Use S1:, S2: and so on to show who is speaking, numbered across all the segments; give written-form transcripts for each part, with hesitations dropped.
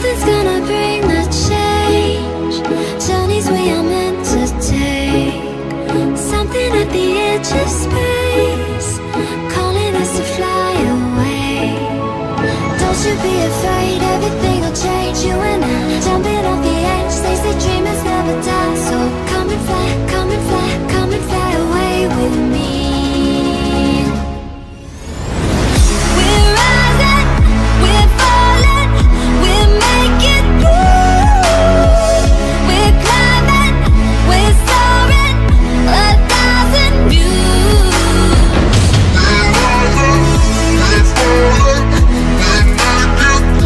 S1: Something's gonna bring the change. Journeys we are meant to take. Something at the edge of space, calling us to fly away. Don't you be afraid, everything will change. You and I, jumping off the edge. They say dreamers never die, so come and fly, come and fly, come and fly away with me. We're rising, we're falling, we're making through. We're climbing, we're soaring, 1,000 views.
S2: We're rising, we're falling, we're making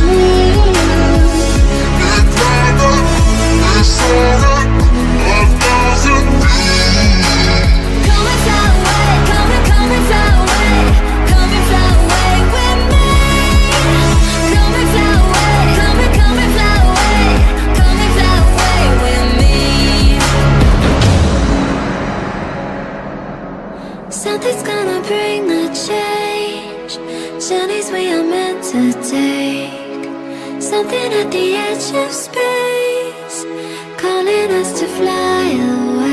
S2: through. We're climbing, we're soaring, 1,000 views.
S1: Come and fly away, come and fly away, come and fly away with me. Come and fly away, come and fly away, come and fly away with me. Something's gonna bring the change. Journeys we are meant to take. Something at the edge of space, calling us to fly away.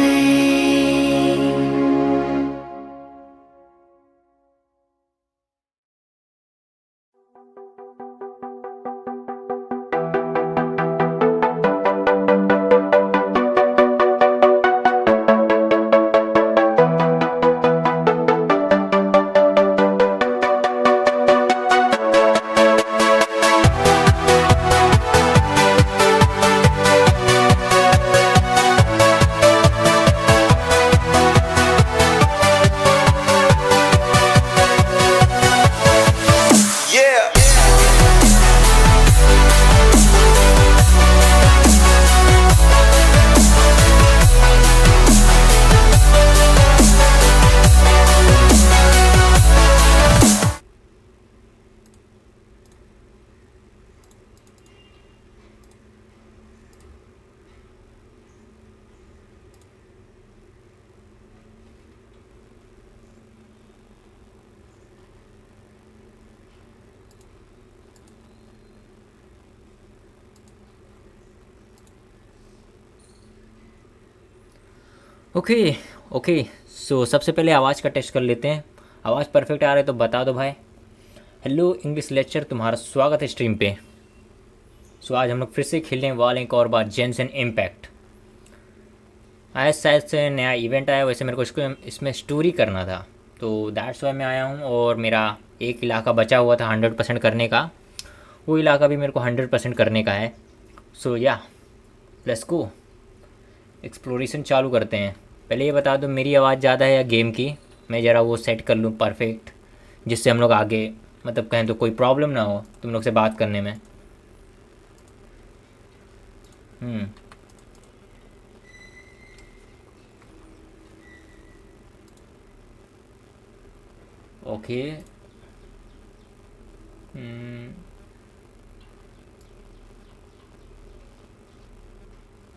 S2: Yeah.
S3: Okay okay. So सबसे पहले आवाज़ का test कर लेते हैं। आवाज़ perfect आ रहा है तो बता दो भाई। हेलो इंग्लिश लेक्चर, तुम्हारा स्वागत है स्ट्रीम पे। सो आज हम लोग फिर से खेलने वाले हैं एक और बार जेंशन इम्पैक्ट। आज शायद से नया इवेंट आया, वैसे मेरे को इसमें स्टोरी करना था, तो दैट्स वाई मैं आया हूँ। और मेरा एक इलाका बचा हुआ था 100% करने का, वो इलाका भी मेरे को 100% करने का है। सो या लेट्स गो, एक्सप्लोरेशन चालू करते हैं। पहले ये बता दो मेरी आवाज़ ज़्यादा है या गेम की, मैं ज़रा वो सेट कर लूँ परफेक्ट, जिससे हम लोग आगे मतलब कहें तो कोई प्रॉब्लम ना हो तुम लोग से बात करने में। ओके।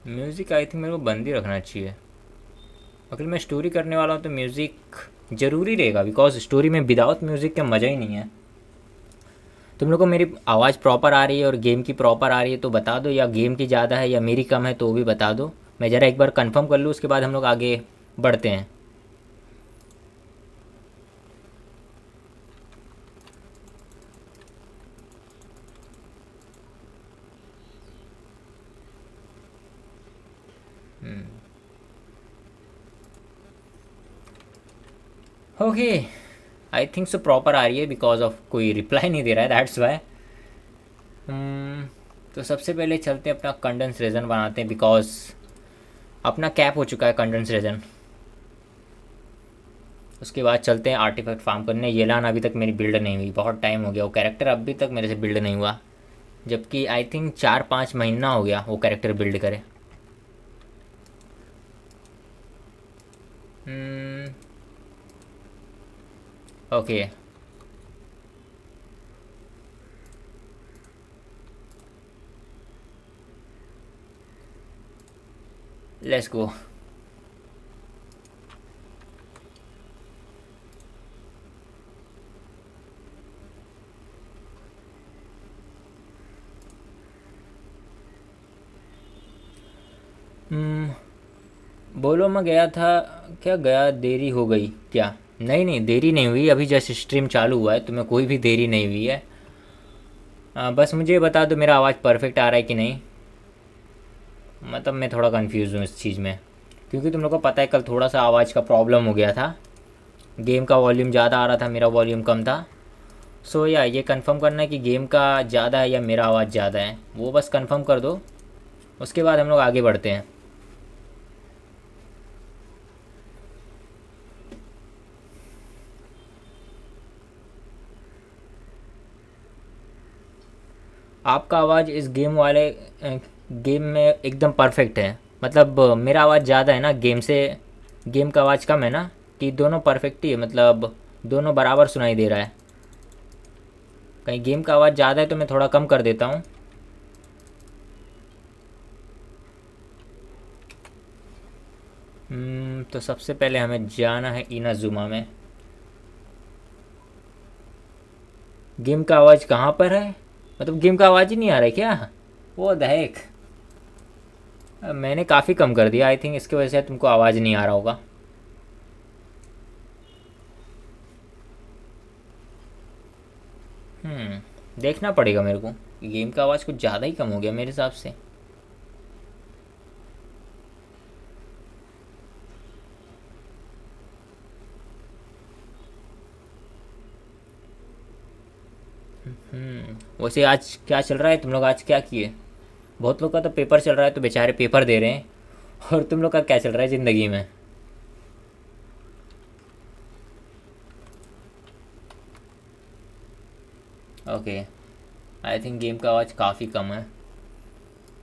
S3: म्यूज़िक आई थिंक मेरे को बंद ही रखना चाहिए। अगर मैं स्टोरी करने वाला हूँ तो म्यूज़िक ज़रूरी रहेगा, बिकॉज स्टोरी में विदाउट म्यूज़िक का मज़ा ही नहीं है। तुम लोग को मेरी आवाज़ प्रॉपर आ रही है और गेम की प्रॉपर आ रही है तो बता दो, या गेम की ज़्यादा है या मेरी कम है तो भी बता दो। मैं ज़रा एक बार कंफर्म कर लूँ, उसके बाद हम लोग आगे बढ़ते हैं। Okay, I think so proper आ रही है, बिकॉज ऑफ कोई रिप्लाई नहीं दे रहा है, दैट्स वाई। तो सबसे पहले चलते हैं अपना कंडेंस रीजन बनाते हैं, बिकॉज अपना कैप हो चुका है कंडेंस रीजन। उसके बाद चलते हैं आर्टिफैक्ट फार्म करने। ये लान अभी तक मेरी बिल्ड नहीं हुई, बहुत टाइम हो गया। वो कैरेक्टर अभी तक मेरे से बिल्ड नहीं हुआ, जबकि आई थिंक 4-5 महीना हो गया वो कैरेक्टर बिल्ड करे। Okay, let's go. हम्म, बोलो मैं गया था क्या, गया देरी हो गई क्या? नहीं नहीं, देरी नहीं हुई, अभी जस्ट स्ट्रीम चालू हुआ है, तुम्हें कोई भी देरी नहीं हुई है। बस मुझे ये बता दो मेरा आवाज़ परफेक्ट आ रहा है कि नहीं। मतलब मैं थोड़ा कंफ्यूज हूँ इस चीज़ में, क्योंकि तुम लोग को पता है कल थोड़ा सा आवाज़ का प्रॉब्लम हो गया था। गेम का वॉल्यूम ज़्यादा आ रहा था, मेरा वॉल्यूम कम था। सो या ये कंफर्म करना है कि गेम का ज़्यादा है या मेरा आवाज़ ज़्यादा है, वो बस कंफर्म कर दो, उसके बाद हम लोग आगे बढ़ते हैं। आपका आवाज़ इस गेम में एकदम परफेक्ट है। मतलब मेरा आवाज़ ज़्यादा है ना गेम से, गेम का आवाज़ कम है ना, कि दोनों परफेक्ट ही है, मतलब दोनों बराबर सुनाई दे रहा है। कहीं गेम का आवाज़ ज़्यादा है तो मैं थोड़ा कम कर देता हूँ। तो सबसे पहले हमें जाना है इनाजुमा में। गेम का आवाज़ कहाँ पर है? मतलब गेम का आवाज़ ही नहीं आ रहा है क्या? वो दहेक, मैंने काफ़ी कम कर दिया, आई थिंक इसकी वजह से तुमको आवाज़ नहीं आ रहा होगा। देखना पड़ेगा मेरे को, गेम का आवाज़ कुछ ज़्यादा ही कम हो गया मेरे हिसाब से। वैसे आज क्या चल रहा है, तुम लोग आज क्या किए? बहुत लोग का तो पेपर चल रहा है तो बेचारे पेपर दे रहे हैं, और तुम लोग का क्या चल रहा है ज़िंदगी में? ओके, आई थिंक गेम का आवाज़ काफ़ी कम है,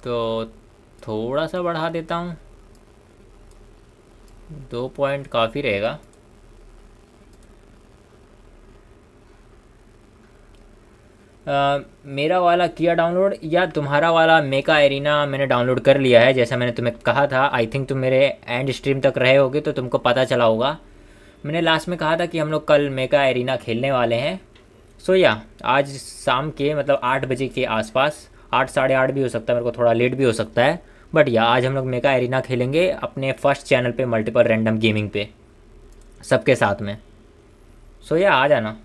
S3: तो थोड़ा सा बढ़ा देता हूँ, 2 पॉइंट काफ़ी रहेगा। मेरा वाला किया डाउनलोड, या तुम्हारा वाला मेका एरिना मैंने डाउनलोड कर लिया है, जैसा मैंने तुम्हें कहा था। आई थिंक तुम मेरे एंड स्ट्रीम तक रहे होगे तो तुमको पता चला होगा। मैंने लास्ट में कहा था कि हम लोग कल मेका एरिना खेलने वाले हैं। सो या आज शाम के मतलब 8 बजे के आसपास, 8 साढ़े 8 भी हो सकता है, मेरे को थोड़ा लेट भी हो सकता है, बट या आज हम लोग मेका एरिना खेलेंगे अपने फर्स्ट चैनल पे, मल्टीपल रैंडम गेमिंग पे, सबके साथ में। सो या आ जाना,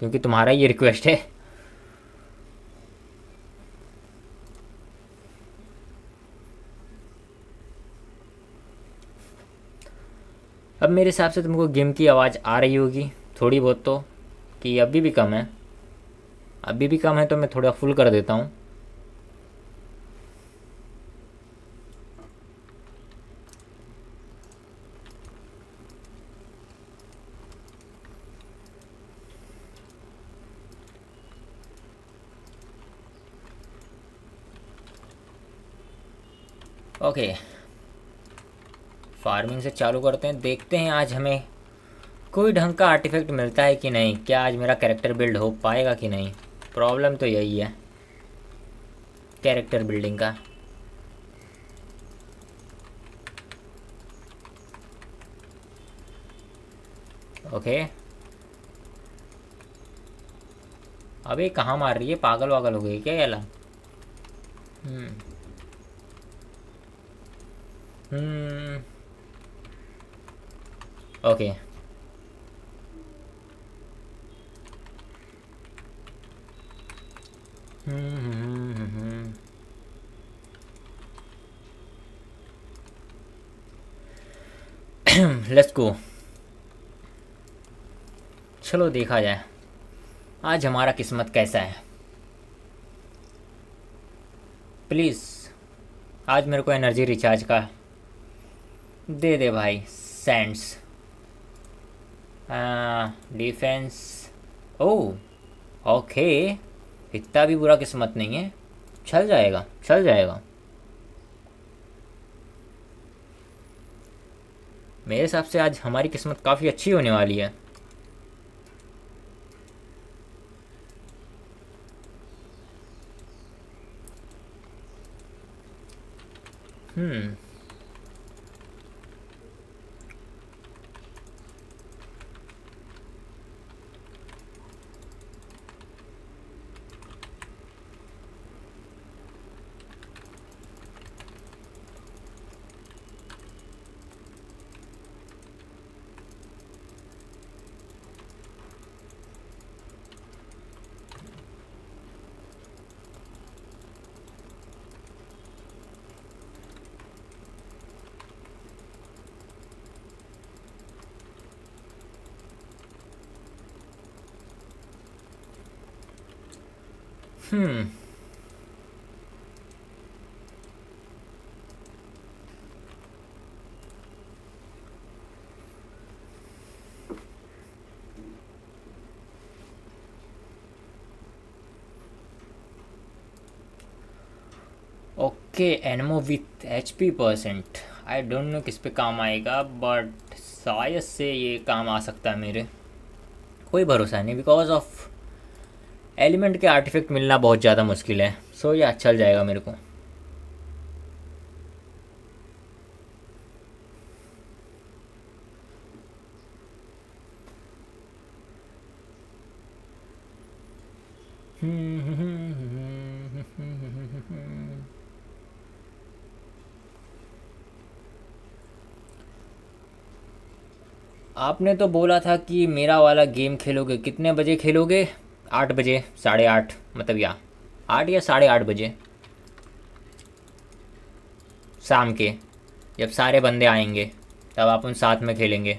S3: क्योंकि तुम्हारा ये रिक्वेस्ट है। अब मेरे हिसाब से तुमको गेम की आवाज़ आ रही होगी थोड़ी बहुत तो, कि अभी भी कम है? अभी भी कम है तो मैं थोड़ा फुल कर देता हूँ। ओके, फार्मिंग से चालू करते हैं, देखते हैं आज हमें कोई ढंग का आर्टिफैक्ट मिलता है कि नहीं, क्या आज मेरा कैरेक्टर बिल्ड हो पाएगा कि नहीं। प्रॉब्लम तो यही है कैरेक्टर बिल्डिंग का। ओके, अबे कहाँ मार रही है, पागल वागल हो गई क्या याला? हम्म हम्म ओके, लेट्स गो। चलो देखा जाए आज हमारा किस्मत कैसा है। प्लीज़ आज मेरे को एनर्जी रिचार्ज का दे दे भाई। सैंड्स, डिफेंस, ओह ओके, इतना भी बुरा किस्मत नहीं है, चल जाएगा चल जाएगा। मेरे हिसाब से आज हमारी किस्मत काफ़ी अच्छी होने वाली है। Hmm okay, Anemo with HP percent. I don't know किस पे काम आएगा, बट शायद से ये काम आ सकता है मेरे। कोई भरोसा नहीं, बिकॉज ऑफ एलिमेंट के आर्टिफैक्ट मिलना बहुत ज़्यादा मुश्किल है। सो ये अच्छा जाएगा मेरे को। आपने तो बोला था कि मेरा वाला गेम खेलोगे, कितने बजे खेलोगे? 8 बजे, 8:30, मतलब या 8 या 8:30 बजे शाम के, जब सारे बंदे आएंगे तब अपन साथ में खेलेंगे।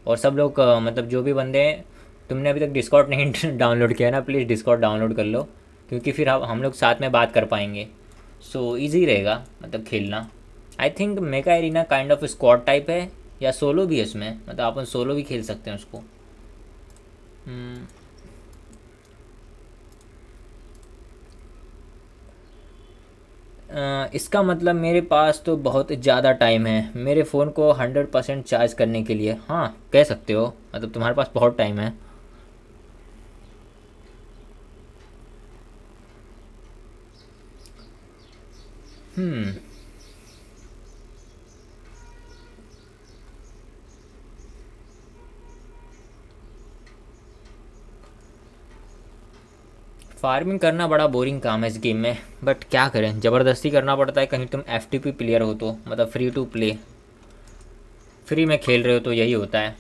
S3: और सब लोग मतलब जो भी बंदे हैं, तुमने अभी तक डिस्कॉर्ड नहीं डाउनलोड किया ना, प्लीज़ डिस्कॉर्ड डाउनलोड कर लो, क्योंकि फिर हम लोग साथ में बात कर पाएंगे। सो इजी रहेगा मतलब खेलना। I think mega arena kind of squad type है, या सोलो भी है इसमें, मतलब अपन सोलो भी खेल सकते हैं उसको। इसका मतलब मेरे पास तो बहुत ज़्यादा टाइम है मेरे फ़ोन को 100% चार्ज करने के लिए। हाँ, कह सकते हो, मतलब तुम्हारे पास बहुत टाइम है। फार्मिंग करना बड़ा बोरिंग काम है इस गेम में, बट क्या करें, ज़बरदस्ती करना पड़ता है। कहीं तुम FTP प्लेयर हो तो, मतलब फ्री टू प्ले, फ्री में खेल रहे हो तो यही होता है।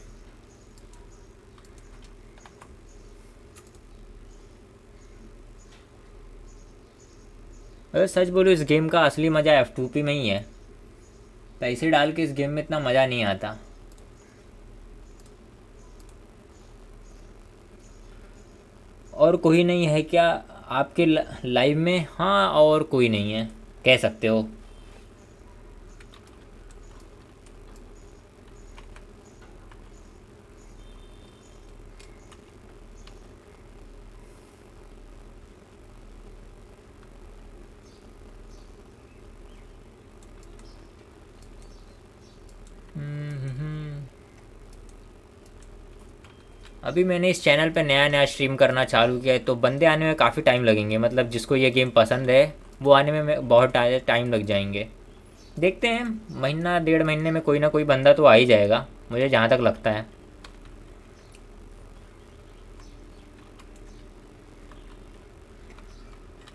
S3: अगर सच बोलो, इस गेम का असली मज़ा F2P में ही है। पैसे डाल के इस गेम में इतना मज़ा नहीं आता। और कोई नहीं है क्या आपके लाइव में? हाँ, और कोई नहीं है, कह सकते हो। अभी मैंने इस चैनल पे नया नया स्ट्रीम करना चालू किया है, तो बंदे आने में काफ़ी टाइम लगेंगे। मतलब जिसको ये गेम पसंद है वो आने में बहुत टाइम लग जाएंगे। देखते हैं, महीना 1.5 महीने में कोई ना कोई बंदा तो आ ही जाएगा, मुझे जहाँ तक लगता है।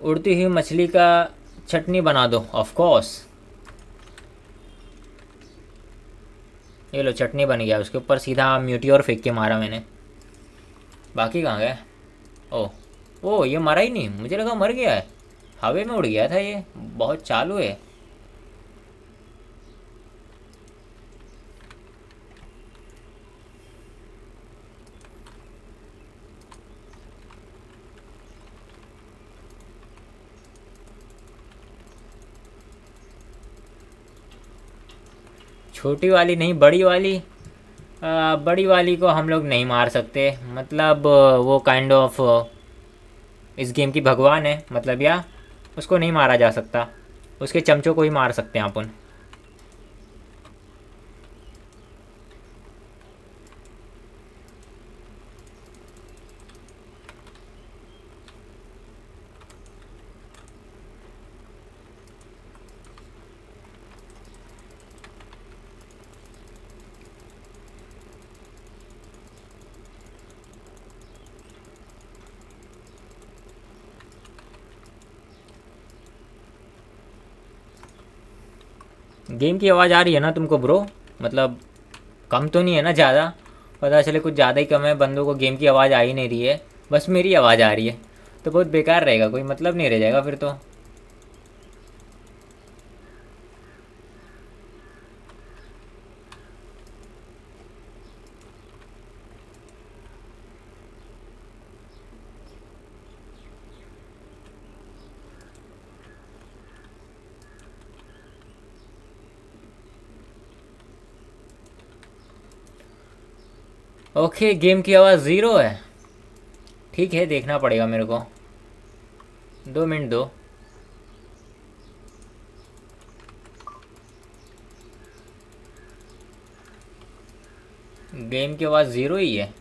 S3: उड़ती हुई मछली का चटनी बना दो, ऑफ कोर्स। ये लो, चटनी बन गया। उसके ऊपर सीधा म्यूटियोर फेंक के मारा मैंने। बाकी कहाँ गए? ओ, ओ ये मरा ही नहीं, मुझे लगा मर गया है। हवा में उड़ गया था ये, बहुत चालू है। छोटी वाली नहीं, बड़ी वाली। बड़ी वाली को हम लोग नहीं मार सकते, मतलब वो काइंड ऑफ इस गेम की भगवान है, मतलब या उसको नहीं मारा जा सकता। उसके चमचों को ही मार सकते हैं अपन। गेम की आवाज़ आ रही है ना तुमको ब्रो? मतलब कम तो नहीं है ना ज़्यादा? पता चले कुछ ज़्यादा ही कम है, बंदों को गेम की आवाज़ आ ही नहीं रही है, बस मेरी आवाज़ आ रही है, तो बहुत बेकार रहेगा, कोई मतलब नहीं रह जाएगा फिर तो। ओके, गेम की आवाज़ ज़ीरो है। ठीक है, देखना पड़ेगा मेरे को। 2 मिनट दो। गेम की आवाज़ ज़ीरो ही है,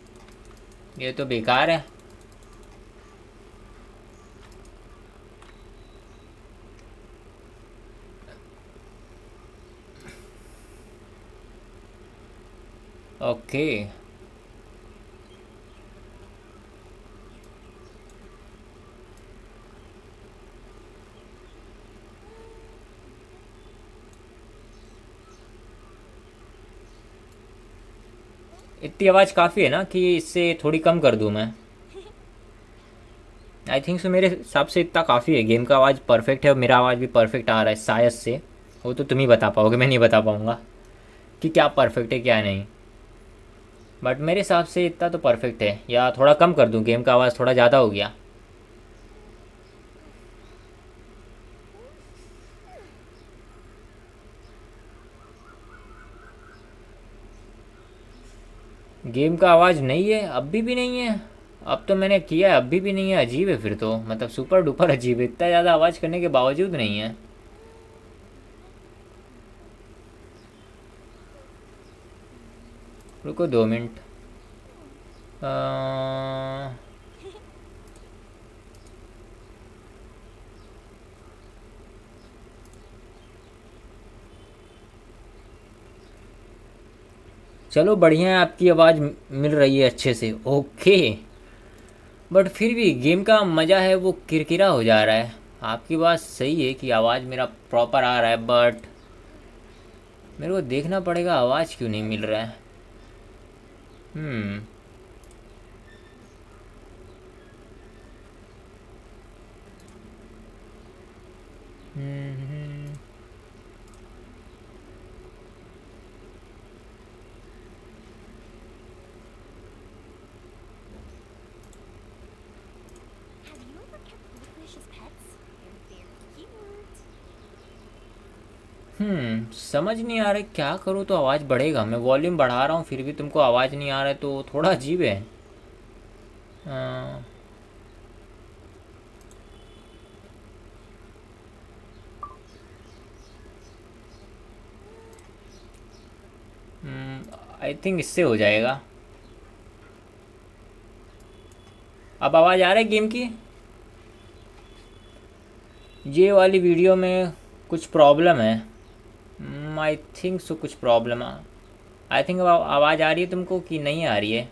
S3: ये तो बेकार है। ओके, इतनी आवाज़ काफ़ी है ना कि इससे थोड़ी कम कर दूँ मैं। आई थिंक सो, मेरे हिसाब से इतना काफ़ी है। गेम का आवाज़ परफेक्ट है और मेरा आवाज़ भी परफेक्ट आ रहा है शायद से। वो तो तुम ही बता पाओगे, मैं नहीं बता पाऊँगा कि क्या परफेक्ट है क्या नहीं। बट मेरे हिसाब से इतना तो परफेक्ट है, या थोड़ा कम कर दूँ, गेम का आवाज़ थोड़ा ज़्यादा हो गया। गेम का आवाज़ नहीं है, अभी भी नहीं है। अब तो मैंने किया है, अभी भी नहीं है। अजीब है फिर तो, मतलब सुपर डुपर अजीब है, इतना ज़्यादा आवाज़ करने के बावजूद नहीं है। रुको 2 मिनट। अ, चलो बढ़िया है, आपकी आवाज़ मिल रही है अच्छे से। ओके, बट फिर भी गेम का मज़ा है वो किरकिरा हो जा रहा है। आपकी बात सही है कि आवाज़ मेरा प्रॉपर आ रहा है, बट मेरे को देखना पड़ेगा आवाज़ क्यों नहीं मिल रहा है। हम्म हम्म,
S4: Have you ever kept goldfish as pets? They're very cute.
S3: समझ नहीं आ रहा क्या करूँ तो आवाज़ बढ़ेगा। मैं वॉल्यूम बढ़ा रहा हूँ फिर भी तुमको आवाज़ नहीं आ रहा है, तो थोड़ा अजीब है। आई थिंक इससे हो जाएगा। अब आवाज़ आ रहा है गेम की। ये वाली वीडियो में कुछ प्रॉब्लम है। आई थिंक सो, कुछ प्रॉब्लम। आई थिंक आवाज़ आ रही है तुमको कि नहीं आ रही है।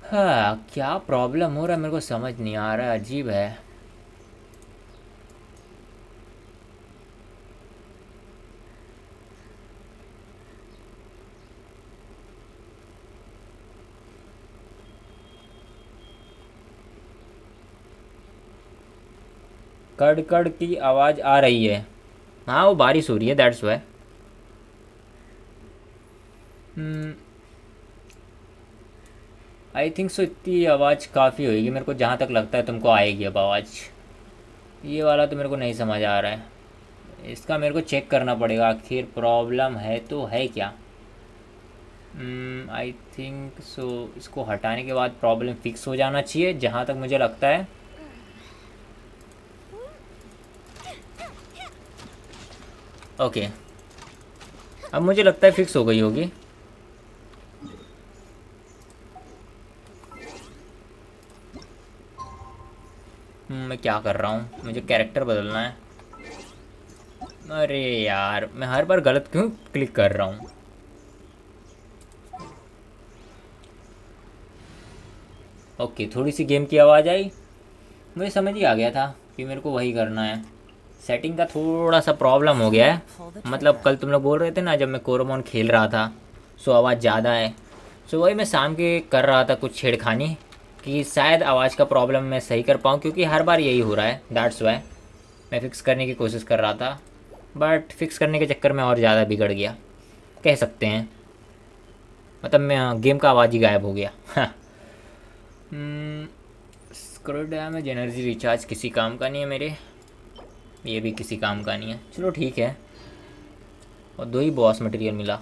S3: हाँ, क्या प्रॉब्लम हो रहा है मेरे को समझ नहीं आ रहा है, अजीब है। कड़ कड़ की आवाज़ आ रही है। हाँ, वो बारिश हो रही है, दैट्स वाई। आई थिंक सो, इतनी आवाज़ काफ़ी होगी मेरे को जहाँ तक लगता है। तुमको आएगी अब आवाज़। ये वाला तो मेरे को नहीं समझ आ रहा है, इसका मेरे को चेक करना पड़ेगा आखिर प्रॉब्लम है तो है क्या। आई थिंक सो, इसको हटाने के बाद प्रॉब्लम फिक्स हो जाना चाहिए जहाँ तक मुझे लगता है। ओके, अब मुझे लगता है फिक्स हो गई होगी। मैं क्या कर रहा हूँ, मुझे कैरेक्टर बदलना है। अरे यार, मैं हर बार गलत क्यों क्लिक कर रहा हूँ। ओके, थोड़ी सी गेम की आवाज़ आई, मुझे समझ ही आ गया था कि मेरे को वही करना है। सेटिंग का थोड़ा सा प्रॉब्लम हो गया है। मतलब कल तुम लोग बोल रहे थे ना जब मैं कोरोमोन खेल रहा था, सो आवाज़ ज़्यादा है। सो वही मैं शाम के कर रहा था कुछ छेड़खानी कि शायद आवाज़ का प्रॉब्लम मैं सही कर पाऊँ, क्योंकि हर बार यही हो रहा है। दैट्स वाई मैं फ़िक्स करने की कोशिश कर रहा था, बट फिक्स करने के चक्कर में और ज़्यादा बिगड़ गया कह सकते हैं। मतलब मैं गेम का आवाज़ ही गायब हो गया। स्क्रू डैमेज एनर्जी रिचार्ज किसी काम का नहीं है मेरे, ये भी किसी काम का नहीं है, चलो ठीक है। और 2 ही बॉस मटेरियल मिला।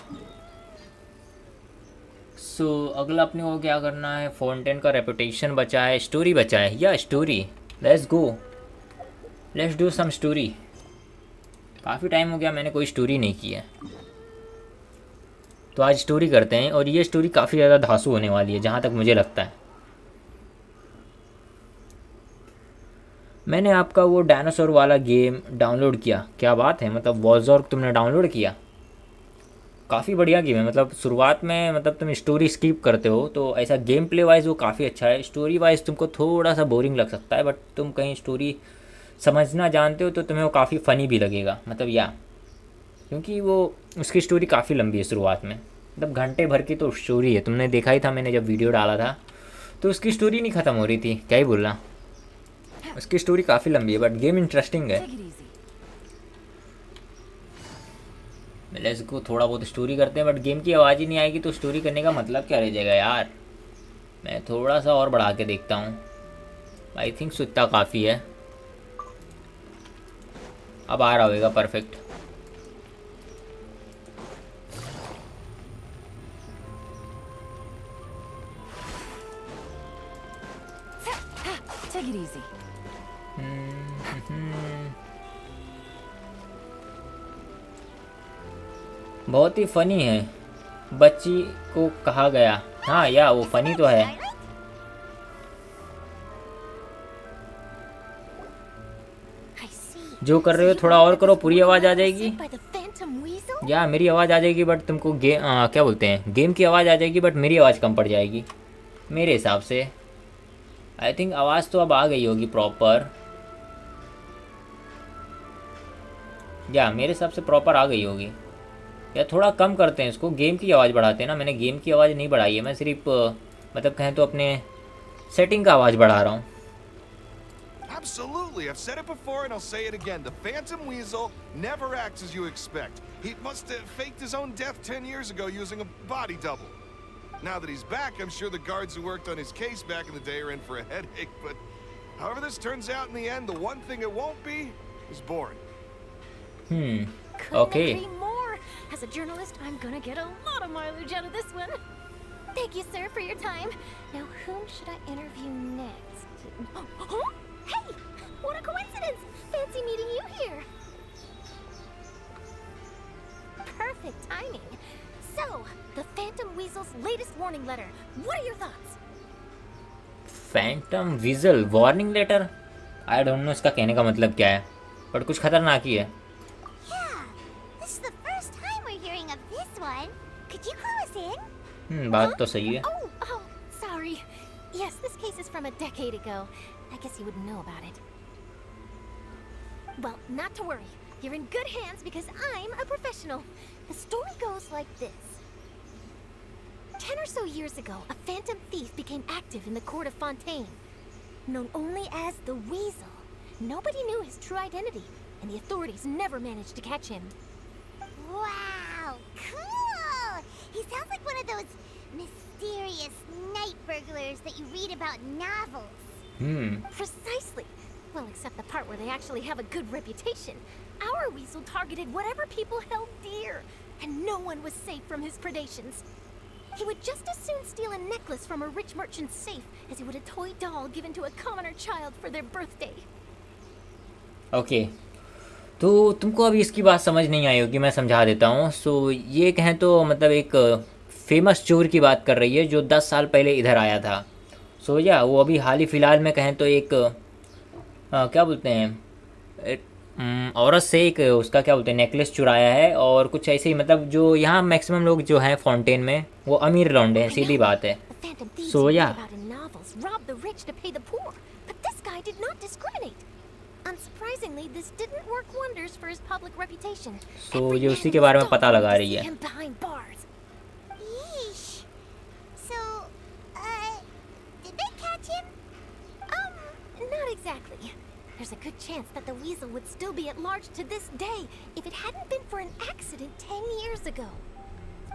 S3: सो अगला अपने को क्या करना है, फाउंटेन का रेपुटेशन बचा है, स्टोरी बचा है, या story, let's go, let's do some story. काफ़ी टाइम हो गया मैंने कोई स्टोरी नहीं की है, तो आज स्टोरी करते हैं। और ये स्टोरी काफ़ी ज़्यादा धांसू होने वाली है जहाँ तक मुझे लगता है। मैंने आपका वो डायनासोर वाला गेम डाउनलोड किया, क्या बात है, मतलब वॉरज़ॉर्ग तुमने डाउनलोड किया, काफ़ी बढ़िया गेम है। मतलब शुरुआत में मतलब तुम स्टोरी स्किप करते हो, तो ऐसा गेम प्ले वाइज वो काफ़ी अच्छा है। स्टोरी वाइज तुमको थोड़ा सा बोरिंग लग सकता है, बट तुम कहीं स्टोरी समझना जानते हो तो तुम्हें वो काफ़ी फ़नी भी लगेगा, मतलब या क्योंकि वो उसकी स्टोरी काफ़ी लंबी है शुरुआत में, मतलब घंटे भर की तो स्टोरी है। तुमने देखा ही था मैंने जब वीडियो डाला था, तो उसकी स्टोरी नहीं ख़त्म हो रही थी, क्या ही बोलना, उसकी स्टोरी काफ़ी लंबी है, बट गेम इंटरेस्टिंग है। लेट्स गो, थोड़ा बहुत स्टोरी करते हैं, बट गेम की आवाज़ ही नहीं आएगी तो स्टोरी करने का मतलब क्या रह जाएगा यार। मैं थोड़ा सा और बढ़ा के देखता हूँ, आई थिंक सो इतना काफ़ी है। अब आ रहा होगा परफेक्ट।
S5: Take it easy.
S3: बहुत ही फनी है, बच्ची को कहा गया, हाँ या वो फनी तो है। जो कर रहे हो थोड़ा और करो, पूरी आवाज़ आ जाएगी, या मेरी आवाज़ आ जाएगी बट तुमको क्या बोलते हैं, गेम की आवाज़ आ जाएगी बट मेरी आवाज़ कम पड़ जाएगी मेरे हिसाब से। आई थिंक आवाज़ तो अब आ गई होगी प्रॉपर, या मेरे हिसाब से प्रॉपर आ गई होगी, या थोड़ा कम करते हैं इसको, गेम की आवाज़ बढ़ाते हैं ना। मैंने गेम की आवाज़ नहीं बढ़ाई है, मैं सिर्फ मतलब कहें तो अपने सेटिंग का आवाज़ बढ़ा रहा हूँ।
S2: Absolutely, I've said it before and I'll say it again. The Phantom Weasel never acts as you expect. He must have faked his own death 10 years ago using a body double. Now that he's back, I'm sure the guards who worked on his case back in the day are in for a headache, but however this turns out in the end, the one thing it won't be is boring.
S4: Couldn't
S3: Okay.
S4: agree more. As a journalist, I'm gonna get a lot of mileage out of this one. Thank you, sir, for your time. Now, whom should I interview next? Huh? Hey! What a coincidence! Fancy meeting you here. Perfect timing. So, the Phantom Weasel's latest warning letter. What are your thoughts?
S3: Phantom vigil warning letter, I don't know इसका कहने का मतलब क्या है, but कुछ खतरनाक ही है।
S1: Yeah, this is the first time we're hearing of this one. Could you clue us in?
S3: बात तो सही है।
S4: Oh, sorry. Yes, this case is from a decade ago. I guess you wouldn't know about it. Well, not to worry. You're in good hands because I'm a professional. The story goes like this. 10 or so years ago, a phantom thief became active in the court of Fontaine. Known only as the Weasel, nobody knew his true identity, and the authorities never managed to catch him.
S1: Wow, cool! He sounds like one of those mysterious night burglars that you read about in novels.
S4: Precisely. Well, except the part where they actually have a good reputation. Our Weasel targeted whatever people held dear, and no one was safe from his predations. He would just as soon steal a necklace from a rich merchant's safe as he would a toy doll given to a commoner child for their birthday.
S3: Okay, तो तुमको अभी इसकी बात समझ नहीं आई होगी, मैं समझा देता हूँ। सो ये कहें तो मतलब एक फेमस चोर की बात कर रही है जो 10 साल पहले इधर आया था। सो या वो अभी हाल ही फ़िलहाल में कहें तो एक क्या बोलते हैं, औरत से एक उसका क्या बोलते हैं नेकलेस चुराया है, और कुछ ऐसे ही, मतलब जो यहाँ मैक्सिमम लोग जो हैं फाउंटेन में वो अमीर लौंडे हैं, सीधी बात है।
S4: The phantom thieves
S3: So,
S4: you read
S3: yeah.
S4: about in novels rob the rich to pay the poor, but this guy did not discriminate. Unsurprisingly, this didn't work wonders for his public reputation.
S3: So,
S4: Every
S3: ये
S4: man
S3: उसी के
S4: was
S3: बारे में पता
S4: dogged
S3: लगा
S4: to
S3: रही
S4: see
S3: है।
S4: him behind bars.
S1: Yeesh. So, did they catch him?
S4: Not exactly. There's a good chance that the Weasel would still be at large to this day if it hadn't been for an accident 10 years ago.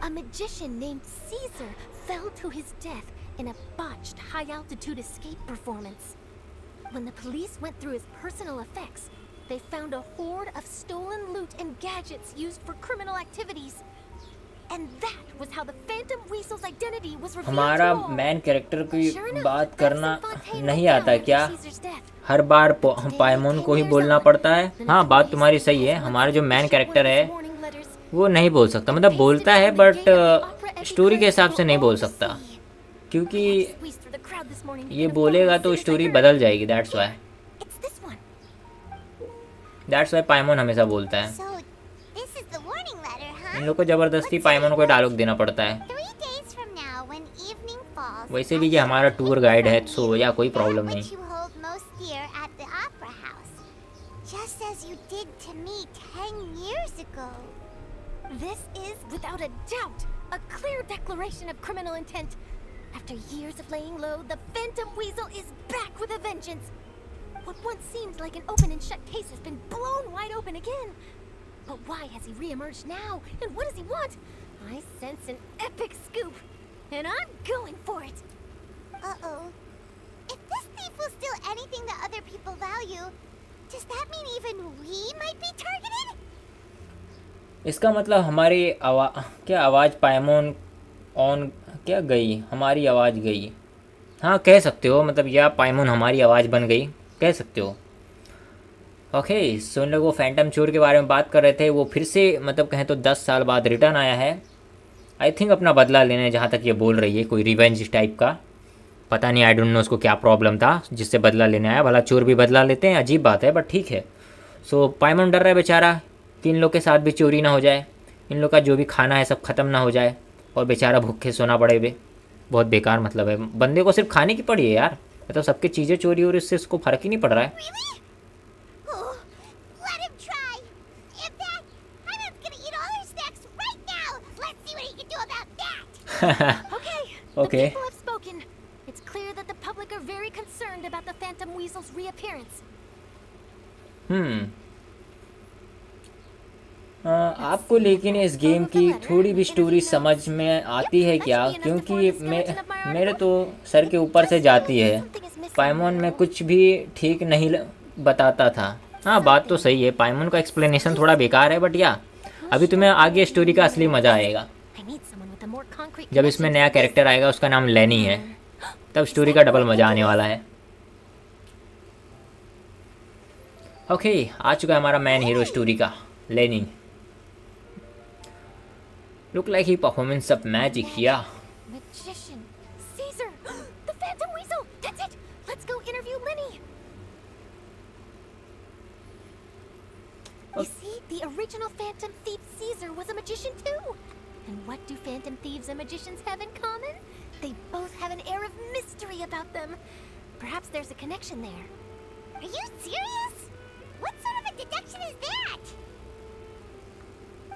S4: A magician named Caesar fell to his death in a botched high-altitude escape performance. When the police went through his personal effects, they found a horde of stolen loot and gadgets used for criminal activities. And that was how the Phantom Weasel's identity was revealed
S3: हमारा
S4: to all.
S3: Man character की
S4: Sure enough,
S3: बात करना
S4: Fontaine
S3: नहीं
S4: went
S3: आता
S4: down
S3: क्या?
S4: after Caesar's death.
S3: हर बार पाइमोन को ही बोलना पड़ता है? हाँ, बात तुम्हारी सही है। हमारा जो मैन कैरेक्टर है वो नहीं बोल सकता, मतलब बोलता है बट स्टोरी के हिसाब से नहीं बोल सकता, क्योंकि ये बोलेगा तो स्टोरी बदल जाएगी। दैट्स वाई पाइमोन हमेशा बोलता है।
S5: So, this is the warning letter, huh?
S3: इन लोग को ज़बरदस्ती पाइमोन को डायलॉग देना पड़ता है।
S5: 3 days from now, when evening falls,
S3: वैसे भी ये हमारा टूर गाइड है, सो या कोई प्रॉब्लम
S5: that
S3: नहीं।
S5: which you hold most dear at the opera house, just as you did to me 10 years ago.
S4: This is, without a doubt, a clear declaration of criminal intent. After years of laying low, the Phantom Weasel is back with a vengeance. What once seemed like an open and shut case has been blown wide open again. But why has he re-emerged now? And what does he want? I sense an epic scoop. And I'm going for it.
S5: Uh-oh. If this thief will steal anything that other people value, does that mean even we might be targeted?
S3: इसका मतलब हमारी आवाज़ पाइमोन on क्या गई, हमारी आवाज़ गई। हाँ, कह सकते हो, मतलब या पाइमोन हमारी आवाज़ बन गई, कह सकते हो। ओके, सो इन लोग वो फैंटम चोर के बारे में बात कर रहे थे। वो फिर से मतलब कहें तो 10 साल बाद रिटर्न आया है, आई थिंक अपना बदला लेने, जहाँ तक ये बोल रही है, कोई रिवेंज टाइप का। पता नहीं, आई डोंट नो उसको क्या प्रॉब्लम था जिससे बदला लेने आया। भला चोर भी बदला लेते हैं, अजीब बात है, बट ठीक है। सो पाइमोन डर रहा है बेचारा कि इन लोग के साथ भी चोरी ना हो जाए, इन लोग का जो भी खाना है सब ख़त्म ना हो जाए और बेचारा भूखे सोना पड़े हुए। बहुत बेकार मतलब है, बंदे को सिर्फ खाने की पड़ी है यार, मतलब सबकी चीज़ें चोरी हो रही, इससे उसको फ़र्क ही नहीं पड़ रहा है।
S5: Really? Oh, let him try. If that, I'm not gonna eat all her snacks right now. Let's see what he can do about that.
S4: Okay.
S3: Okay.
S4: The people have spoken. It's clear that the public are very concerned about the Phantom Weasel's reappearance.
S3: आपको लेकिन इस game की थोड़ी भी story समझ में आती है क्या? क्योंकि मेरे तो सर के ऊपर से जाती है। पाइमोन में कुछ भी ठीक नहीं बताता था। हाँ, बात तो सही है, पाइमोन का एक्सप्लेनेशन थोड़ा बेकार है, बट या अभी तुम्हें आगे स्टोरी का असली मज़ा आएगा।
S4: I need someone with a more concrete
S3: जब इसमें नया कैरेक्टर आएगा, उसका नाम लेनी है, तब स्टोरी का डबल मज़ा आने वाला है। ओके, आ चुका है हमारा मैन हीरो स्टोरी का, लेनी। Look like he performing some magic, yeah.
S4: magician. Caesar! The Phantom Weasel! That's it! Let's go interview Lenny! You see, the original Phantom Thief Caesar was a magician too! And what do Phantom Thieves and magicians have in common? They both have an air of mystery about them. Perhaps there's a connection there.
S5: Are you serious? What sort of a deduction is that?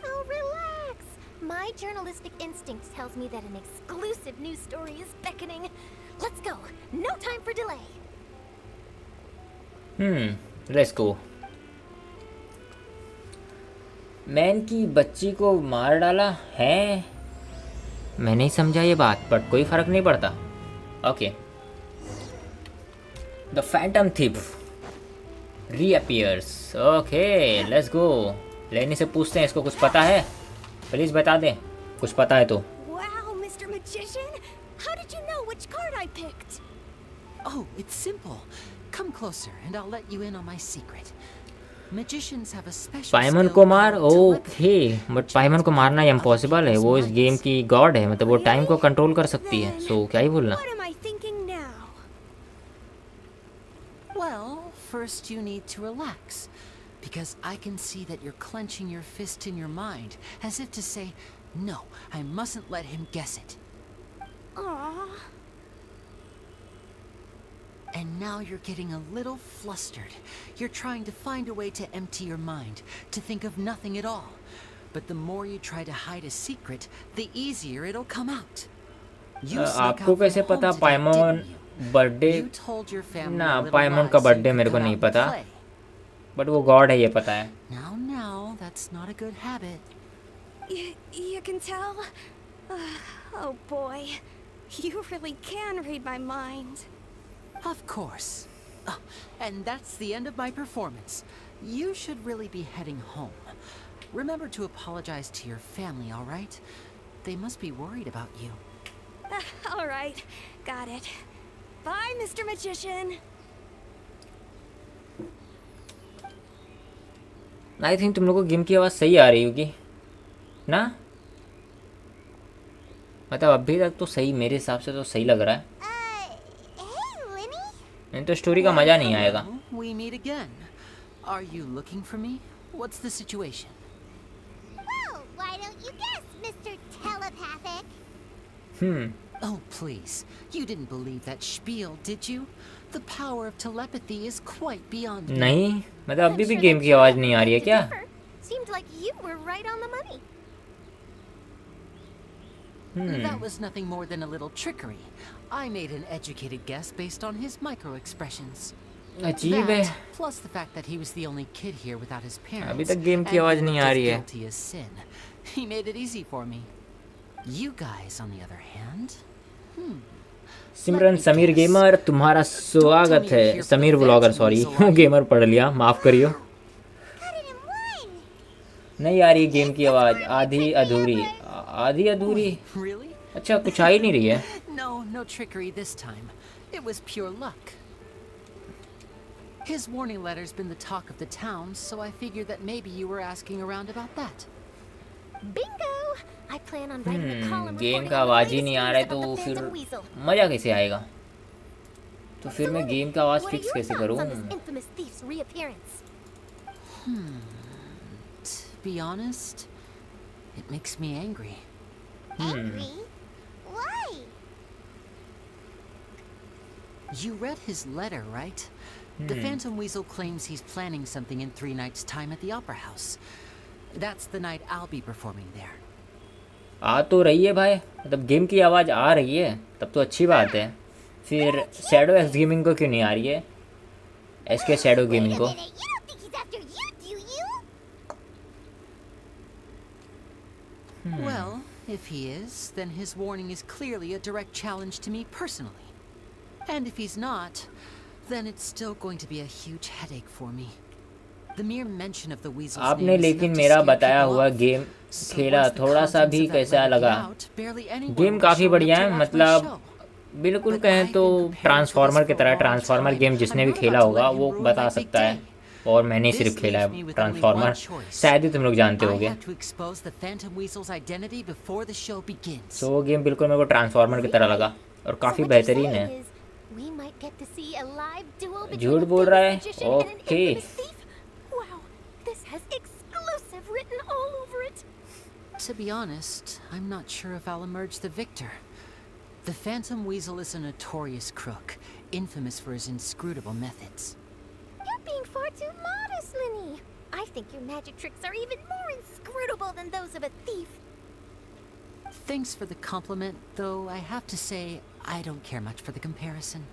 S4: Oh, relax! My journalistic instinct tells me that an exclusive news story is beckoning. Let's go! No time for delay!
S3: Let's go. Man की बच्ची को मार डाला है, मैं नहीं समझा ये बात, बट कोई फर्क नहीं पड़ता। Okay, the phantom thief reappears. Okay, let's go. Lyney से पूछते हैं, इसको कुछ पता है? प्लीज बता दें, कुछ पता है तो।
S4: Wow, Mr. Magician! How did you know which card I picked?
S6: Oh, it's simple. Come closer and I'll let you in on my secret. Magicians have a special
S3: पाइमन
S6: skill
S3: को मार,
S6: called
S3: ओके, बट पाइमन को मारना impossible है, वो इस game की God है, मतलब वो टाइम को कंट्रोल कर सकती है, सो क्या ही बोलना।
S4: What am I thinking now?
S6: Well, first you need to relax. Because I can see that you're clenching your fist in your mind, as if to say, no, I mustn't let him guess it.
S4: Aww.
S6: And now you're getting a little flustered. You're trying to find a way to empty your mind, to think of nothing at all. But the more you try to hide a secret, the easier it'll come out. You snuck out
S3: आपको
S6: from
S3: कैसे
S6: home
S3: पता
S6: today,
S3: पाइमोन
S6: didn't you?
S3: Birthday?
S6: You told your family
S3: ना,
S6: a little
S3: पाइमोन
S6: lie
S3: का
S6: so you
S3: birthday
S6: could
S3: मेरे को
S6: cut
S3: नहीं
S6: out the
S3: पता,
S6: play.
S3: But वो गॉड है ये पता है।
S6: Now, that's not a good habit.
S7: You can tell? Oh boy, you really can read my mind.
S6: Of course. And that's the end of my performance. You should really be heading home. Remember to apologize to your family, all right? They must be worried about you.
S7: All right, got it. Bye, Mr. Magician.
S3: I think तुम लोगों को game की आवाज़ सही आ रही होगी ना, मतलब अभी तक तो सही, मेरे हिसाब से तो सही लग रहा है,
S5: Hey, Lenny?
S3: नहीं तो स्टोरी का मज़ा नहीं आएगा।
S6: We meet again. Are you looking for me? What's the situation?
S5: Well, why don't you guess, Mr. Telepathic?
S6: Oh, please. You didn't believe that spiel, did you? The power of telepathy is quite beyond me.
S3: नहीं, मतलब अभी
S4: I'm
S3: भी
S4: sure
S3: game
S4: that
S3: की
S4: you
S3: आवाज़
S4: would
S3: नहीं आ रही है
S4: beg to
S3: क्या?
S4: differ. Seemed like you were right on the money.
S6: That was nothing more than a little trickery. I made an educated guess based on his micro-expressions.
S3: अजीब है,
S6: That, plus the fact that he was the only kid here without his parents.
S3: अभी तक game की
S6: and
S3: आवाज़
S6: he
S3: नहीं
S6: looked
S3: आ
S6: as
S3: रही है।
S6: guilty as sin. He made it easy for me. You guys, on the other hand,
S3: Simran Sameer gamer तुम्हारा स्वागत है। समीर ब्लॉगर, सॉरी गेमर पढ़ लिया, माफ़ करियो।
S5: Cut it in one.
S3: नहीं आ रही गेम की आवाज़, आधी अधूरी, आधी अधूरी।
S6: really?
S3: अच्छा, कुछ आ ही नहीं रही है।
S6: No trickery this time. It was pure luck. His warning letter's been the talk of the town, so I figured that maybe you were asking around about that.
S4: Bingo! I plan on writing a column
S3: game
S4: reporting
S3: का
S4: on the
S3: आवाज़ ही
S4: latest
S3: नहीं आ
S4: news
S3: रहा है
S4: about
S3: तो
S4: the
S3: फिर
S4: Phantom Weasel.
S3: मज़ा कैसे आएगा? तो फिर मैं गेम का आवाज़
S4: What are
S3: फिक्स
S4: your
S3: कैसे
S4: thoughts
S3: करूँ?
S4: on this infamous thief's reappearance?
S6: To be honest, it makes me angry.
S5: Angry? Why?
S6: You read his letter, right? The Phantom Weasel claims he's planning something in 3 nights' time at the Opera House. That's the night I'll be performing there.
S3: आ तो रही है भाई, मतलब game की आवाज़ आ रही है, तब तो अच्छी बात है। फिर शैडो एक्स गेमिंग को क्यों नहीं आ रही है? SK shadow
S5: Wait a
S3: gaming को।
S5: minute, you don't think he's after you, do you?
S6: Well, if he is, then his warning is clearly a direct challenge to me personally. And if he's not, then it's still going to be a huge headache for me. The mere mention of the weasel's
S3: आपने
S6: name is
S3: लेकिन
S6: enough to
S3: मेरा
S6: scare
S3: बताया
S6: people
S3: हुआ
S6: off.
S3: Game
S6: So
S3: खेला,
S6: once the
S3: थोड़ा सा
S6: contents
S3: भी
S6: of that
S3: कैसा
S6: letter
S3: लगा?
S6: get out, barely anyone
S3: game
S6: will
S3: काफ़ी
S6: show up
S3: बढ़िया
S6: to
S3: है,
S6: watch my
S3: मतलब
S6: show.
S3: बिल्कुल
S6: But
S3: कहें
S6: I've
S3: तो
S6: been preparing for
S3: transformer
S6: this
S3: की
S6: for a
S3: तरह।
S6: long
S3: transformer
S6: time.
S3: गेम जिसने
S6: I'm
S3: भी
S6: not
S3: खेला
S6: about to
S3: होगा
S6: let him
S3: वो
S6: ruin
S3: बता
S6: my big
S3: सकता है,
S6: day.
S3: और मैंने
S6: This
S3: सिर्फ खेला
S6: leaves me
S3: है
S6: with only
S3: transformer,
S6: one choice.
S3: शायद ही तुम लोग जानते
S6: I
S3: होगे।
S6: have to expose the Phantom Weasel's identity before the show begins.
S3: तो वो गेम बिल्कुल मेरे को ट्रांसफॉर्मर की तरह लगा और
S4: So
S3: काफ़ी
S4: what you're
S3: बेहतरीन
S4: saying
S3: है।
S4: is we might get to see a live duel between
S3: झूठ
S4: a
S3: बोल रहा है?
S4: famous magician and an
S3: Okay.
S4: infamous thief? Wow, this has exclusive written all over it.
S6: To be honest, I'm not sure if I'll emerge the victor. The Phantom Weasel is a notorious crook, infamous for his inscrutable methods.
S4: You're being far too modest, Linny. I think your magic tricks are even more inscrutable than those of a thief.
S6: Thanks for the compliment, though I have to say I don't care much for the comparison.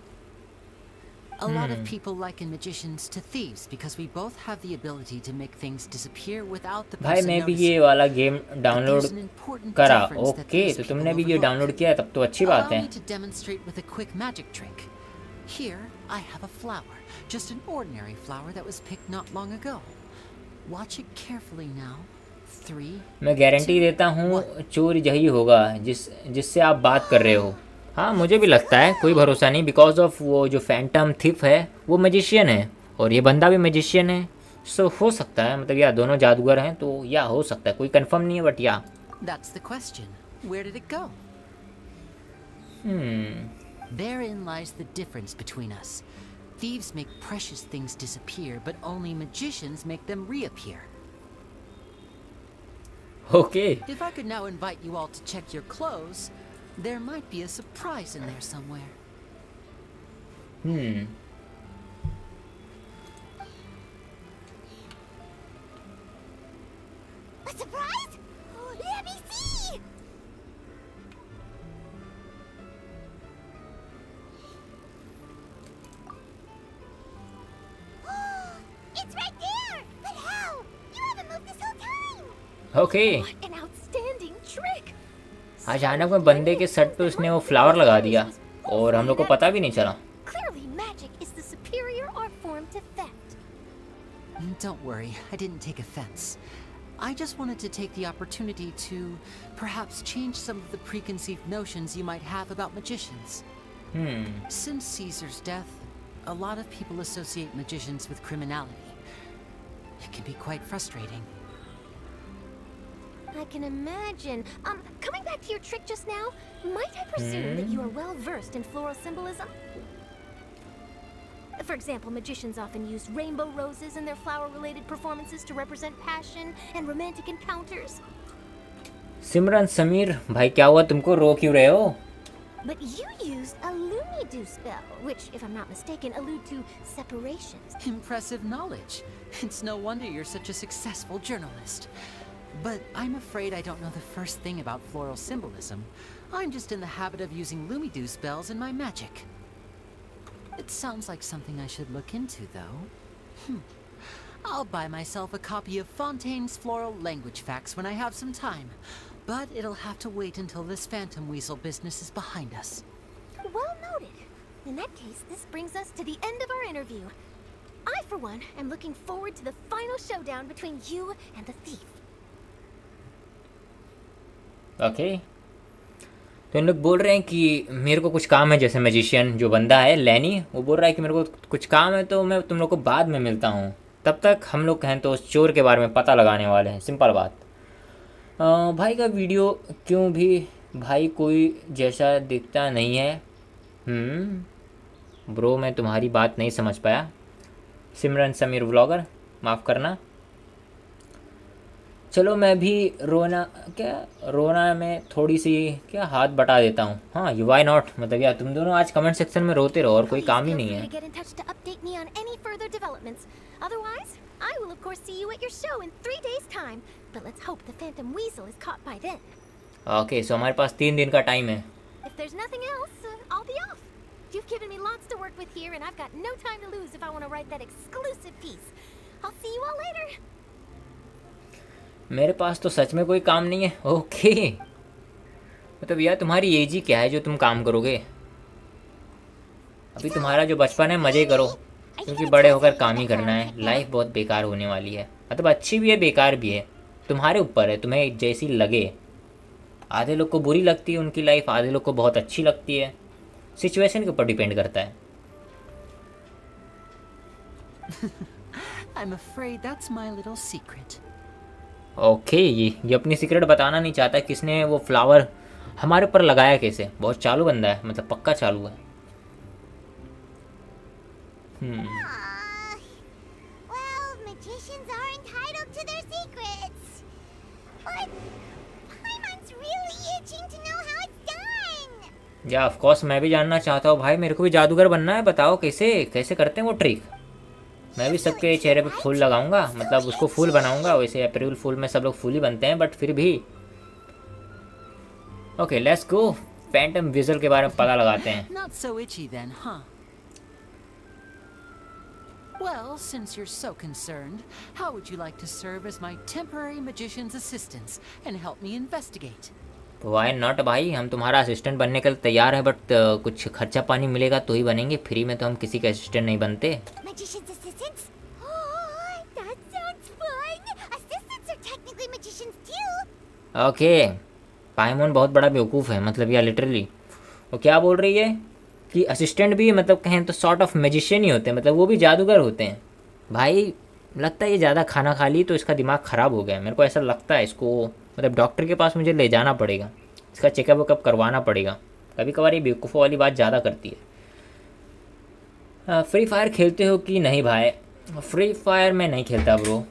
S6: A lot of people liken magicians to thieves because we both have the ability to make things disappear without the
S3: भाई
S6: person
S3: मैं भी
S6: noticing.
S3: ये वाला game
S6: But
S3: download
S6: there's an important
S3: करा।
S6: difference that
S3: okay,
S6: these
S3: तो
S6: people
S3: तुमने भी ये
S6: overlook.
S3: डाउनलोड किया है, तब तो अच्छी बात
S6: Allow
S3: है।
S6: me to demonstrate with a quick magic trick. Here, I have a flower, just an ordinary flower that was picked not long ago. Watch it carefully now. 3,
S3: मैं गारंटी देता हूँ चोर यही होगा जिससे आप बात कर रहे हो। हाँ, मुझे भी लगता है, कोई भरोसा नहीं, बिकॉज ऑफ वो जो फैंटम थिफ है वो मैजिशियन है और ये बंदा भी मैजिशियन है। सो हो सकता है, मतलब या दोनों जादूगर हैं, तो या हो सकता है, कोई कंफर्म नहीं है, बट या।
S6: That's the question. Where did it go? Therein lies the difference between us. Thieves make precious things disappear, but only magicians make them reappear.
S3: Okay,
S6: If I could now invite you all to check your clothes, there might be a surprise in there somewhere.
S5: A surprise? Let me see! It's right there! But how? You haven't moved this whole time!
S3: Okay.
S4: What an outstanding trick!
S3: अचानक में बंदे के sir पे उसने वो flower लगा दिया और हम लोग को पता भी नहीं चला।
S4: Clearly, magic is the superior
S6: Don't worry, I didn't take offense. I just wanted to take the opportunity to perhaps change some of the preconceived notions you might have about magicians. Since Caesar's death, a lot of people associate magicians with criminality. It can be quite frustrating.
S4: I can imagine. Coming back to your trick just now, might I presume that you are well versed in floral symbolism? For example, magicians often use rainbow roses in their flower-related performances to represent passion and romantic encounters.
S3: सिमरन समीर भाई क्या हुआ, तुमको रो क्यों रहे हो?
S4: But you used a Lumidu spell, which, if I'm not mistaken, allude to separations.
S6: Impressive knowledge. It's no wonder you're such a successful journalist. But I'm afraid I don't know the first thing about floral symbolism. I'm just in the habit of using Lumidu spells in my magic. It sounds like something I should look into, though. I'll buy myself a copy of Fontaine's Floral Language Facts when I have some time. But it'll have to wait until this phantom weasel business is behind us.
S4: Well noted. In that case, this brings us to the end of our interview. I, for one, am looking forward to the final showdown between you and the thief.
S3: Okay तो इन लोग बोल रहे हैं कि मेरे को कुछ काम है, जैसे मैजिशियन जो बंदा है लैनी वो बोल रहा है कि मेरे को कुछ काम है तो मैं तुम लोग को बाद में मिलता हूँ, तब तक हम लोग कहें तो उस चोर के बारे में पता लगाने वाले हैं। सिंपल बात। भाई का वीडियो क्यों भी भाई कोई जैसा दिखता नहीं है? ब्रो मैं तुम्हारी बात नहीं समझ पाया। सिमरन समीर व्लॉगर माफ़ करना। चलो मैं भी रोना में थोड़ी सी हाथ बटा देता हूँ। हाँ यू वाई नॉट, मतलब यार तुम दोनों आज कमेंट सेक्शन में रोते रहो और कोई काम ही नहीं है। ओके सो हमारे पास 3 दिन का टाइम है।
S4: You've given me lots to work with here, and I've got no time to lose if I want to write that exclusive piece. I'll see you all later.
S3: मेरे पास तो सच में कोई काम नहीं है। ओके मतलब यार तुम्हारी एज ही क्या है जो तुम काम करोगे? अभी तुम्हारा जो बचपन है मज़े करो, क्योंकि बड़े होकर काम ही करना है। लाइफ बहुत बेकार होने वाली है, मतलब अच्छी भी है बेकार भी है, तुम्हारे ऊपर है, तुम्हें जैसी लगे। आधे लोग को बुरी लगती है उनकी लाइफ, आधे लोग को बहुत अच्छी लगती है, सिचुएशन के ऊपर डिपेंड करता है।
S6: I'm afraid that's my little secret.
S3: Okay ये अपनी सीक्रेट बताना नहीं चाहता। किसने वो फ्लावर हमारे ऊपर लगाया कैसे? बहुत चालू बंदा है, मतलब पक्का चालू है।
S5: Well, magicians are entitled to their secrets. But Paimon's really itching to know how it's done.
S3: या ऑफ कोर्स मैं भी जानना चाहता हूँ भाई, मेरे को भी जादूगर बनना है। बताओ कैसे कैसे करते हैं वो ट्रिक। मैं भी सबके चेहरे पे फूल लगाऊंगा, मतलब उसको फूल बनाऊंगा। वैसे अप्रैल फूल में सब लोग फूल ही बनते हैं, बट फिर भी। Okay let's go, Phantom vigil के बारे में पता लगाते हैं।
S6: Not so itchy then, huh? Well, since you're so concerned, how would you like to serve as my temporary magician's assistants and help me investigate?
S3: Why not भाई, हम तुम्हारा assistant बनने के लिए तैयार है, बट कुछ खर्चा पानी मिलेगा तो ही बनेंगे। फ्री में तो हम किसी के असिस्टेंट नहीं बनते।
S5: Magician's assistants? Oh, that sounds fun. Assistants are technically magicians too.
S3: Okay Paimon बहुत बड़ा बेवकूफ़ है, मतलब यार लिटरली। वो क्या बोल रही है कि असिस्टेंट भी मतलब कहें तो सॉर्ट ऑफ मैजिशियन ही होते हैं, मतलब वो भी जादूगर होते हैं। भाई लगता है ये ज़्यादा खाना खा ली तो इसका दिमाग ख़राब हो गया, मेरे को ऐसा लगता है। इसको मतलब डॉक्टर के पास मुझे ले जाना पड़ेगा, इसका चेकअप वेकअप करवाना पड़ेगा। कभी कभार ये बेवकूफ़ों वाली बात ज़्यादा करती है। फ्री फायर खेलते हो कि नहीं भाई? फ्री फायर मैं नहीं खेलता ब्रो।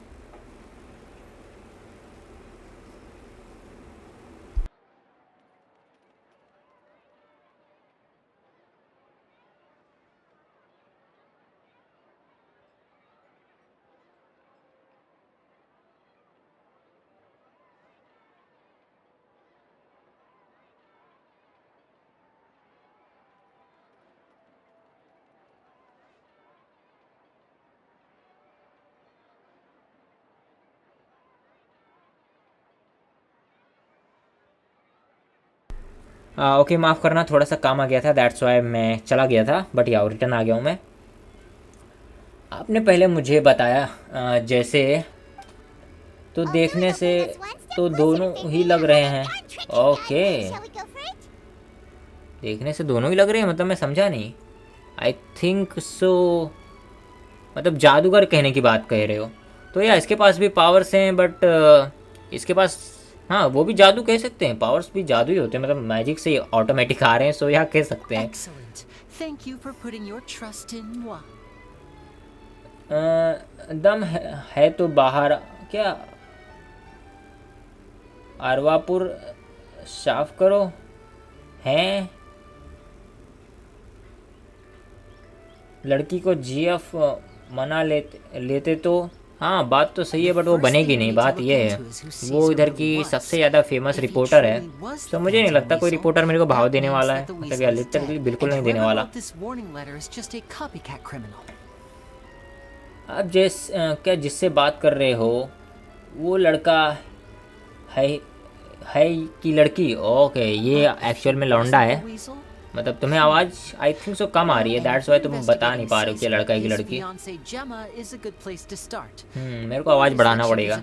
S3: ओके माफ़ करना, थोड़ा सा काम आ गया था, दैट्स वाई मैं चला गया था, बट यार रिटर्न आ गया हूँ मैं। आपने पहले मुझे बताया जैसे तो देखने से तो दोनों ही लग रहे हैं। ओके, देखने से दोनों ही लग रहे हैं, मतलब मैं समझा नहीं। आई थिंक सो, मतलब जादूगर कहने की बात कह रहे हो तो या इसके पास भी पावर्स हैं, बट इसके पास, हाँ वो भी जादू कह सकते हैं, पावर्स भी जादू ही होते हैं, मतलब मैजिक से ऑटोमेटिक आ रहे हैं, सो या कह सकते हैं।
S6: Excellent. Thank you for putting your trust in moi.
S3: दम है तो बाहर क्या, अरवापुर साफ करो हैं। लड़की को जीएफ मना लेते तो हाँ बात तो सही है, बट वो बनेगी नहीं। बात ये है वो इधर की सबसे ज़्यादा फेमस रिपोर्टर है, तो मुझे नहीं लगता कोई रिपोर्टर मेरे को भाव देने वाला है, मतलब या लिटरली बिल्कुल नहीं देने वाला। आप क्या जिससे बात कर रहे हो वो लड़का है कि लड़की? ओके, ये एक्चुअल में लौंडा है, मतलब तुम्हें आवाज़ आई थिंक सो कम आ रही है, दैट्स वाई तुम बता नहीं पा रहे हो कि लड़का है कि लड़की। मेरे को आवाज़ बढ़ाना पड़ेगा।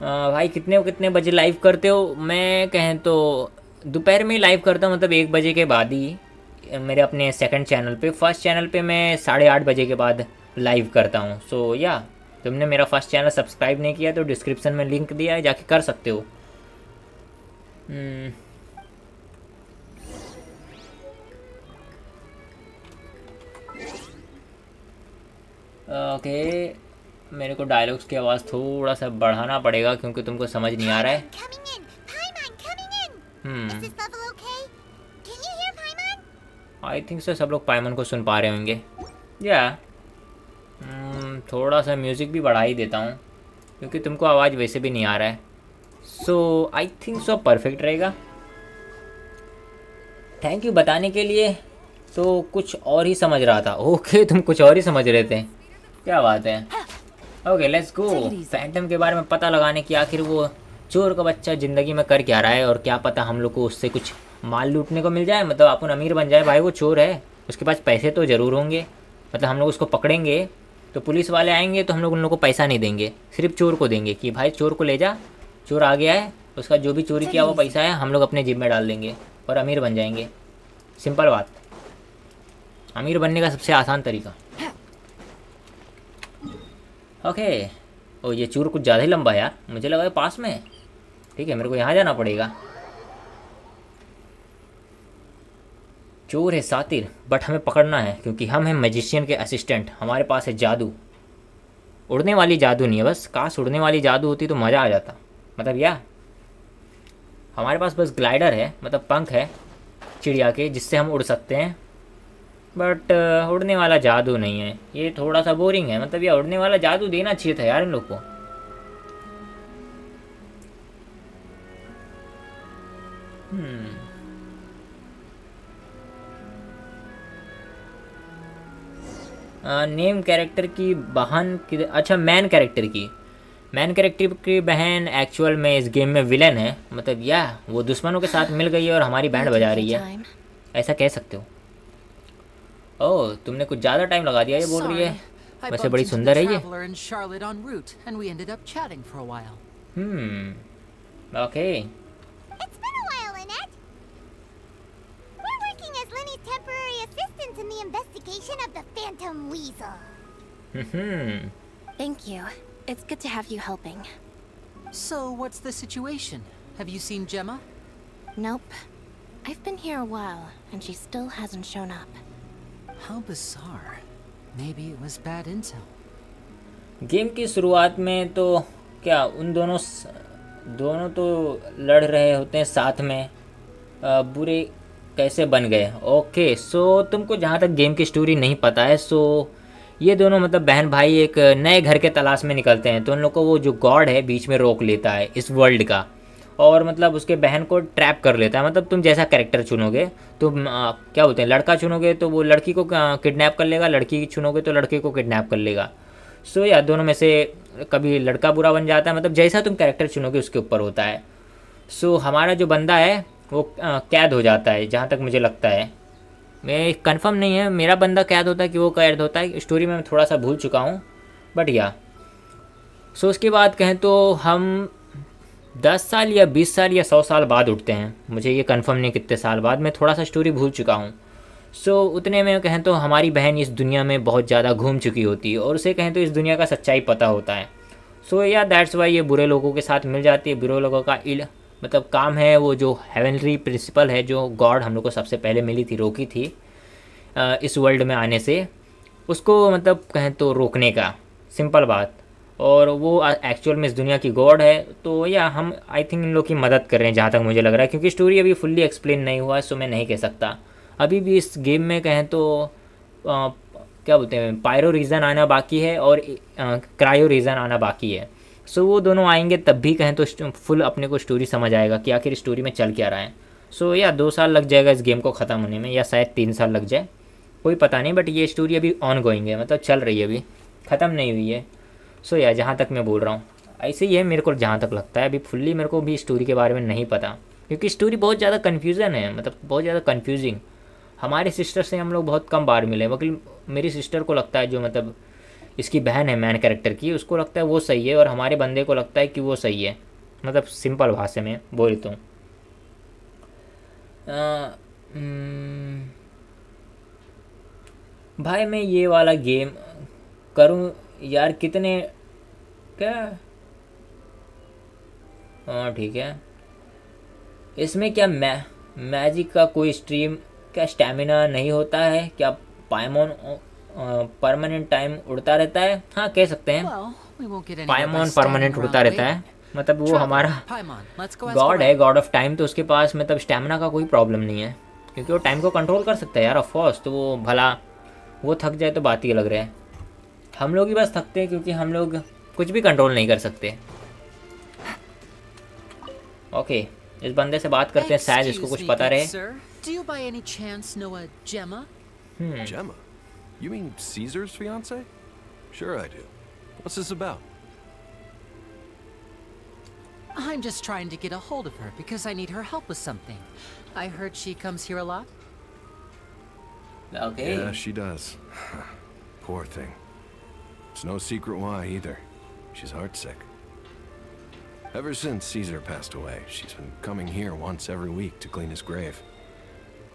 S3: भाई कितने बजे लाइव करते हो? मैं कहें तो दोपहर में लाइव करता हूँ, मतलब 1 बजे के बाद ही मेरे अपने सेकंड चैनल पे। फर्स्ट चैनल पे मैं 8:30 बजे के बाद लाइव करता हूँ। सो या तुमने मेरा फर्स्ट चैनल सब्सक्राइब नहीं किया तो डिस्क्रिप्शन में लिंक दिया है, जाके कर सकते हो। ओके, मेरे को डायलॉग्स की आवाज़ थोड़ा सा बढ़ाना पड़ेगा क्योंकि तुमको समझ नहीं आ रहा है। आई थिंक सो सब लोग पाइमन को सुन पा रहे होंगे। या थोड़ा सा म्यूज़िक भी बढ़ा ही देता हूँ क्योंकि तुमको आवाज़ वैसे भी नहीं आ रहा है। सो आई थिंक सो परफेक्ट रहेगा। थैंक यू बताने के लिए। तो कुछ और ही समझ रहा था। ओके, तुम कुछ और ही समझ रहे थे, क्या बात है। Okay let's go. फैंटम के बारे में पता लगाने की, आखिर वो चोर का बच्चा ज़िंदगी में कर क्या रहा है, और क्या पता हम लोग को उससे कुछ माल लूटने को मिल जाए, मतलब अपन अमीर बन जाए। भाई वो चोर है, उसके पास पैसे तो ज़रूर होंगे, मतलब हम लोग उसको पकड़ेंगे तो पुलिस वाले आएंगे तो हम लोग उन लोग को पैसा नहीं देंगे, सिर्फ चोर को देंगे कि भाई चोर को ले जा, चोर आ गया है, उसका जो भी चोरी किया वो पैसा है हम लोग अपने जेब में डाल देंगे और अमीर बन जाएंगे। सिंपल बात, अमीर बनने का सबसे आसान तरीका। ओके, ओ ये चोर कुछ ज़्यादा ही लंबा है यार, मुझे लगा पास में। ठीक है, मेरे को यहाँ जाना पड़ेगा। चोर है सातिर, बट हमें पकड़ना है क्योंकि हम हैं मैजिशियन के असिस्टेंट, हमारे पास है जादू। उड़ने वाली जादू नहीं है बस, काश उड़ने वाली जादू होती तो मज़ा आ जाता। मतलब या हमारे पास बस ग्लाइडर है, मतलब पंख है चिड़िया के जिससे हम उड़ सकते हैं, बट उड़ने वाला जादू नहीं है। ये थोड़ा सा बोरिंग है, मतलब यह उड़ने वाला जादू देना चाहिए था यार इन लोग को। नेम कैरेक्टर की बहन की, अच्छा मैन कैरेक्टर की बहन एक्चुअल में इस गेम में विलन है, मतलब या वो दुश्मनों के साथ मिल गई है और हमारी बैंड बजा रही है, ऐसा कह सकते हो। ओह, तुमने कुछ ज़्यादा टाइम लगा दिया, ये बोल रही है। वैसे बड़ी सुंदर है ये। Okay.
S5: It's been a while, Lynette. We're working as Lenny's temporary assistants in the investigation of the Phantom Weasel.
S7: Thank you. It's good to have you helping.
S6: So, what's the situation? Have you seen Gemma?
S7: Nope. I've been here a while, and she still hasn't shown up.
S6: How bizarre. Maybe it was bad intel.
S3: Game की शुरुआत में तो क्या उन दोनों तो लड़ रहे होते हैं साथ में, बुरे कैसे बन गए। ओके, सो तुमको जहाँ तक गेम की स्टोरी नहीं पता है, सो ये दोनों मतलब बहन भाई एक नए घर के तलाश में निकलते हैं, तो उन लोग को वो जो गॉड है बीच में रोक लेता है इस वर्ल्ड का, और मतलब उसके बहन को ट्रैप कर लेता है। मतलब तुम जैसा कैरेक्टर चुनोगे, तुम क्या बोलते हैं, लड़का चुनोगे तो वो लड़की को किडनैप कर लेगा, लड़की चुनोगे तो लड़के को किडनैप कर लेगा। सो या दोनों में से कभी लड़का बुरा बन जाता है, मतलब जैसा तुम कैरेक्टर चुनोगे उसके ऊपर होता है। सो हमारा जो बंदा है वो कैद हो जाता है, जहाँ तक मुझे लगता है। मैं कंफर्म नहीं है मेरा बंदा कैद होता है कि वो कैद होता है, स्टोरी में मैं थोड़ा सा भूल चुका हूँ, बट या सो उसके बाद कहें तो हम 10 साल या 20 साल या 100 साल बाद उठते हैं, मुझे ये कंफर्म नहीं कितने साल बाद, मैं थोड़ा सा स्टोरी भूल चुका हूँ। सो उतने में कहें तो हमारी बहन इस दुनिया में बहुत ज़्यादा घूम चुकी होती है और उसे कहें तो इस दुनिया का सच्चाई पता होता है। सो या दैट्स वाई ये बुरे लोगों के साथ मिल जाती है। बुरे लोगों का मतलब काम है वो जो हेवनरी प्रिंसिपल है, जो गॉड हम लोग को सबसे पहले मिली थी, रोकी थी इस वर्ल्ड में आने से, उसको मतलब कहें तो रोकने का, सिंपल बात। और वो एक्चुअल में इस दुनिया की गॉड है। तो या हम आई थिंक इन लोग की मदद कर रहे हैं जहाँ तक मुझे लग रहा है, क्योंकि स्टोरी अभी फुल्ली एक्सप्लेन नहीं हुआ है, सो मैं नहीं कह सकता। अभी भी इस गेम में कहें तो क्या बोलते हैं, पायरो रीज़न आना बाकी है और क्रायो रीज़न आना बाकी है। सो वो दोनों आएंगे तब भी कहें तो फुल अपने को स्टोरी समझ आएगा कि आखिर स्टोरी में चल क्या रहा है। सो या 2 साल लग जाएगा इस गेम को ख़त्म होने में, या शायद 3 साल लग जाए, कोई पता नहीं। बट ये स्टोरी अभी ऑन गोइंग है, मतलब चल रही है, अभी ख़त्म नहीं हुई है। सो या जहाँ तक मैं बोल रहा हूँ ऐसे ही है मेरे को जहाँ तक लगता है। अभी फुल्ली मेरे को भी स्टोरी के बारे में नहीं पता, क्योंकि स्टोरी बहुत ज़्यादा कन्फ्यूज़न है, मतलब बहुत ज़्यादा कन्फ्यूजिंग। हमारे सिस्टर से हम लोग बहुत कम बार मिले, मतलब मेरी सिस्टर को लगता है, जो मतलब इसकी बहन है मैन कैरेक्टर की, उसको लगता है वो सही है और हमारे बंदे को लगता है कि वो सही है, मतलब सिंपल भाषा में बोल तो। भाई मैं ये वाला गेम करूं यार, कितने क्या, हाँ ठीक है। इसमें क्या मैजिक का कोई स्ट्रीम, क्या स्टैमिना नहीं होता है क्या? पाइमोन परमानेंट टाइम उड़ता रहता है, हाँ कह सकते हैं पाइमोन परमानेंट उड़ता रहता है, मतलब वो हमारा गॉड है, गॉड ऑफ टाइम। तो उसके पास मतलब स्टैमिना का कोई प्रॉब्लम नहीं है, क्योंकि वो टाइम को कंट्रोल कर सकता है यार, ऑफ कोर्स। तो वो भला वो थक जाए तो बात ही अलग रहे, हम लोग ही बस थकते हैं क्योंकि हम लोग कुछ भी कंट्रोल नहीं कर सकते। ओके, इस बंदे से बात करते हैं, शायद इसको कुछ पता रहे।
S6: Do you by any chance know a Gemma?
S2: Gemma? You mean Caesar's fiance? Sure I do. What's this about?
S6: I'm just trying to get a hold of her because I need her help with something. I heard she comes here a lot.
S3: Okay.
S2: Yeah, she does. Poor thing. It's no secret why either. She's heartsick. Ever since Caesar passed away, she's been coming here once every week to clean his grave.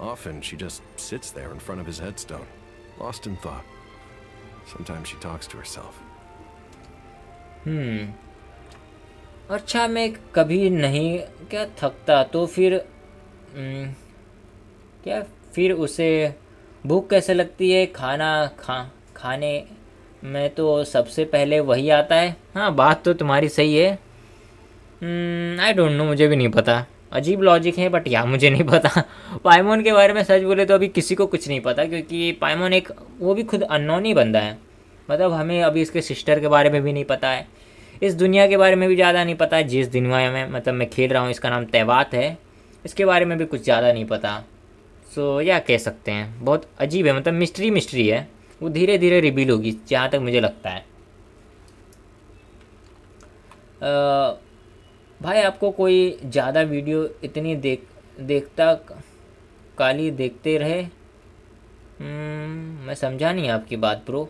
S2: Often she just sits there in front of his headstone, lost in thought. Sometimes she talks to herself.
S3: अच्छा, मैं कभी नहीं क्या थकता तो फिर क्या फिर उसे भूख कैसे लगती है? खाने में तो सबसे पहले वही आता है। हाँ, बात तो तुम्हारी सही है। आई डोंट नो, मुझे भी नहीं पता, अजीब लॉजिक है, बट यार मुझे नहीं पता। पाइमोन के बारे में सच बोले तो अभी किसी को कुछ नहीं पता, क्योंकि पाइमोन एक वो भी खुद अननोन ही बंदा है, मतलब हमें अभी इसके सिस्टर के बारे में भी नहीं पता है, इस दुनिया के बारे में भी ज़्यादा नहीं पता है। जिस दुनिया में मतलब मैं खेल रहा हूँ, इसका नाम तैवात है, इसके बारे में भी कुछ ज़्यादा नहीं पता। सो या कह सकते हैं बहुत अजीब है, मतलब मिस्ट्री है, वो धीरे धीरे रिवील होगी जहाँ तक मुझे लगता है। भाई आपको कोई ज़्यादा वीडियो इतनी देखता काली देखते रहे? मैं समझा नहीं आपकी बात bro.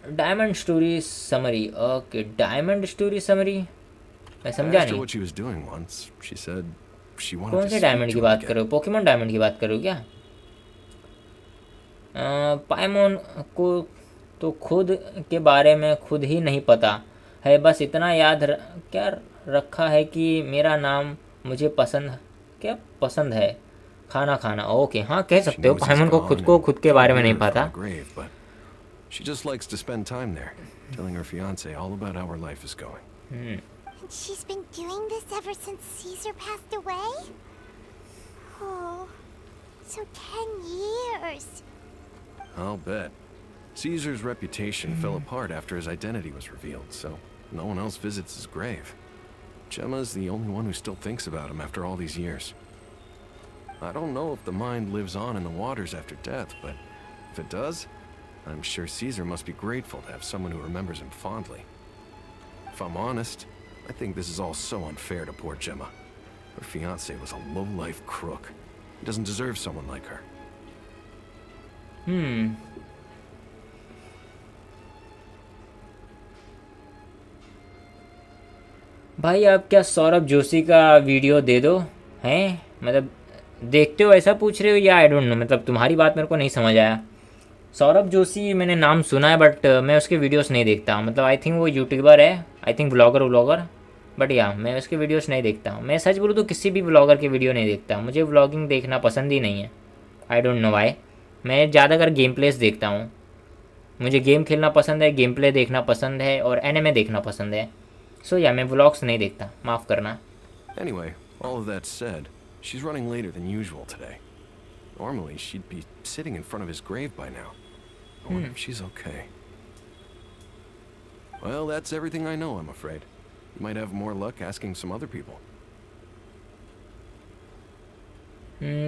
S3: Diamond story summary, okay diamond story summary, मैं समझा नहीं। कौन से डायमंड की बात कर रहे हो? पोकेमोन डायमंड की बात कर रहे हो क्या? पाइमोन को तो खुद के बारे में खुद ही नहीं पता है, बस इतना याद क्या रखा है कि मेरा नाम मुझे पसंद है खाना खाना। ओके, हाँ कह सकते हो, पाइमोन को खुद के बारे में नहीं पता।
S2: She just likes to spend time there, telling her fiancé all about how her life is going.
S5: And she's been doing this ever since Caesar passed away? Oh, so 10 years.
S2: I'll bet. Caesar's reputation fell apart after his identity was revealed, so no one else visits his grave. Gemma's the only one who still thinks about him after all these years. I don't know if the mind lives on in the waters after death, but if it does, I'm sure Caesar must be grateful to have someone who remembers him fondly. If I'm honest, I think this is all so unfair to poor Gemma. Her fiancé was a low-life crook. He doesn't deserve someone like her.
S3: भाई आप क्या सौरभ जोशी का video दे दो हैं, मतलब देखते हो ऐसा पूछ रहे हो या आई डोंट नो, मतलब तुम्हारी बात मेरे को नहीं समझ आया। सौरभ जोशी मैंने नाम सुना है बट मैं उसके वीडियोस नहीं देखता, मतलब आई थिंक वो यूट्यूबर है, आई थिंक व्लॉगर, बट या मैं उसके वीडियोस नहीं देखता। मैं सच बोलूँ तो किसी भी व्लॉगर के वीडियो नहीं देखता, मुझे व्लॉगिंग देखना पसंद ही नहीं है, आई डोंट नो वाई। मैं ज़्यादातर गेम प्लेस देखता हूँ, मुझे गेम खेलना पसंद है, गेम प्ले देखना पसंद है और एनिमे देखना पसंद है। सो या मैं व्लॉग्स नहीं देखता, माफ़ करना।
S2: Anyway, all of that said, she's running later than usual today. Normally, she'd be sitting in front of his grave by now. I wonder if she's okay. Well, that's everything I know, I'm afraid. You might have more luck asking some other people.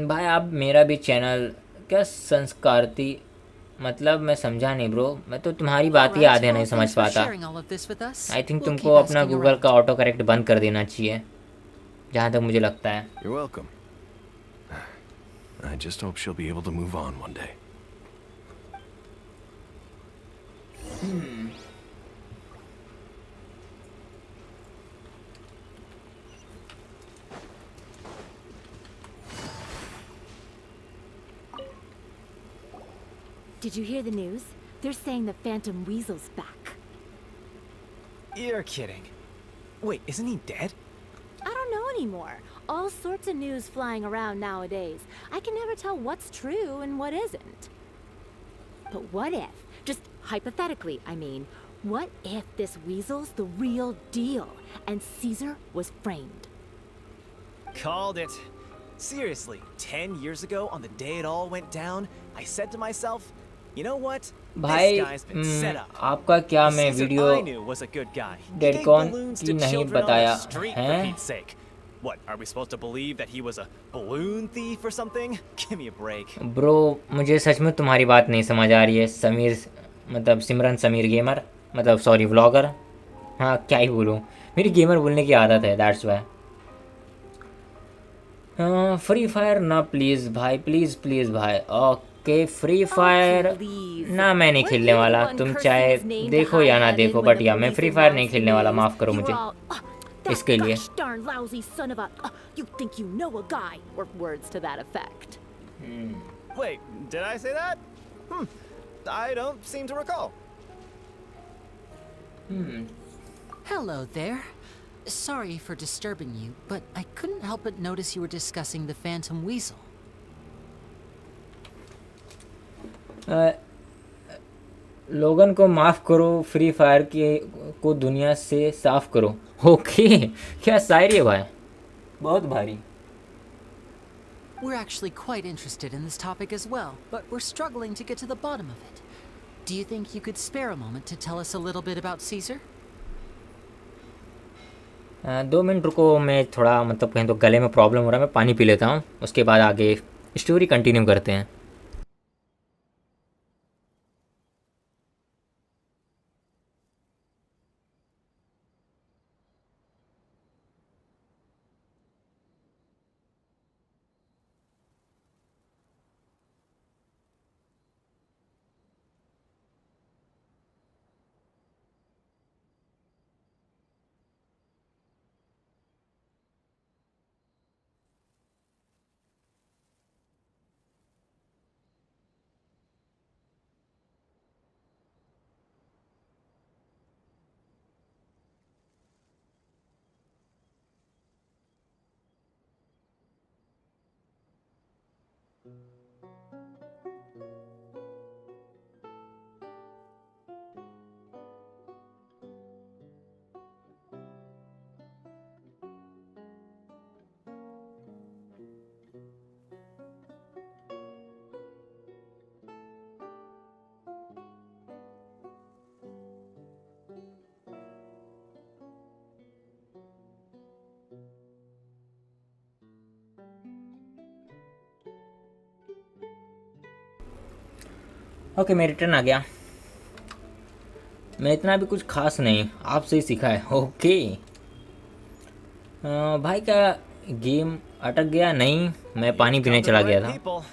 S3: भाई आप मेरा भी channel क्या संस्कारती, मतलब मैं समझा नहीं bro, मैं तो तुम्हारी बात ही आधे नहीं समझ पाता। आई थिंक तुमको अपना गूगल का ऑटो करेक्ट बंद कर देना चाहिए, जहाँ तक मुझे लगता है।
S2: You're welcome. I just hope she'll be able to move on one day.
S4: Did you hear the news? They're saying the Phantom Weasel's back.
S8: You're kidding. Wait, isn't he dead?
S4: I don't know anymore. All sorts of news flying around nowadays. I can never tell what's true and what isn't. But what if, just hypothetically, I mean, what if this weasel's the real deal and Caesar was framed?
S8: Called it. Seriously, 10 years ago, on the day it all went down, I said to myself, you know what?
S3: भाई
S8: This guy's been set up.
S3: आपका क्या मैं
S8: Caesar
S3: video
S8: I knew was a good guy. He
S3: dead
S8: gave
S3: con
S8: balloons
S3: की
S8: to
S3: नहीं
S8: children on
S3: बताया
S8: the street, for
S3: हैं?
S8: Pete's sake. What, are we supposed to believe that he was a balloon thief or something? Give me a break.
S3: Bro मुझे सच में तुम्हारी बात नहीं समझ आ रही है। समीर, मतलब सिमरन समीर गेमर, मतलब सॉरी व्लॉगर, हाँ क्या ही बोलूँ, मेरी गेमर बोलने की आदत है, दैट्स वाई। फ्री फायर ना प्लीज़ भाई, प्लीज़ प्लीज़ भाई। ओके फ्री फायर ना मैं नहीं खेलने वाला, तुम चाहे देखो या ना देखो, बट या मैं फ्री फायर नहीं खेलने वाला, माफ़ करो मुझे इसके लिए।
S4: Darn lousy son of a... you think you know a guy, or words to that effect.
S8: Wait, did I say that? I don't seem to recall.
S6: Hello there. Sorry for disturbing you, but I couldn't help but notice you were discussing the Phantom Weasel.
S3: लोगन को माफ़ करो, free fire के को दुनिया से साफ़ करो। ओके क्या शायरी है भाई, बहुत भारी।
S6: We're actually quite interested in this topic as well, but we're struggling to get to the bottom of it. Do you think you could spare a moment to tell us a little bit about Caesar?
S3: 2 minute रुको, मैं थोड़ा मतलब कहीं तो गले में problem हो रहा है, मैं पानी पी लेता हूँ, उसके बाद आगे स्टोरी कंटिन्यू करते हैं। ओके मैं रिटर्न आ गया। मैं इतना भी कुछ खास नहीं, आपसे ही सीखा है। ओके भाई क्या गेम अटक गया? नहीं, मैं पानी पीने चला गया था।
S8: People.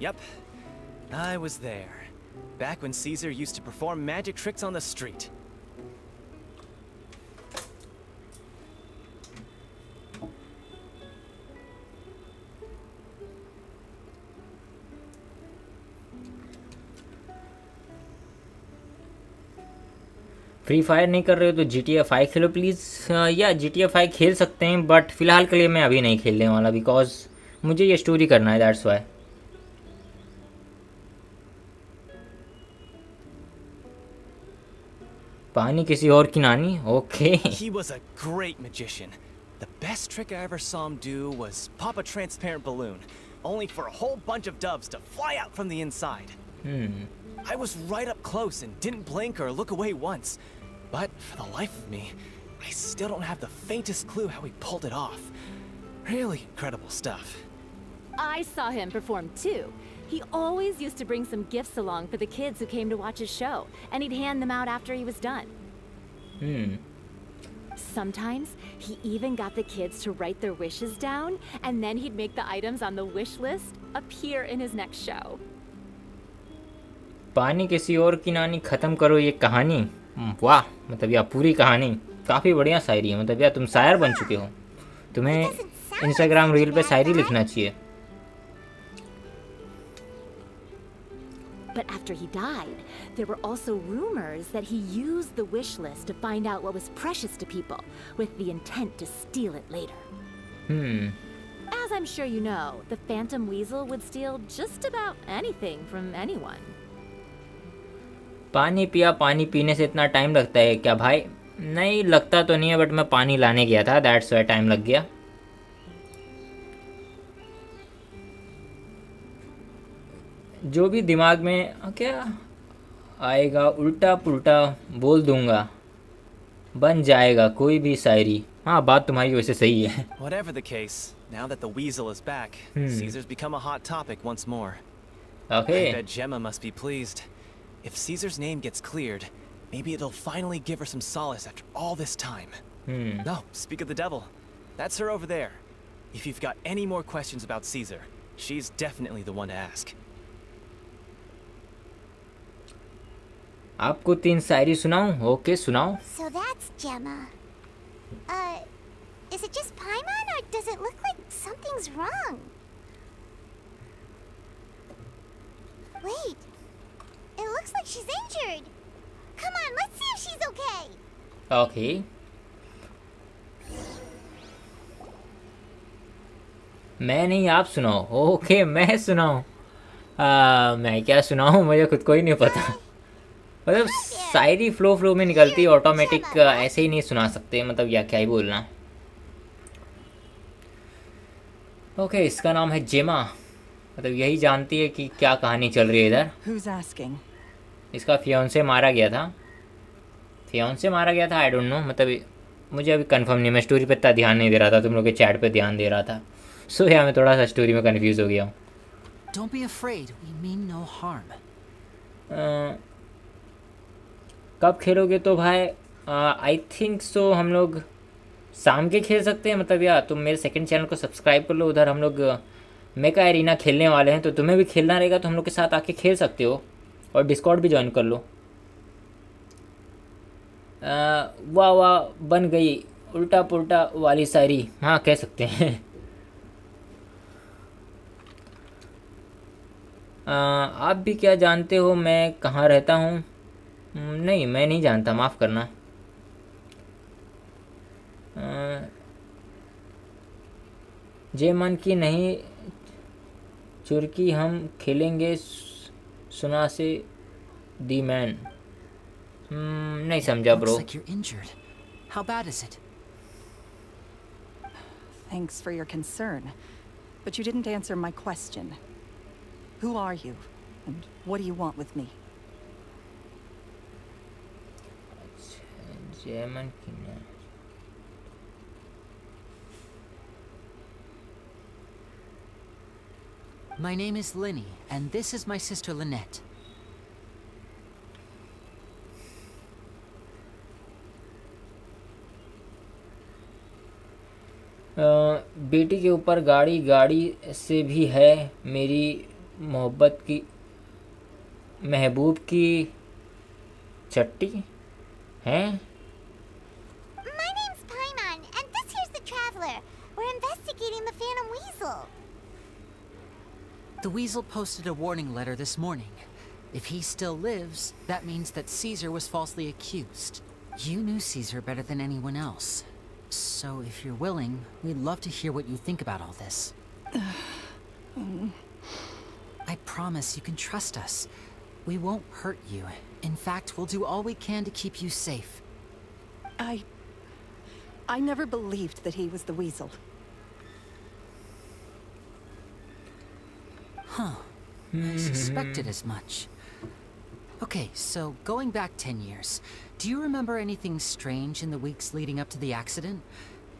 S8: Yep, I was there. Back when Caesar used to perform magic tricks on the street.
S3: Free fire नहीं कर रहे हो तो G T A 5 Khelo please. या जी टी ए 5 खेल सकते हैं, बट फ़िलहाल के लिए मैं अभी नहीं खेलने वाला, बिकॉज मुझे ये स्टोरी करना है, दैट्स वाई। पानी किसी और की नानी, okay.
S8: He was a great magician. The best trick I ever saw him do was pop a transparent balloon, only for a whole bunch of doves to fly out from the inside. I was right up close and didn't blink or look away once. But for the life of me, I still don't have the faintest clue how he pulled it off. Really incredible stuff.
S9: I saw him perform too. He always used to bring some gifts along for the kids who came to watch his show, and he'd hand them out after he was done. Sometimes he even got the kids to write their wishes down, and then he'd make the items on the wish list appear in his next show.
S3: पानी किसी और की नानी, ख़त्म करो ये कहानी। वाह, मतलब यार पूरी कहानी काफ़ी बढ़िया शायरी है। मतलब यार तुम शायर बन चुके हो, तुम्हें इंस्टाग्राम रील पे शायरी लिखना चाहिए।
S9: But after he died, there were also rumors that he used the wish list to find out what was precious to people, with the intent to steal it later. As I'm sure you know, the Phantom Weasel would steal just about anything from anyone.
S3: पानी पिया, पानी पीने से इतना time लगता है क्या भाई? नहीं लगता तो नहीं है, बट मैं पानी लाने गया था, दैट्स वाई टाइम लग गया। जो भी दिमाग में क्या आएगा उल्टा पुल्टा बोल दूंगा, बन जाएगा कोई भी शायरी। हाँ, बात तुम्हारी वैसे सही है।
S8: Whatever the case, now that the weasel is back, Caesar's become a hot topic once more.
S3: Okay.
S8: I bet Gemma must be pleased. If Caesar's name gets cleared, maybe it'll finally give her some solace after all this time. No, speak of the devil. That's her over there. If you've got any more questions about Caesar, she's definitely the one to ask.
S3: आपको 3 शायरी सुनाऊं? Okay, सुनाओ।
S5: So that's Gemma. Is it just Paimon or does it look like something's wrong? Wait. It looks like she's injured. Come on, let's see if she's okay.
S3: Okay, मैं नहीं, आप सुनाओ। Okay, मैं सुनाऊं? मैं क्या सुनाऊं, मुझे खुद को ही नहीं पता। मतलब शायरी फ्लो में निकलती है ऑटोमेटिक, ऐसे ही नहीं सुना सकते, मतलब या क्या ही बोलना। ओके, इसका नाम है जेमा, मतलब यही जानती है कि क्या कहानी चल रही है इधर।
S10: Who's asking?
S3: इसका फियोंसे मारा गया था, आई डोंट नो, मतलब मुझे अभी कंफर्म नहीं, मैं स्टोरी पे इतना ध्यान नहीं दे रहा था, तुम लोग के चैट पे ध्यान दे रहा था। सो यार मैं थोड़ा सा स्टोरी में कंफ्यूज हो गया हूँ।
S6: Don't be afraid. We mean no harm.
S3: कब खेलोगे? तो भाई आई थिंक सो हम लोग शाम के खेल सकते हैं, मतलब यार तुम मेरे सेकंड चैनल को सब्सक्राइब कर लो, उधर हम लोग मेका एरिना खेलने वाले हैं, तो तुम्हें भी खेलना रहेगा तो हम लोग के साथ आके खेल सकते हो, और डिस्कॉर्ड भी ज्वाइन कर लो। वाह वाह, बन गई उल्टा पुल्टा वाली शायरी, हाँ कह सकते हैं। आप भी क्या जानते हो मैं कहाँ रहता हूँ? नहीं, मैं नहीं जानता, माफ़ करना। जे मन की नहीं चुरकी, हम खेलेंगे सुना से दी मैन। नहीं समझा bro.
S6: Looks like you're injured. How bad is it?
S10: Thanks for your concern, but you didn't answer my question. Who are you, and what do you want with me?
S3: जेमन की नहीं।
S6: My name is Linny, and this is my sister Lynette.
S3: बेटी के ऊपर गाड़ी, गाड़ी से भी है मेरी मोहब्बत की, महबूब की चट्टी हैं।
S5: My name's Paimon, and this here's the Traveler. We're investigating the Phantom Weasel.
S6: The Weasel posted a warning letter this morning. If he still lives, that means that Caesar was falsely accused. You knew Caesar better than anyone else. So if you're willing, we'd love to hear what you think about all this. I promise you can trust us. We won't hurt you. In fact, we'll do all we can to keep you safe.
S10: I never believed that he was the Weasel.
S6: Huh. I suspected as much. Okay, so going back 10 years, do you remember anything strange in the weeks leading up to the accident?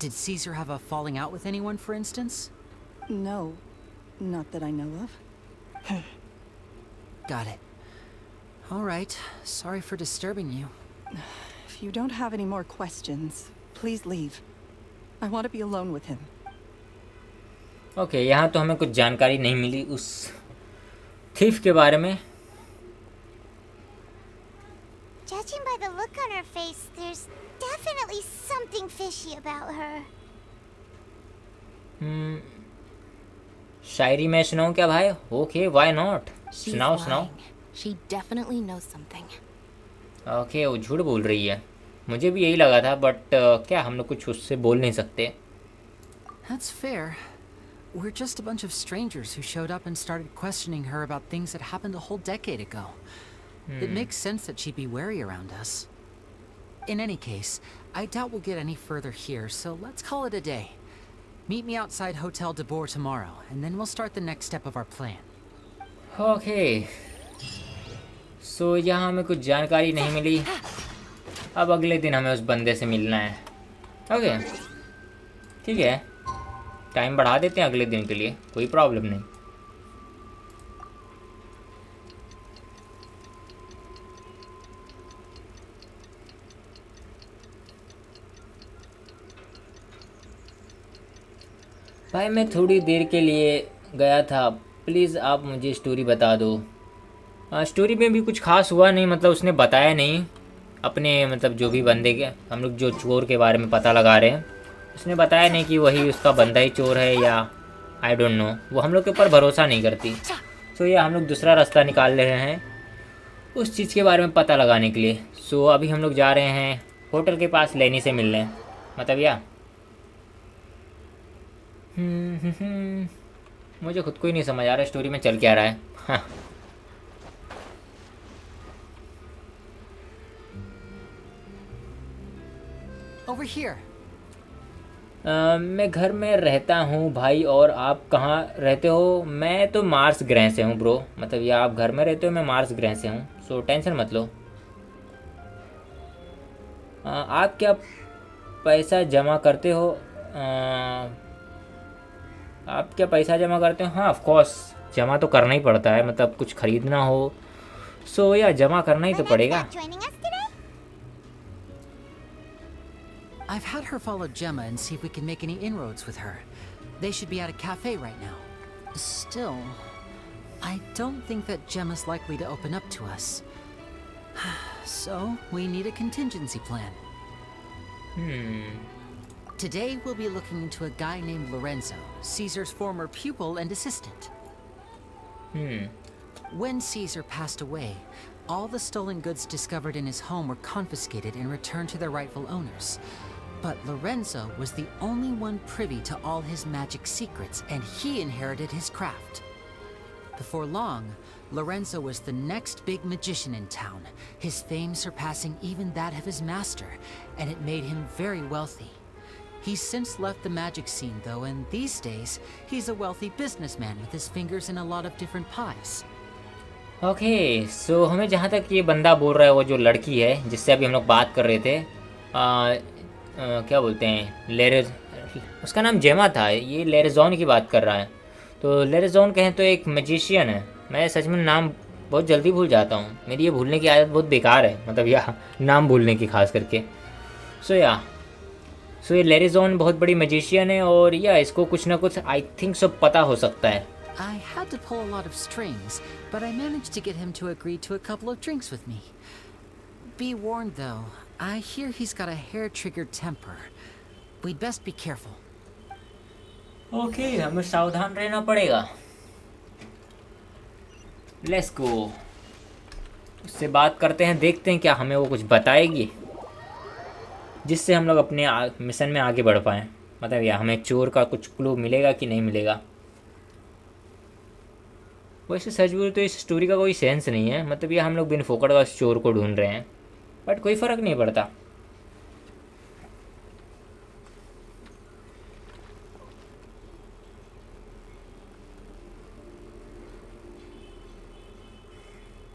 S6: Did Caesar have a falling out with anyone, for instance?
S10: No, not that I know of.
S6: Got it. All right, sorry for disturbing you.
S10: If you don't have any more questions, please leave. I want to be alone with him.
S3: Okay, यहाँ तो हमें कुछ जानकारी नहीं मिली उस thief के बारे में।
S5: Judging by the look on her face, there's definitely something fishy about her.
S3: शायरी मैं सुनाऊँ क्या भाई? ओके, व्हाई नॉट,
S4: She's
S3: सुनाओ सुनाओ।
S4: lying. She definitely knows something.
S3: Okay, वो झूठ बोल रही है, मुझे भी यही लगा था, बट क्या हम लोग कुछ उससे बोल नहीं सकते।
S6: That's fair. We're just a bunch of strangers who showed up and started questioning her about things that happened a whole decade ago. It makes sense that she'd be wary around us. In any case, I doubt we'll get any further here, so let's call it a day. Meet me outside Hotel de Boer tomorrow, and then we'll start the next step of our plan.
S3: Okay, so यहाँ हमें कुछ जानकारी नहीं मिली। अब अगले दिन हमें उस बंदे से मिलना है। ओके, ठीक है, टाइम बढ़ा देते हैं अगले दिन के लिए, कोई प्रॉब्लम नहीं। भाई मैं थोड़ी देर के लिए गया था, प्लीज़ आप मुझे स्टोरी बता दो। स्टोरी में भी कुछ खास हुआ नहीं, मतलब उसने बताया नहीं अपने, मतलब जो भी बंदे के हम लोग जो चोर के बारे में पता लगा रहे हैं, उसने बताया नहीं कि वही उसका बंदा ही चोर है या आई डोंट नो। वो हम लोग के ऊपर भरोसा नहीं करती। सो ये हम लोग दूसरा रास्ता निकाल रहे हैं उस चीज़ के बारे में पता लगाने के लिए। सो अभी हम लोग जा रहे हैं होटल के पास लेनी से मिलने, मतलब या मुझे खुद को ही नहीं समझ आ रहा स्टोरी में चल क्या रहा है। हाँ।
S6: Over here.
S3: मैं घर में रहता हूँ भाई, और आप कहाँ रहते हो? मैं तो मार्स ग्रह से हूँ ब्रो, मतलब या आप घर में रहते हो, मैं मार्स ग्रह से हूँ। सो टेंशन मत लो। आप क्या पैसा जमा करते हो? आप क्या पैसा जमा करते हो? हाँ, ऑफ कोर्स जमा तो करना ही पड़ता है, मतलब कुछ खरीदना हो सो या जमा करना ही तो पड़ेगा।
S5: Joining us today?
S6: I've had her follow Gemma and see if we can make any inroads with her. They should be at a cafe right now. Still, I don't think that Gemma's likely to open up to us. So, we need a contingency plan. Today, we'll be looking into a guy named Lorenzo, Caesar's former pupil and assistant. When Caesar passed away, all the stolen goods discovered in his home were confiscated and returned to their rightful owners. But Lorenzo was the only one privy to all his magic secrets, and he inherited his craft. Before long, Lorenzo was the next big magician in town, his fame surpassing even that of his master, and it made him very wealthy. He's since left the magic scene though, and these days, he's a wealthy businessman with his fingers in a lot of different pies.
S3: Okay, so हमें जहाँ तक ये बंदा बोल रहा है, वो जो लड़की है जिससे अभी हम लोग बात कर रहे थे, क्या बोलते हैं, लेरेज, उसका नाम जेमा था, ये लेरेजोन की बात कर रहा है। तो लेरेजोन कहें तो एक मैजिशियन है। मैं सच में नाम बहुत जल्दी भूल जाता हूँ, मेरी ये भूलने की आदत बहुत बेकार है, मतलब या नाम भूलने की खास करके। सो या सो ये लेरिजोन बहुत बड़ी मैजिशियन है और या इसको कुछ ना कुछ आई थिंक सब पता हो सकता है।
S6: I had to pull a lot of strings, but I managed to get him to agree to a couple of drinks with me. Be warned though, I hear he's got a hair-triggered temper. We'd best be careful.
S3: Okay हमें सावधान रहना पड़ेगा। Let's go, उससे बात करते हैं, देखते हैं क्या हमें वो कुछ बताएगी जिससे हम लोग अपने मिशन में आगे बढ़ पाएँ। मतलब या हमें चोर का कुछ क्लू मिलेगा कि नहीं मिलेगा। वैसे सच बोलूं तो इस स्टोरी का कोई सेंस नहीं है, मतलब ये हम लोग बिन फोकट का उस चोर को ढूंढ रहे हैं, बट कोई फ़र्क नहीं पड़ता।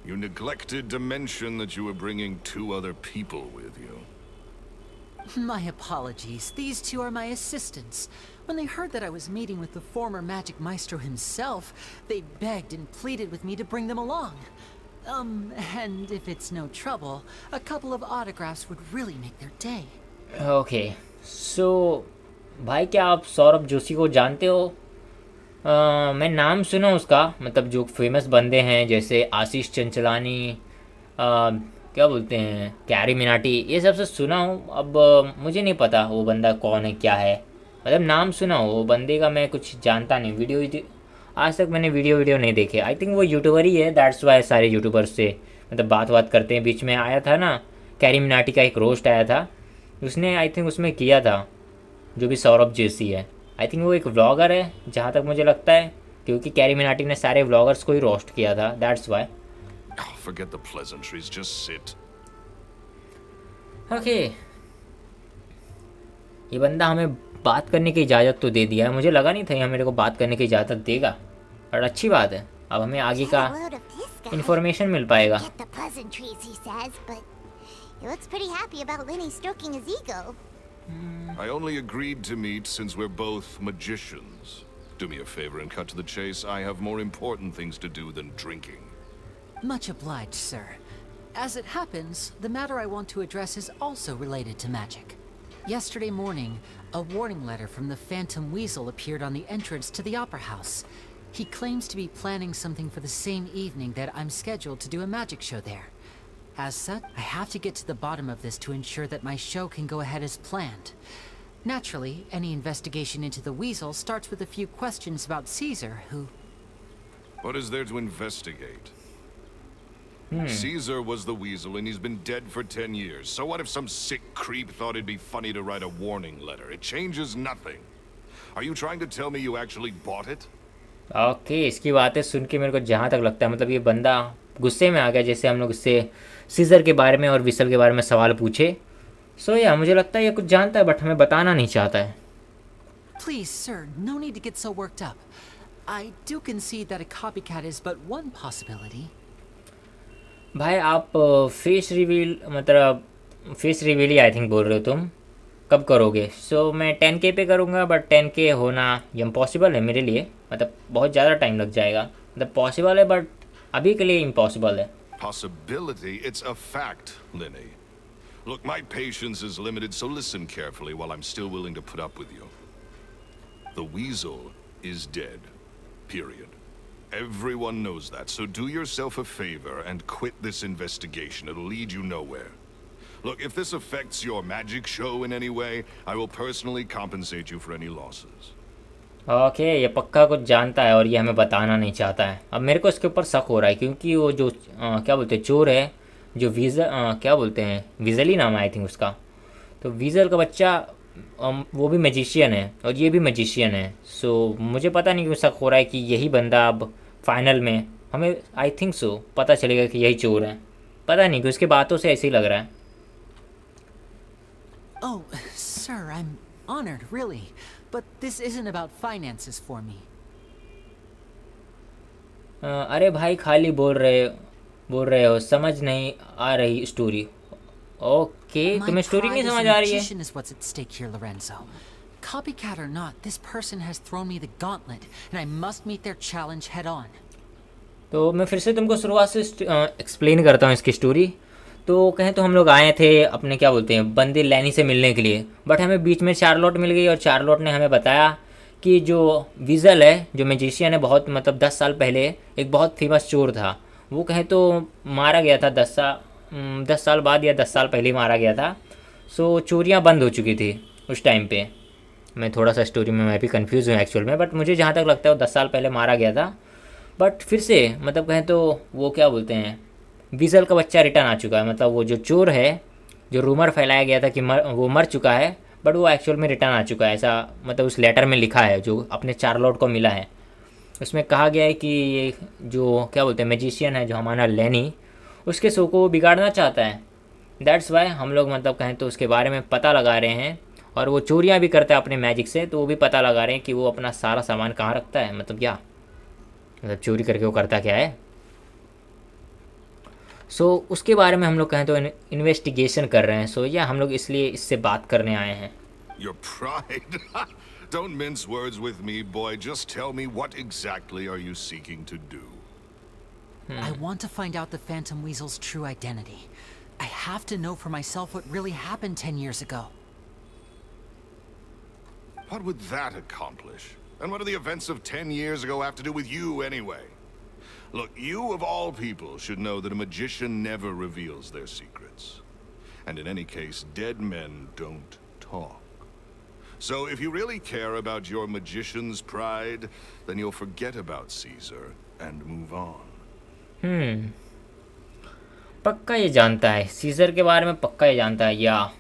S2: You neglected to mention that you were bringing 2 other people with you.
S6: My apologies. These 2 are my assistants. When they heard that I was meeting with the former magic maestro himself, they begged and pleaded with me to bring them along. And if it's no trouble, a couple of autographs would really make their day.
S3: Okay so भाई क्या आप सौरभ जोशी को जानते हो? मैं नाम सुना उसका, मतलब जो फेमस बंदे हैं जैसे आशीष चंचलानी, क्या बोलते हैं, कैरी मिनाटी, ये सब से सुना हूँ। अब मुझे नहीं पता वो बंदा कौन है क्या है, मतलब नाम सुना हो, वो बंदे का मैं कुछ जानता नहीं। वीडियो आज तक मैंने वीडियो नहीं देखे। आई थिंक वो यूट्यूबर ही है, दैट्स वाई सारे यूट्यूबर्स से मतलब बात करते हैं। बीच में आया था ना कैरी मिनाटी का एक रोस्ट आया था, उसने आई थिंक उसमें किया था, जो भी सौरभ जोशी है। आई थिंक वो एक व्लॉगर है जहाँ तक मुझे लगता है, क्योंकि कैरी मिनाटी ने सारे व्लॉगर्स को ही रोस्ट किया था, that's why.
S2: Forget the pleasantries, just sit.
S3: Okay ये बंदा हमें बात करने की इजाज़त तो दे दिया है, मुझे लगा नहीं था ये मेरे को बात करने की इजाज़त देगा, और अच्छी बात है, अब हमें आगे का इन्फॉर्मेशन मिल पाएगा।
S5: Get the pleasantries, he says, but he looks pretty happy about Lenny stroking his ego.
S2: I only agreed to meet since we're both magicians. Do me a favor and cut to the chase. I have more important things to do than drinking.
S6: Much obliged, sir. As it happens, the matter I want to address is also related to magic. Yesterday morning, a warning letter from the Phantom Weasel appeared on the entrance to the Opera House. He claims to be planning something for the same evening that I'm scheduled to do a magic show there. As such, I have to get to the bottom of this to ensure that my show can go ahead as planned. Naturally, any investigation into the Weasel starts with a few questions about Caesar, who...
S2: What is there to investigate? Caesar was the Weasel and he's been dead for 10 years. So what if some sick creep thought it'd be funny to write a warning letter? It changes nothing. Are you trying to tell me you actually bought it?
S3: Okay इसकी बातें सुन के मेरे को जहाँ तक लगता है, मतलब ये बंदा गुस्से में आ गया जैसे हम लोग इससे सीजर के बारे में और विसल के बारे में सवाल पूछे। सो या मुझे लगता है ये कुछ जानता है बट हमें बताना नहीं चाहता है।
S6: Please, sir, no need to get so worked up. I do concede that a copycat is but one possibility.
S3: भाई आप फेस रिवील, मतलब face reveal he I think बोल रहे हो तुम, कब करोगे? सो मैं 10K पे करूँगा, बट 10K होना इम्पॉसिबल है मेरे लिए, मतलब बहुत ज़्यादा टाइम लग जाएगा। मतलब पॉसिबल है बट अभी के लिए इम्पॉसिबल है।
S2: Possibility? It's a fact, Lenny. Look, my patience is limited, so listen carefully while I'm still willing to put up with you. The Weasel is dead. Period. Everyone knows that, so do yourself a favor and quit this investigation. It'll lead you nowhere. Look, if this affects your magic show in any way, I will personally compensate you for any losses.
S3: Okay ये पक्का कुछ जानता है और ये हमें बताना नहीं चाहता है। अब मेरे को इसके ऊपर शक हो रहा है क्योंकि वो जो क्या बोलते हैं चोर है, जो वीज़ल क्या बोलते हैं, विज़ल ही नाम है आई थिंक उसका, तो विज़ल का बच्चा वो भी मैजिशियन है और ये भी मैजिशियन है। सो मुझे पता नहीं क्यों शक हो रहा है कि यही बंदा अब फाइनल में हमें आई थिंक सो पता चलेगा कि यही चोर है। पता नहीं क्यों उसकी बातों से ऐसे ही लग रहा है।
S6: Oh, sir, I'm honored, really. But this isn't about finances for me.
S3: अरे भाई खाली बोल रहे हो, समझ नहीं आ रही स्टोरी। ओके तुम्हें स्टोरी नहीं समझ आ रही है?
S6: My pride as a magician is what's at stake here, Lorenzo. Copycat or not, this person has thrown me the gauntlet, and I must meet their challenge head on.
S3: तो मैं फिर से तुमको शुरुआत से एक्सप्लेन करता हूँ इसकी स्टोरी। तो कहें तो हम लोग आए थे अपने क्या बोलते हैं बंदे लैनी से मिलने के लिए, बट हमें बीच में चार्लोट मिल गई और चार्लोट ने हमें बताया कि जो विज़ल है, जो मैजिशियन है, बहुत मतलब 10 साल पहले एक बहुत फेमस चोर था, वो कहें तो मारा गया था 10 साल बाद या 10 साल पहले ही मारा गया था। सो चोरियाँ बंद हो चुकी थी उस टाइम पे। मैं थोड़ा सा स्टोरी में मैं भी कंफ्यूज हूँ एक्चुअल में, बट मुझे जहाँ तक लगता है वो 10 साल पहले मारा गया था। बट फिर से मतलब कहें तो वो क्या बोलते हैं विज़ल का बच्चा रिटर्न आ चुका है। मतलब वो जो चोर है, जो रूमर फैलाया गया था कि वो मर चुका है, बट वो एक्चुअल में रिटर्न आ चुका है, ऐसा मतलब उस लेटर में लिखा है जो अपने चार्लोट को मिला है। उसमें कहा गया है कि ये जो क्या बोलते हैं मैजिशियन है, जो हमारा लेनी, उसके शो को बिगाड़ना चाहता है। दैट्स वाई हम लोग मतलब कहें तो उसके बारे में पता लगा रहे हैं, और वो चोरियाँ भी करता है अपने मैजिक से, तो वो भी पता लगा रहे हैं कि वो अपना सारा सामान कहाँ रखता है, मतलब क्या मतलब चोरी करके वो करता क्या है। सो उसके बारे में हम लोग कहें तो इन्वेस्टिगेशन कर रहे हैं। सो या हम लोग इसलिए इससे बात करने आए हैं।
S2: Your pride? Don't mince words with me, boy. Just tell me, what exactly are you seeking to do?
S6: I want to find out the Phantom Weasel's true identity. I have to know for myself what really happened 10 years ago.
S2: What would that accomplish? And what do the events of 10 years ago have to do with you, anyway? Look, you of all people should know that a magician never reveals their secrets. And in any case, dead men don't talk. So if you really care about your magician's pride, then you'll forget about Caesar and move on.
S3: पक्का ये जानता है, scissor के बारे में पक्का ये जानता है, या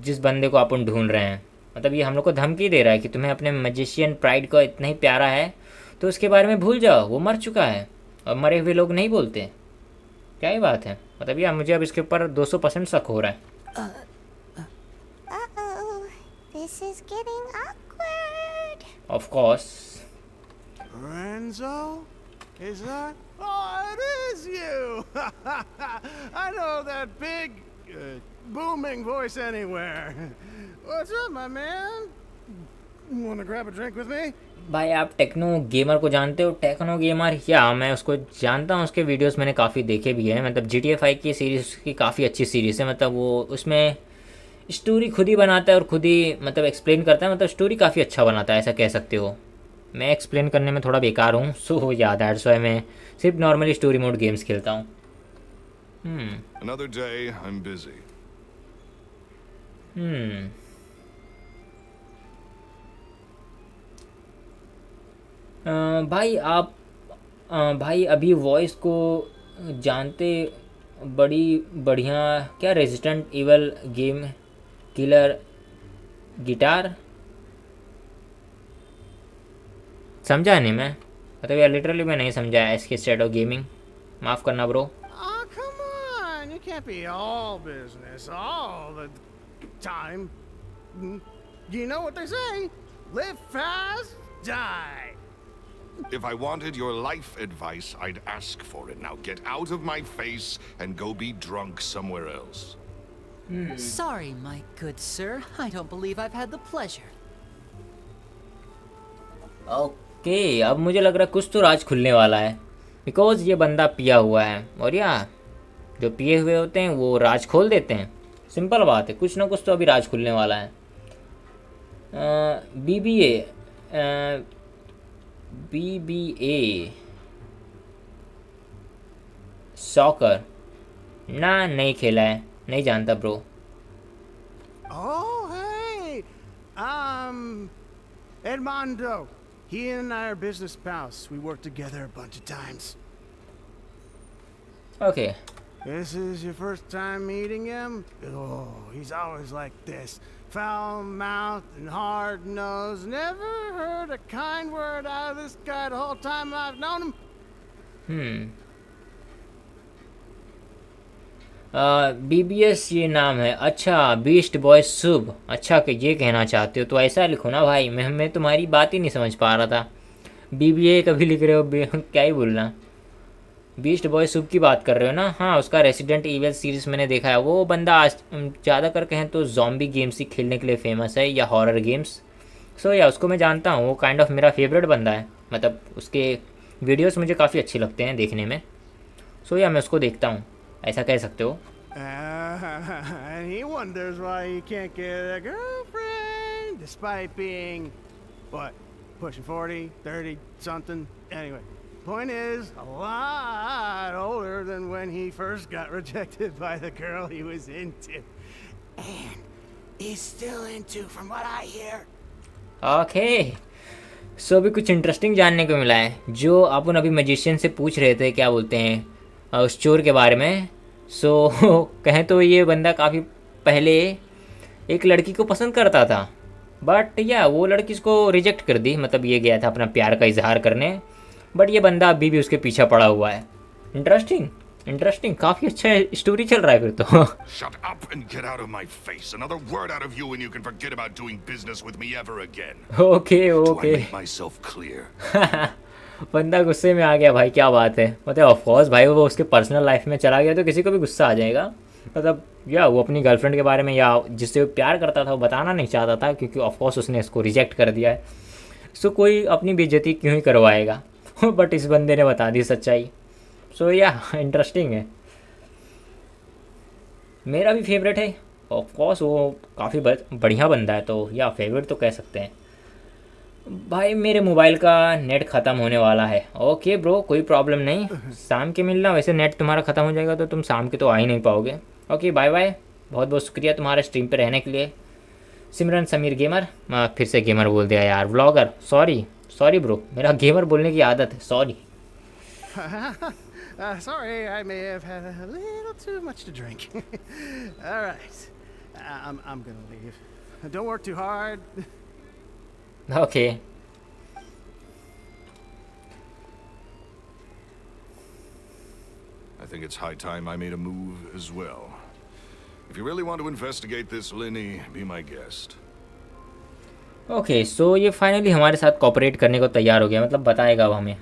S3: जिस बंदे को अपन ढूंढ रहे हैं, मतलब ये हम लोग को धमकी दे रहा है कि तुम्हें अपने मैजिशियन प्राइड को इतना ही प्यारा है तो उसके बारे में भूल जाओ, वो मर चुका है और मरे हुए लोग नहीं बोलते। क्या ही बात है, मतलब यार मुझे अब इसके ऊपर 200% शक हो रहा है।
S5: Uh-oh. This is getting awkward.
S3: Of course.
S11: Renzo? Is that? Oh, it is you! I know that big, booming voice anywhere. What's up, my man? Wanna grab a drink with me?
S3: भाई आप techno gamer को जानते हो? Techno gamer, या मैं उसको जानता हूँ, उसके वीडियोस मैंने काफ़ी देखे भी हैं। मतलब GTA 5 की सीरीज़ उसकी काफ़ी अच्छी सीरीज़ है। मतलब वो उसमें स्टोरी खुद ही बनाता है और खुद ही मतलब एक्सप्लेन करता है। मतलब स्टोरी काफ़ी अच्छा बनाता है, ऐसा कह सकते हो। मैं एक्सप्लेन करने में थोड़ा बेकार हूँ, सो या दैट्स व्हाई मैं सिर्फ नॉर्मली स्टोरी मोड गेम्स खेलता हूँ।
S2: Another day, I'm busy.
S3: भाई अभी वॉइस को जानते, बड़ी बढ़िया क्या resident evil game killer guitar, समझा नहीं मैं, मतलब यार लिटरली मैं नहीं समझा इसके स्टेट ऑफ गेमिंग, माफ़ करना bro.
S11: Oh, come on! You can't be all business all the time. You know what they say? Live fast, die.
S2: If I wanted your life advice, I'd ask for it. Now get out of my face and go be drunk somewhere else.
S6: Sorry, my good sir. I don't believe I've had the pleasure.
S3: Okay, अब मुझे लग रहा है कुछ तो राज खुलने वाला है, बिकॉज ये बंदा पिया हुआ है, और यार जो पिए हुए होते हैं वो राज खोल देते हैं। सिंपल बात है, कुछ ना कुछ तो अभी राज खुलने वाला है। BBA सॉकर ना, नहीं खेला है, नहीं जानता bro.
S11: Oh, hey! Edmondo. He and I are business pals. We worked together a bunch of times.
S3: Okay,
S11: This is your first time meeting him? Oh, he's always like this. Foul-mouthed and hard-nosed. Never heard a kind word out of this guy the whole time I've known him.
S3: BBS ये नाम है, अच्छा beast boy शुभ, अच्छा कि ये कहना चाहते हो तो ऐसा लिखो ना भाई। मैं तुम्हारी बात ही नहीं समझ पा रहा था। BBA कभी लिख रहे हो, क्या ही बोलना। बीस्ट बॉय शुभ की बात कर रहे हो ना? हाँ, उसका रेसिडेंट इविल सीरीज़ मैंने देखा है। वो बंदा आज ज़्यादा कर कहें तो जॉम्बी गेम्स ही खेलने के लिए फेमस है, या हॉरर गेम्स। सो या उसको मैं जानता हूँ, वो काइंड ऑफ मेरा फेवरेट बंदा है। मतलब उसके वीडियोस मुझे काफ़ी अच्छे लगते हैं देखने में। सो या मैं उसको देखता हूँ, ऐसा कह सकते हो।
S11: And he wonders why he can't get a girlfriend despite being, what, pushing 40, 30, something? Anyway, point is, a lot older than when he first got rejected by the girl he was into. And is still into, from what I hear.
S3: Okay so अभी कुछ interesting जानने को मिला है जो अपन अभी magician से पूछ रहे थे, क्या बोलते हैं, उस चोर के बारे में। सो कहें तो ये बंदा काफ़ी पहले एक लड़की को पसंद करता था, बट या वो लड़की उसको रिजेक्ट कर दी, मतलब ये गया था अपना प्यार का इजहार करने, बट ये बंदा अभी भी उसके पीछे पड़ा हुआ है। इंटरेस्टिंग इंटरेस्टिंग, काफ़ी अच्छा स्टोरी चल रहा है फिर तो।
S2: Shut up and get out of my face. Another word out of you and you can forget about doing business with me ever again.
S3: Okay
S2: Do I
S3: okay
S2: make myself clear?
S3: बंदा गुस्से में आ गया भाई, क्या बात है। मतलब of course भाई वो उसके पर्सनल लाइफ में चला गया तो किसी को भी गुस्सा आ जाएगा। मतलब या वो अपनी गर्लफ्रेंड के बारे में या जिससे वो प्यार करता था वो बताना नहीं चाहता था, क्योंकि ऑफकोर्स उसने इसको रिजेक्ट कर दिया है। सो कोई अपनी बेइज्जती क्यों ही करवाएगा। बट इस बंदे ने बता दी सच्चाई। सो या इंटरेस्टिंग है, मेरा भी फेवरेट है ऑफकोर्स, वो काफ़ी बढ़िया बंदा है, तो या फेवरेट तो कह सकते हैं। भाई मेरे मोबाइल का नेट ख़त्म होने वाला है। ओके ब्रो, कोई प्रॉब्लम नहीं, शाम के मिलना। वैसे नेट तुम्हारा ख़त्म हो जाएगा तो तुम शाम के तो आ ही नहीं पाओगे। ओके बाय बाय, बहुत बहुत शुक्रिया तुम्हारे स्ट्रीम पे रहने के लिए। सिमरन समीर गेमर, फिर से गेमर बोल दिया यार, व्लॉगर, सॉरी सॉरी ब्रो, मेरा गेमर बोलने की आदत है, sorry.
S11: Sorry, I may have had a little too much to drink. All right, I'm gonna leave. Don't work too hard.
S3: Okay
S2: I think it's high time I made a move as well. If you really want to investigate this, Linny, be my guest.
S3: Okay so ये finally हमारे साथ cooperate करने को तैयार हो गया, मतलब बताएगा वो हमें।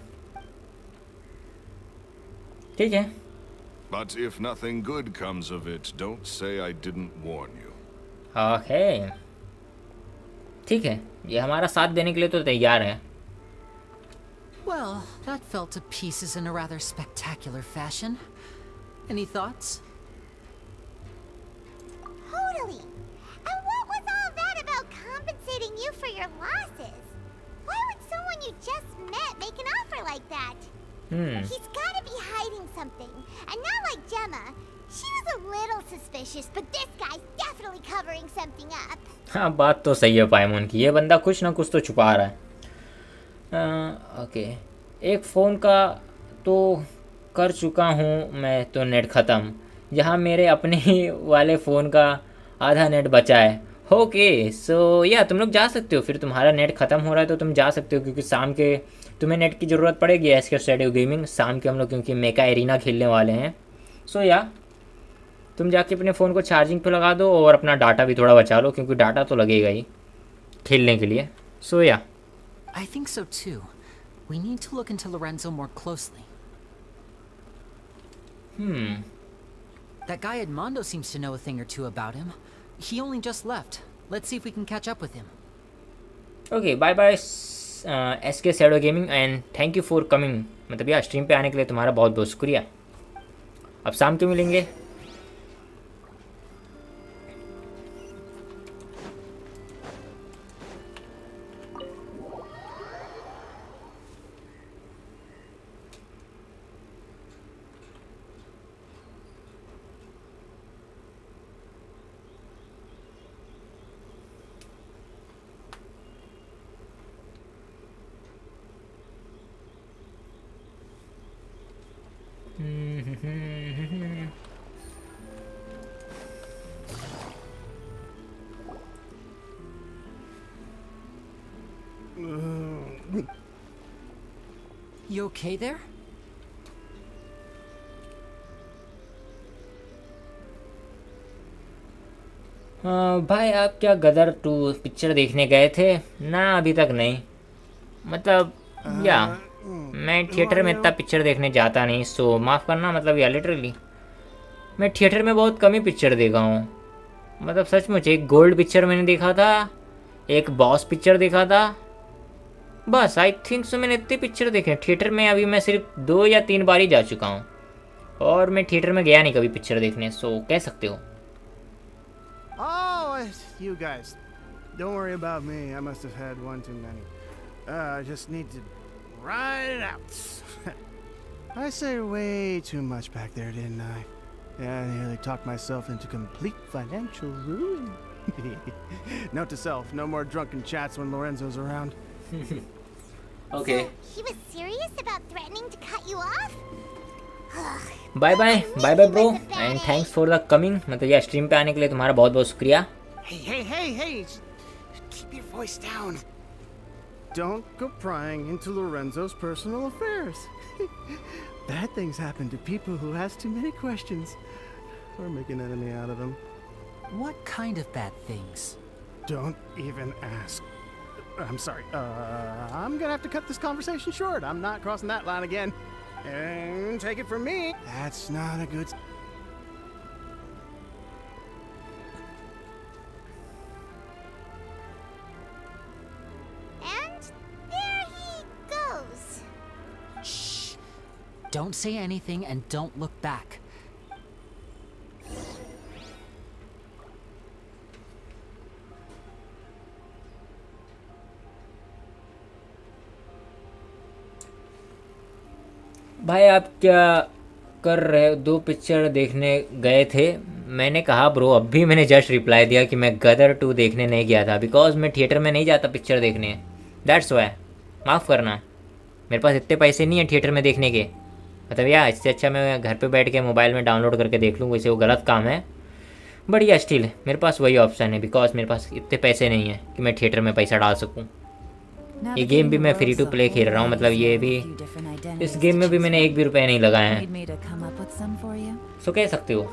S3: ठीक है।
S2: But if nothing good comes of it, don't say I didn't warn you.
S3: Okay ठीक है, ये हमारा साथ देने के लिए तो तैयार है।
S6: Well, that fell to pieces in a rather spectacular fashion. Any thoughts?
S5: Totally. And what was all that about compensating you for your losses? Why would someone you just met make an offer like that? He's got to be hiding something. And not like Gemma. She was a little suspicious, but this guy's definitely covering something up.
S3: हाँ बात तो सही है पाइमोन की, ये बंदा कुछ ना कुछ तो छुपा रहा है। ओके, एक फ़ोन का तो कर चुका हूँ मैं तो नेट ख़त्म, जहाँ मेरे अपने ही वाले फ़ोन का आधा नेट बचा है। ओके सो या तुम लोग जा सकते हो, फिर तुम्हारा नेट ख़त्म हो रहा है तो तुम जा सकते हो, क्योंकि शाम के तुम्हें नेट की ज़रूरत पड़ेगी। एसके स्टूडियो गेमिंग शाम के हम लोग क्योंकि मेका एरिना खेलने वाले हैं। सो या तुम जाके अपने फ़ोन को चार्जिंग पे लगा दो और अपना डाटा भी थोड़ा बचा लो, क्योंकि डाटा तो लगेगा ही खेलने के लिए। सो या
S6: I think so too. We need to look into Lorenzo more closely. That guy Edmondo seems to know a thing or two about him. He only just left. Let's see if we can catch up with him.
S3: Okay bye bye SK shadow gaming and thank you for coming. मतलब यार stream पे आने के लिए तुम्हारा बहुत बहुत शुक्रिया। अब शाम को मिलेंगे।
S6: You okay there?
S3: भाई आप क्या गदर 2 पिक्चर देखने गए थे? ना अभी तक नहीं, मतलब या मैं थिएटर में इतना पिक्चर देखने जाता नहीं, सो माफ़ करना। मतलब या लिटरली मैं थिएटर में बहुत कम ही पिक्चर देखा हूँ। मतलब सचमुच एक गोल्ड पिक्चर मैंने देखा था, एक बॉस पिक्चर देखा था, बस आई थिंक सो मैंने इतने पिक्चर देखे थिएटर में। अभी मैं सिर्फ 2 या 3 बार ही जा चुका हूँ। और मैं थिएटर में गया नहीं कभी पिक्चर देखने, सो कह सकते हो।
S11: Oh, it's you guys. Don't worry about me. I must have had one too many. I just need to ride it out. I say way too much back there, didn't I? Yeah, I nearly talked myself into complete financial ruin. Note to self, no more drunken chats when Lorenzo's around.
S3: Okay.
S5: So, he was serious about threatening to cut you off?
S3: Bye bye bro and thanks for the coming. मतलब ये stream पे आने के लिए तुम्हारा बहुत बहुत शुक्रिया।
S11: Hey! Keep your voice down. Don't go prying into Lorenzo's personal affairs. Bad things happen to people who ask too many questions or make an enemy out of them.
S6: What kind of bad things?
S11: Don't even ask. I'm sorry. I'm gonna have to cut this conversation short. I'm not crossing that line again. And take it from me, that's not a good...
S5: And there he goes.
S6: Shh! Don't say anything and don't look back.
S3: भाई आप क्या कर रहे हो? 2 picture देखने गए थे। मैंने कहा ब्रो, अब भी मैंने जस्ट रिप्लाई दिया कि मैं गदर 2 देखने नहीं गया था, बिकॉज मैं थिएटर में नहीं जाता पिक्चर देखने, दैट्स वाई। माफ़ करना, मेरे पास इतने पैसे नहीं है थिएटर में देखने के। मतलब यार इससे अच्छा मैं घर पे बैठ के मोबाइल में डाउनलोड करके देख लूँ, वैसे वो गलत काम है। बट या स्टिल मेरे पास वही ऑप्शन है, बिकॉज मेरे पास इतने पैसे नहीं है कि मैं थिएटर में पैसा डाल सकूँ। ये गेम भी मैं फ्री टू प्ले खेल रहा हूँ, मतलब ये भी, इस गेम में भी मैंने 1 भी रुपया नहीं लगाए हैं, सो कह सकते हो।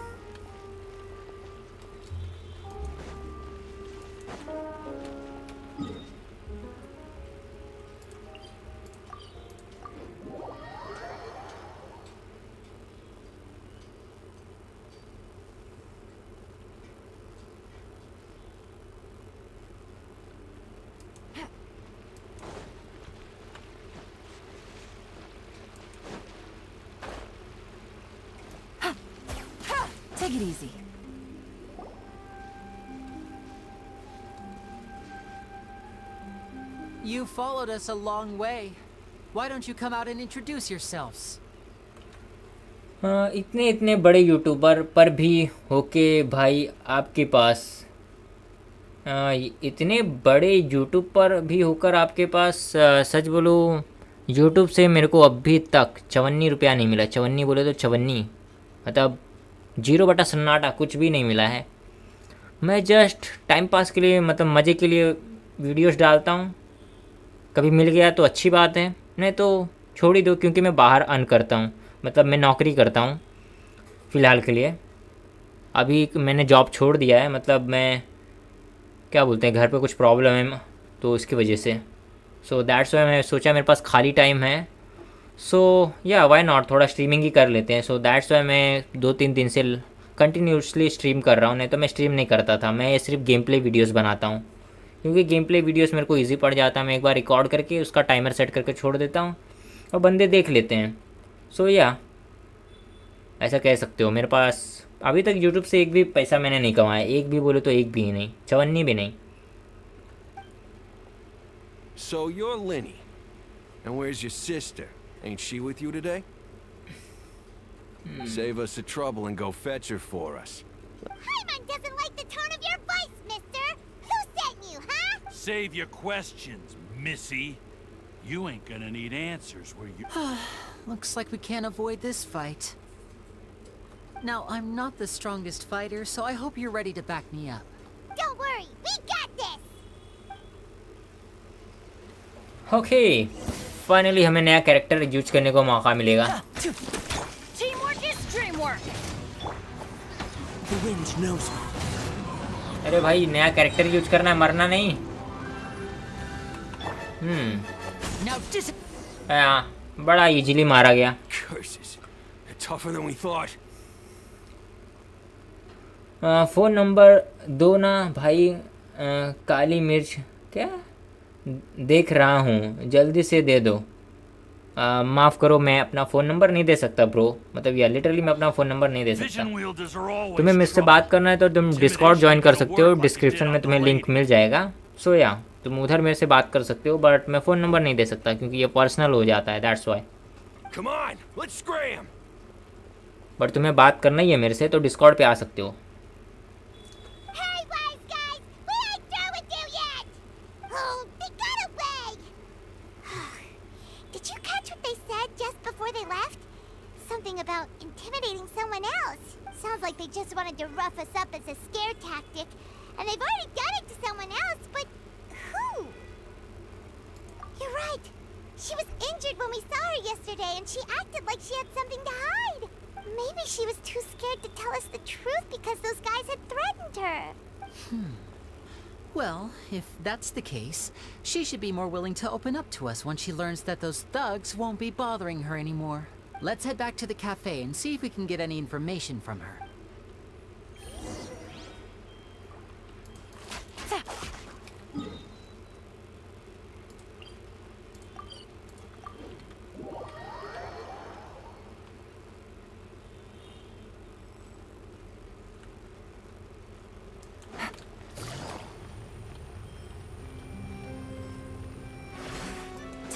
S10: Take it easy.
S6: You followed us a long way. Why don't you come out and introduce yourselves?
S3: इतने बड़े यूट्यूबर पर भी होके भाई आपके पास, इतने बड़े यूट्यूब पर भी होकर आपके पास, सच बोलो यूट्यूब से मेरे को अभी तक 54 रुपया नहीं मिला। 54 बोले तो 54, मतलब 0/सन्नाटा, कुछ भी नहीं मिला है। मैं जस्ट टाइम पास के लिए, मतलब मज़े के लिए वीडियोस डालता हूँ, कभी मिल गया तो अच्छी बात है, नहीं तो छोड़ ही दो, क्योंकि मैं बाहर अर्न करता हूँ, मतलब मैं नौकरी करता हूँ फ़िलहाल के लिए। अभी मैंने जॉब छोड़ दिया है, मतलब मैं क्या बोलते हैं, घर पे कुछ प्रॉब्लम है तो इसकी वजह से, सो दैट्स वाई मैं सोचा मेरे पास खाली टाइम है, सो या वाई नॉट, थोड़ा स्ट्रीमिंग ही कर लेते हैं। सो दैट्स वाई मैं 2-3 दिन से कंटिन्यूसली स्ट्रीम कर रहा हूँ, नहीं तो मैं स्ट्रीम नहीं करता था। मैं सिर्फ गेम प्ले वीडियोज़ बनाता हूँ, क्योंकि गेम प्ले वीडियोज़ मेरे को ईजी पड़ जाता है। मैं एक बार रिकॉर्ड करके उसका टाइमर सेट करके छोड़ देता हूँ और बंदे देख लेते हैं। सो या ऐसा कह सकते हो। मेरे पास अभी तक यूट्यूब से एक भी पैसा मैंने नहीं कमाया, एक भी बोले तो एक भी नहीं, 54 भी नहीं।
S2: So you're Lenny. And where's your sister? Ain't she with you today? Save us the trouble and go fetch her for us.
S5: Paimon doesn't like the tone of your voice, mister. Who sent you, huh?
S12: Save your questions, missy. You ain't gonna need answers where you...
S6: Looks like we can't avoid this fight. Now, I'm not the strongest fighter, so I hope you're ready to back me up.
S5: Don't worry, we got this.
S3: Okay, finally हमें नया character use करने को मौका मिलेगा।
S7: Teamwork is dreamwork.
S6: The wind knows me.
S3: अरे भाई नया character use करना है, मरना नहीं।
S6: Now
S3: बड़ा इजीली मारा गया।
S2: Curses. They're tougher than we thought.
S3: Phone number दो ना भाई, काली मिर्च क्या देख रहा हूँ, जल्दी से दे दो। माफ़ करो, मैं अपना फ़ोन नंबर नहीं दे सकता ब्रो, मतलब या लिटरली मैं अपना फ़ोन नंबर नहीं दे सकता।
S12: Vision wielders are always
S3: तुम्हें मुझसे बात करना है तो तुम डिस्कॉर्ड ज्वाइन कर सकते हो, डिस्क्रिप्शन में तुम्हें लिंक मिल जाएगा। सो या तुम उधर मेरे से बात कर सकते हो, बट मैं फ़ोन नंबर नहीं दे सकता क्योंकि ये पर्सनल हो जाता है, that's why.
S8: Come on, let's scram.
S3: But तुम्हें बात करना ही है मेरे से तो डिस्कॉर्ड पे आ सकते हो।
S5: Hey, wise guys! We ain't through with you yet! Oh, they got away! Did you catch what they said just before they left? Something about intimidating someone else. Sounds like they just wanted to rough us up as a scare tactic. And they've already done it to someone else, but who? You're right. She was injured when we saw her yesterday, and she acted like she had something to hide. Maybe she was too scared to tell us the truth because those guys had threatened her.
S6: Well, if that's the case, she should be more willing to open up to us when she learns that those thugs won't be bothering her anymore. Let's head back to the cafe and see if we can get any information from her.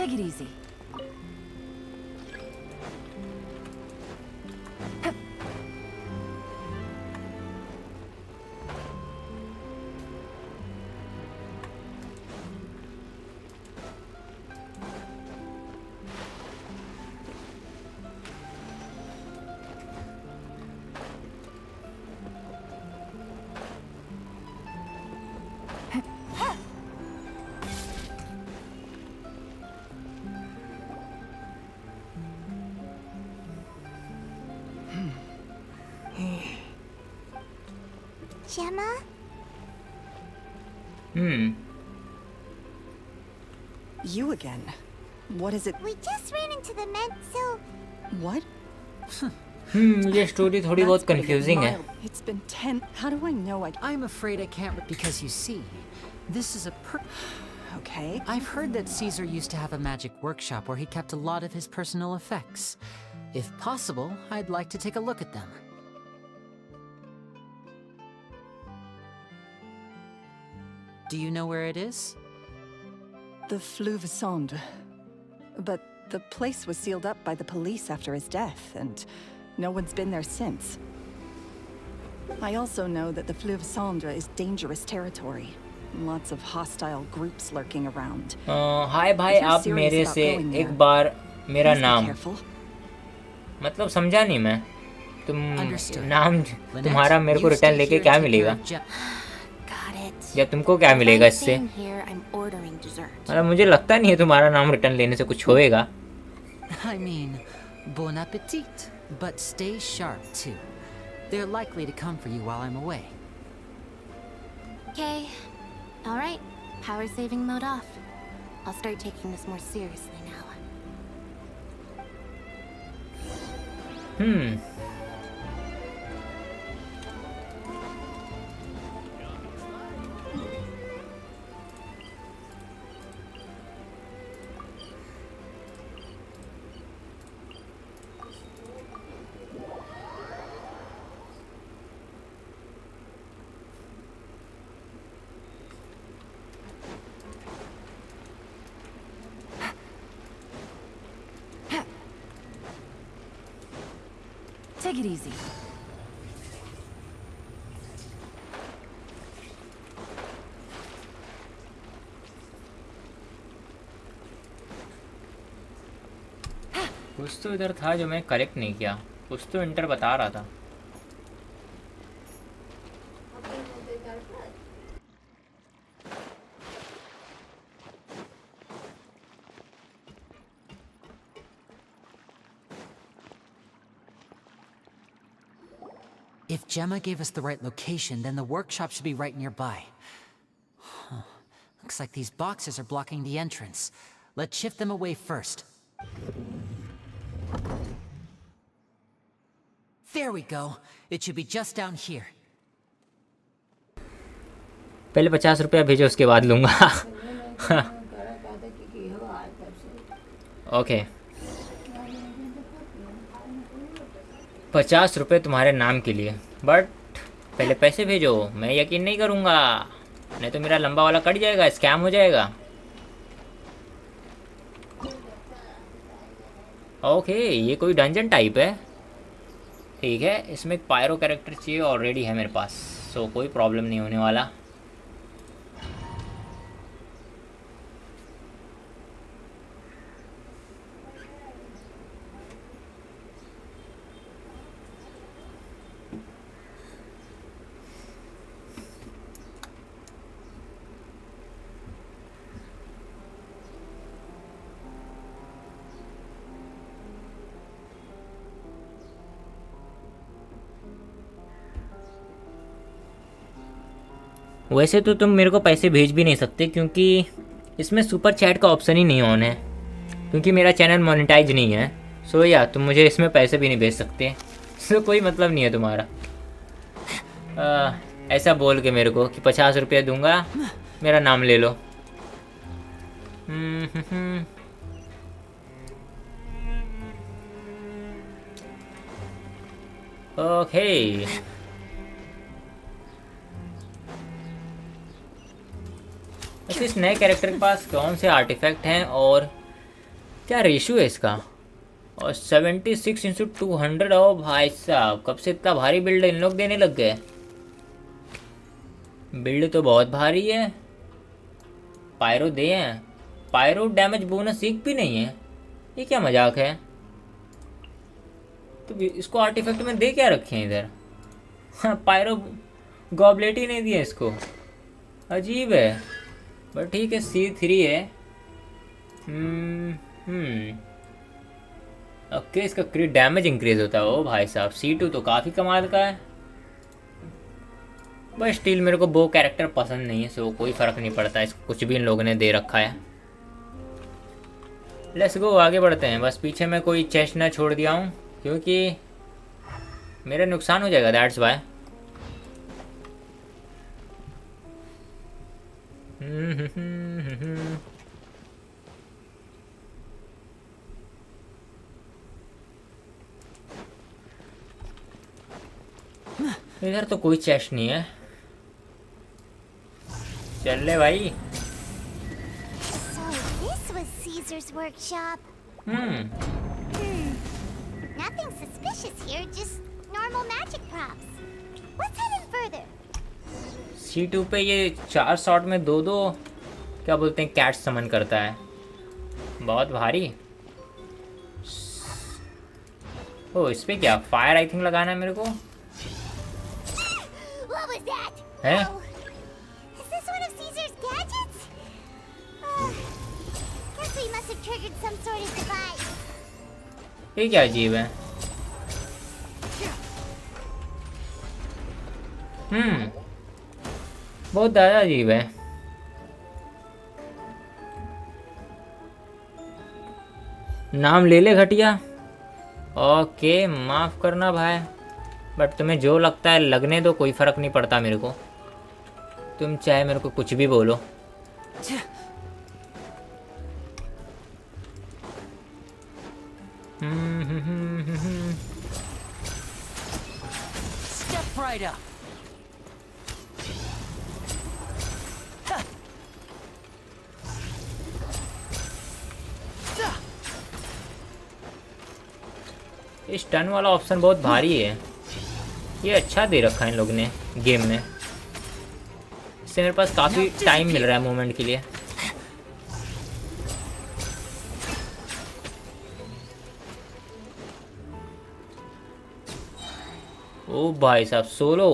S9: Take it easy.
S5: Gemma?
S10: You again. What is it?
S5: We just ran into the men, so...
S10: What?
S3: ये story थोड़ी बहुत confusing है।
S10: It's been 10. How do I know
S6: I'm afraid I can't because you see, this is a
S10: Okay.
S6: I've heard that Caesar used to have a magic workshop where he kept a lot of his personal effects. If possible, I'd like to take a look at them. Do you know where it is?
S10: The Fleuve Sonde. But the place was sealed up by the police after his death, and no one's been there since. I also know that the Fleuve Sonde is dangerous territory. Lots of hostile groups lurking around.
S3: हाय भाई, आप मेरे से एक बार मेरा नाम, मतलब समझा नहीं मैं, तुम नाम तुम्हारा मेरे को रिटर्न लेके क्या मिलेगा, या तुमको क्या मिलेगा इससे? मतलब मुझे लगता नहीं है तुम्हारा नाम रिटर्न लेने से कुछ होएगा।
S6: I mean, bon appetit, but stay sharp too. They're likely to come for you while I'm away.
S4: Okay. All right. Power saving mode off. I'll start taking this more seriously now.
S9: Take it easy.
S3: कुछ तो इधर था जो मैं collect नहीं किया, कुछ तो इंटर बता रहा था।
S6: If Gemma gave us the right location, then the workshop should be right nearby. Huh. Looks like these boxes are blocking the entrance. Let's shift them away first. There we go. It should be just down here.
S3: पहले 50 रुपया भेजो, उसके बाद लूँगा। Okay ₹50 तुम्हारे नाम के लिए, बट पहले पैसे भेजो। मैं यकीन नहीं करूँगा, नहीं तो मेरा लंबा वाला कट जाएगा, स्कैम हो जाएगा। ओके, ये कोई डंजन टाइप है। ठीक है, इसमें एक पायरो कैरेक्टर चाहिए, ऑलरेडी है मेरे पास, सो कोई प्रॉब्लम नहीं होने वाला। वैसे तो तुम मेरे को पैसे भेज भी नहीं सकते, क्योंकि इसमें सुपर चैट का ऑप्शन ही नहीं ऑन है, क्योंकि मेरा चैनल मोनेटाइज नहीं है। सो या तुम मुझे इसमें पैसे भी नहीं भेज सकते। सो कोई मतलब नहीं है तुम्हारा। ऐसा बोल के मेरे को कि ₹50 दूंगा, मेरा नाम ले लो। ओके, इस नए कैरेक्टर के पास कौन से आर्टिफैक्ट हैं और क्या रेशियो है इसका? और 76/200। ओ भाई साहब, कब से इतना भारी बिल्ड इन लोग देने लग गए? बिल्ड तो बहुत भारी है। पायरो दे हैं, पायरो डैमेज बोनस एक भी नहीं है। ये क्या मजाक है? तो इसको आर्टिफैक्ट में दे क्या रखे हैं इधर? हाँ, पायरो गॉबलेट ही नहीं दिया इसको, अजीब है। बट ठीक है, C3 है। ओके, इसका क्रिट डैमेज इंक्रीज होता है। ओ भाई साहब, C2 तो काफ़ी कमाल का है। बस स्टिल मेरे को वो कैरेक्टर पसंद नहीं है, सो कोई फ़र्क नहीं पड़ता, इसको कुछ भी इन लोगों ने दे रखा है। लेट्स गो, आगे बढ़ते हैं। बस पीछे मैं कोई चेस्ट ना छोड़ दिया हूँ, क्योंकि मेरा नुकसान हो जाएगा, दैट्स वाई। इधर तो कोई चेस्ट नहीं है। चल ले भाई।
S5: So this was Caesar's workshop. Nothing suspicious here, just normal magic props. What's hidden further?
S3: C2 पे ये 4 शॉट में 2-2 क्या बोलते हैं, कैट समन करता है, बहुत भारी। ओ, इस पे क्या फायर आई थिंक लगाना है मेरे को।
S5: What was that?
S3: हैं?
S5: Oh, is this one of Caesar's gadgets? Guess we must have triggered some sort of device.
S3: ये क्या अजीब है। बहुत ज़्यादा अजीब है। नाम ले ले घटिया। ओके, माफ़ करना भाई, बट तुम्हें जो लगता है लगने दो, कोई फ़र्क नहीं पड़ता मेरे को। तुम चाहे मेरे को कुछ भी बोलो।
S6: Step right up.
S3: इस टर्न वाला ऑप्शन बहुत भारी है, ये अच्छा दे रखा है इन लोगों ने गेम में। इससे मेरे पास काफ़ी टाइम मिल रहा है मूवमेंट के लिए। ओ भाई साहब, सोलो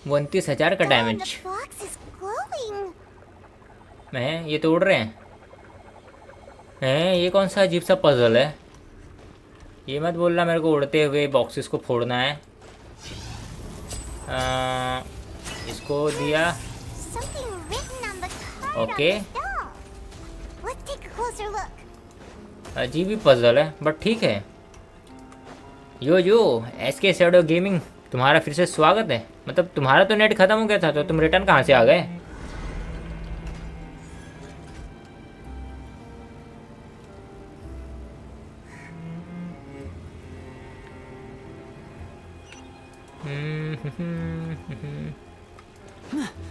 S3: 29,000 का डैमेज। मैं ये तो उड़ रहे हैं। ये कौन सा अजीब सा पजल है? ये मत बोलना मेरे को उड़ते हुए बॉक्सेस को फोड़ना है। इसको दिया। ओके, अजीब ही पजल है, बट ठीक है। यो SK शैडो गेमिंग, तुम्हारा फिर से स्वागत है। मतलब तुम्हारा तो नेट ख़त्म हो गया था, तो तुम रिटर्न कहाँ से आ गए?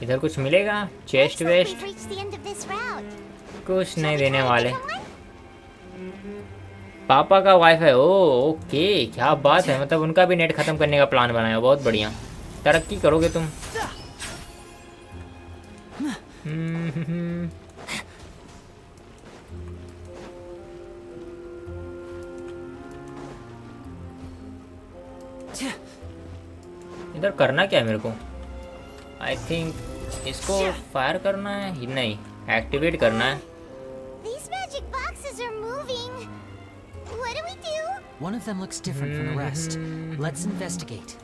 S3: इधर कुछ मिलेगा? Chest west
S5: We've reached the end of this route.
S3: कुछ नहीं देने वाले। पापा का वाईफाई, ओ ओके, क्या बात है, मतलब उनका भी नेट खत्म करने का प्लान बनाया, बहुत बढ़िया, तरक्की करोगे तुम। इधर करना क्या है मेरे को? आई थिंक इसको फायर करना है, नहीं एक्टिवेट करना है।
S5: These magic boxes are moving. What do we do?
S6: One of them looks different from the rest. Let's investigate.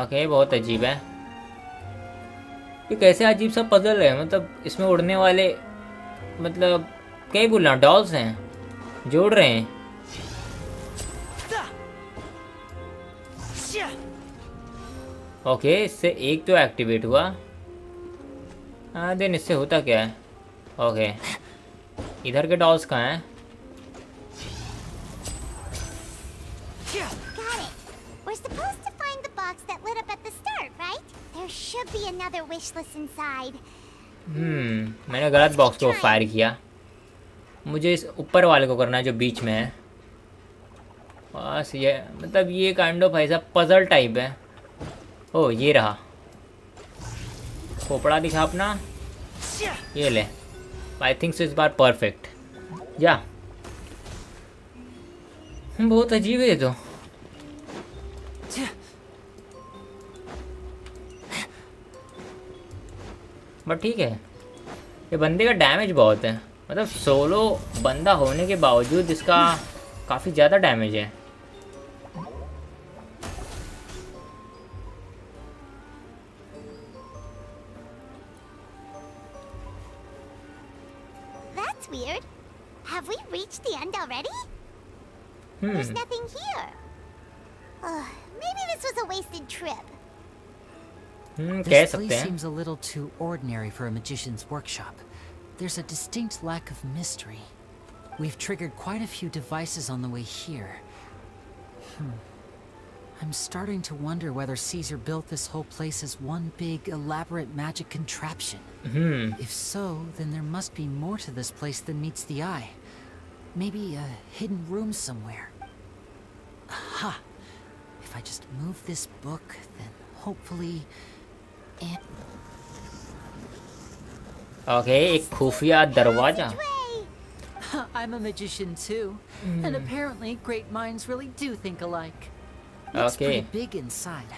S3: Okay, बहुत अजीब है। ये कैसे अजीब सा पजल है, मतलब इसमें उड़ने वाले, मतलब क्या ही बोलना, डॉल्स हैं, जोड़ रहे हैं। ओके, इससे एक तो एक्टिवेट हुआ। हाँ, देन इससे होता क्या है? ओके, इधर के डॉल्स कहाँ हैं?
S5: Got it. We're supposed to find the box that lit up at the start, right? There should be another wish list inside.
S3: मैंने गलत बॉक्स को फायर किया। मुझे इस ऊपर वाले को करना है जो बीच में है। बस ये, मतलब ये काइंड ऑफ ऐसा पजल टाइप है। ओ, ये रहा, खोपड़ा दिखा अपना, ये ले। आई थिंक सो इस बार परफेक्ट। या बहुत अजीब है ये तो। बट ठीक है, ये बंदे का डैमेज बहुत है, मतलब सोलो बंदा होने के बावजूद इसका काफ़ी ज़्यादा डैमेज है।
S5: That's weird. Have we reached the end already? There's nothing here. Maybe this was a wasted trip.
S3: कह
S6: This
S3: सकते
S6: place
S3: हैं।
S6: seems a little too ordinary for a magician's workshop. There's a distinct lack of mystery. We've triggered quite a few devices on the way here. I'm starting to wonder whether Caesar built this whole place as one big, elaborate magic contraption. If so, then there must be more to this place than meets the eye. Maybe a hidden room somewhere. Aha! If I just move this book, then hopefully...
S3: okay, एक खुफिया दरवाजा।
S6: I'm a magician too, and apparently great minds really do think alike. Looks
S3: Okay.
S6: pretty big inside.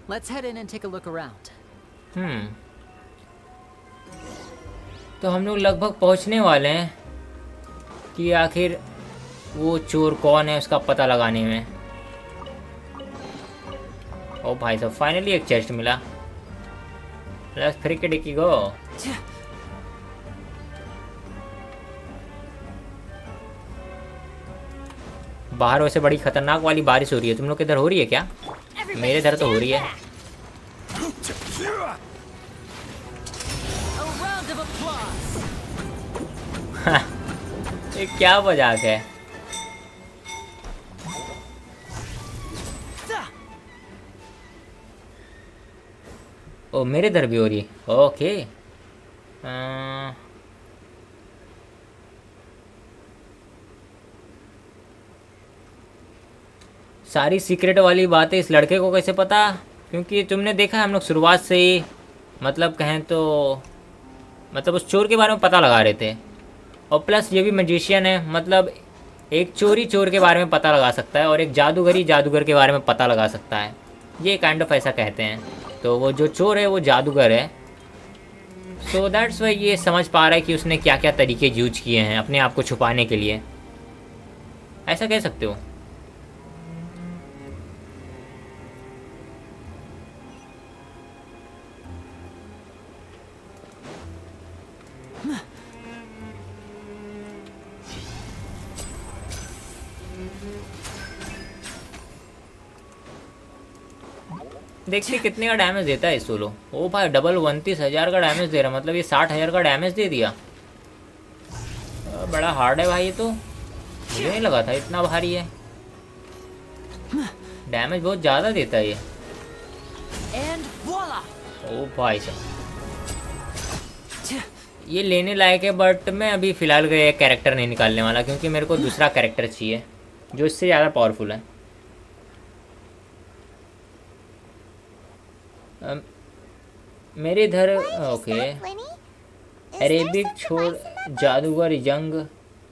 S6: Let's head in and take a look around.
S3: तो हम लोग लगभग पहुंचने वाले हैं कि आखिर वो चोर कौन है उसका पता लगाने में। ओ भाई साहब, फाइनली एक चेस्ट मिला। लेट्स फ्रिकी गो। बाहर वैसे बड़ी खतरनाक वाली बारिश हो रही है। तुम लोग इधर हो रही है क्या? मेरे इधर तो हो रही है। ये क्या मजाक है? ओ, मेरे इधर भी हो रही है। ओके, सारी सीक्रेट वाली बातें इस लड़के को कैसे पता? क्योंकि तुमने देखा हम लोग शुरुआत से ही, मतलब कहें तो, मतलब उस चोर के बारे में पता लगा रहे थे। और प्लस ये भी मैजिशियन है, मतलब एक चोर ही चोर के बारे में पता लगा सकता है और एक जादूगर ही जादूगर के बारे में पता लगा सकता है। ये काइंड ऑफ ऐसा कहते हैं। तो वो जो चोर है वो जादूगर है। सो दैट्स वाई ये समझ पा रहा है कि उसने क्या क्या तरीके यूज किए हैं अपने आप को छुपाने के लिए। ऐसा कह सकते हो। देखिए कितने का डैमेज देता है सोलो। ओ भाई, डबल 29,000 का डैमेज दे रहा, मतलब ये 60,000 का डैमेज दे दिया। बड़ा हार्ड है भाई ये तो, मुझे नहीं लगा था इतना भारी है। डैमेज बहुत ज़्यादा देता है ये।
S6: And voila!
S3: ओ भाई साहब, ये लेने लायक है, बट मैं अभी फ़िलहाल ये कैरेक्टर नहीं निकालने वाला क्योंकि मेरे को दूसरा कैरेक्टर चाहिए जो इससे ज़्यादा पावरफुल है। मेरे इधर ओके, अरेबिक छोड़ जादूगर यंग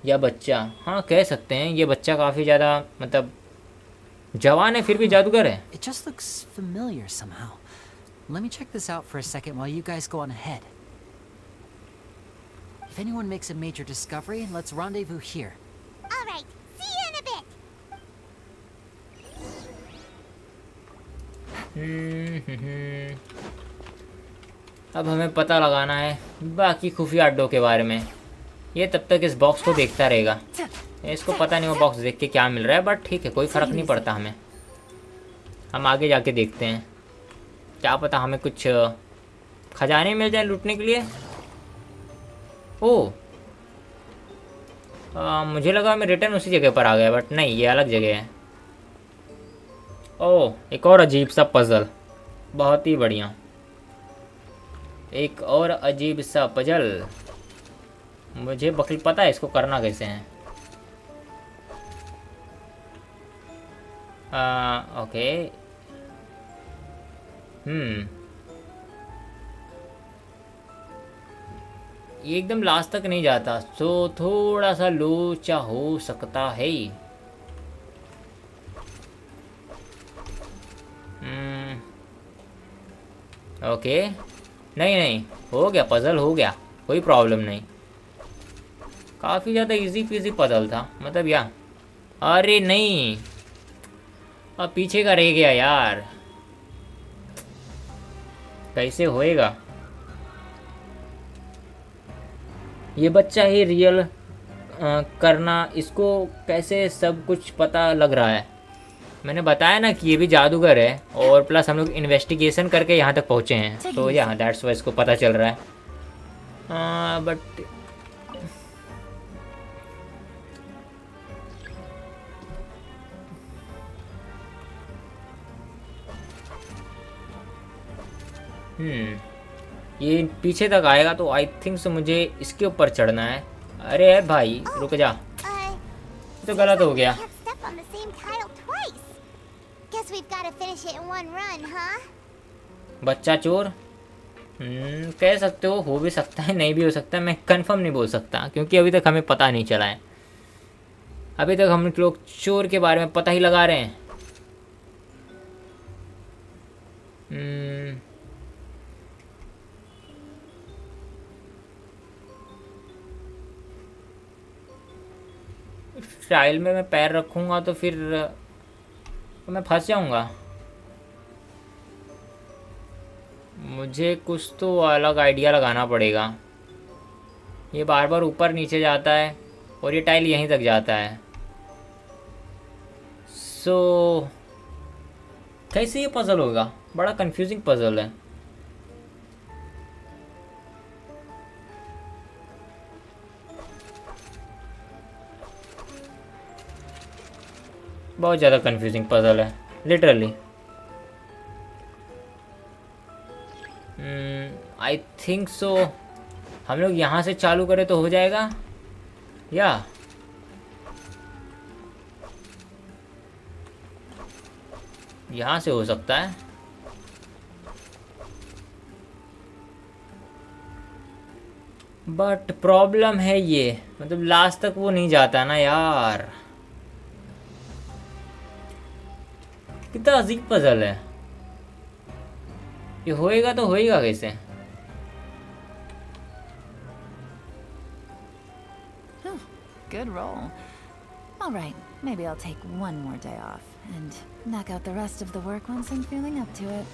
S3: या बच्चा, हाँ कह सकते हैं ये बच्चा काफ़ी ज़्यादा मतलब जवान है फिर भी जादूगर है।
S6: It just looks familiar somehow. Let me check this out for a second while you guys go on ahead. If anyone makes a major discovery, let's rendezvous here.
S5: All right, see you in a bit.
S3: अब हमें पता लगाना है बाकी खुफिया अड्डों के बारे में। ये तब तक इस बॉक्स को देखता रहेगा। इसको पता नहीं वो बॉक्स देख के क्या मिल रहा है, बट ठीक है, कोई फ़र्क नहीं पड़ता हमें। हम आगे जाके देखते हैं, क्या पता हमें कुछ खजाने मिल जाए लूटने के लिए। ओह, मुझे लगा मैं रिटर्न उसी जगह पर आ गया, बट नहीं, ये अलग जगह है। ओह, एक और अजीब सा पज़ल, बहुत ही बढ़िया। एक और अजीब सा पजल, मुझे बखल पता है इसको करना कैसे है। ओके, ये एकदम लास्ट तक नहीं जाता, सो थोड़ा सा लोचा हो सकता है। ओके, नहीं नहीं, हो गया, पजल हो गया, कोई प्रॉब्लम नहीं। काफ़ी ज़्यादा इजी पीजी पजल था, मतलब यार। अरे नहीं, अब पीछे का रह गया यार, कैसे होएगा। ये बच्चा ही रियल करना, इसको कैसे सब कुछ पता लग रहा है। मैंने बताया ना कि ये भी जादूगर है, और प्लस हम लोग इन्वेस्टिगेशन करके यहाँ तक पहुँचे हैं, तो यहाँ दैट्स वाई इसको पता चल रहा है। बट ये पीछे तक आएगा तो आई थिंक सो मुझे इसके ऊपर चढ़ना है। अरे भाई रुक जा, तो गलत हो गया। बच्चा चोर, कह सकते हो भी सकता है, नहीं भी हो सकता है, मैं कंफर्म नहीं बोल सकता क्योंकि अभी तक हमें पता नहीं चला है। अभी तक हम लोग चोर के बारे में पता ही लगा रहे हैं। ट्रायल में मैं पैर रखूँगा तो फिर मैं फंस जाऊँगा। मुझे कुछ तो अलग आइडिया लगाना पड़ेगा। ये बार बार ऊपर नीचे जाता है और ये टाइल यहीं तक जाता है। सो कैसे ये पजल होगा, बड़ा कंफ्यूजिंग पजल है। बहुत ज़्यादा कंफ्यूजिंग पजल है लिटरली। आई थिंक सो हम लोग यहाँ से चालू करें तो हो जाएगा, या यहाँ से हो सकता है। बट प्रॉब्लम है ये, मतलब लास्ट तक वो नहीं जाता ना यार। कितना अजीब पजल है ये, होएगा तो होएगा कैसे।
S13: Good roll. All right, maybe I'll take one more day off and knock out the rest of the work once I'm feeling up to it.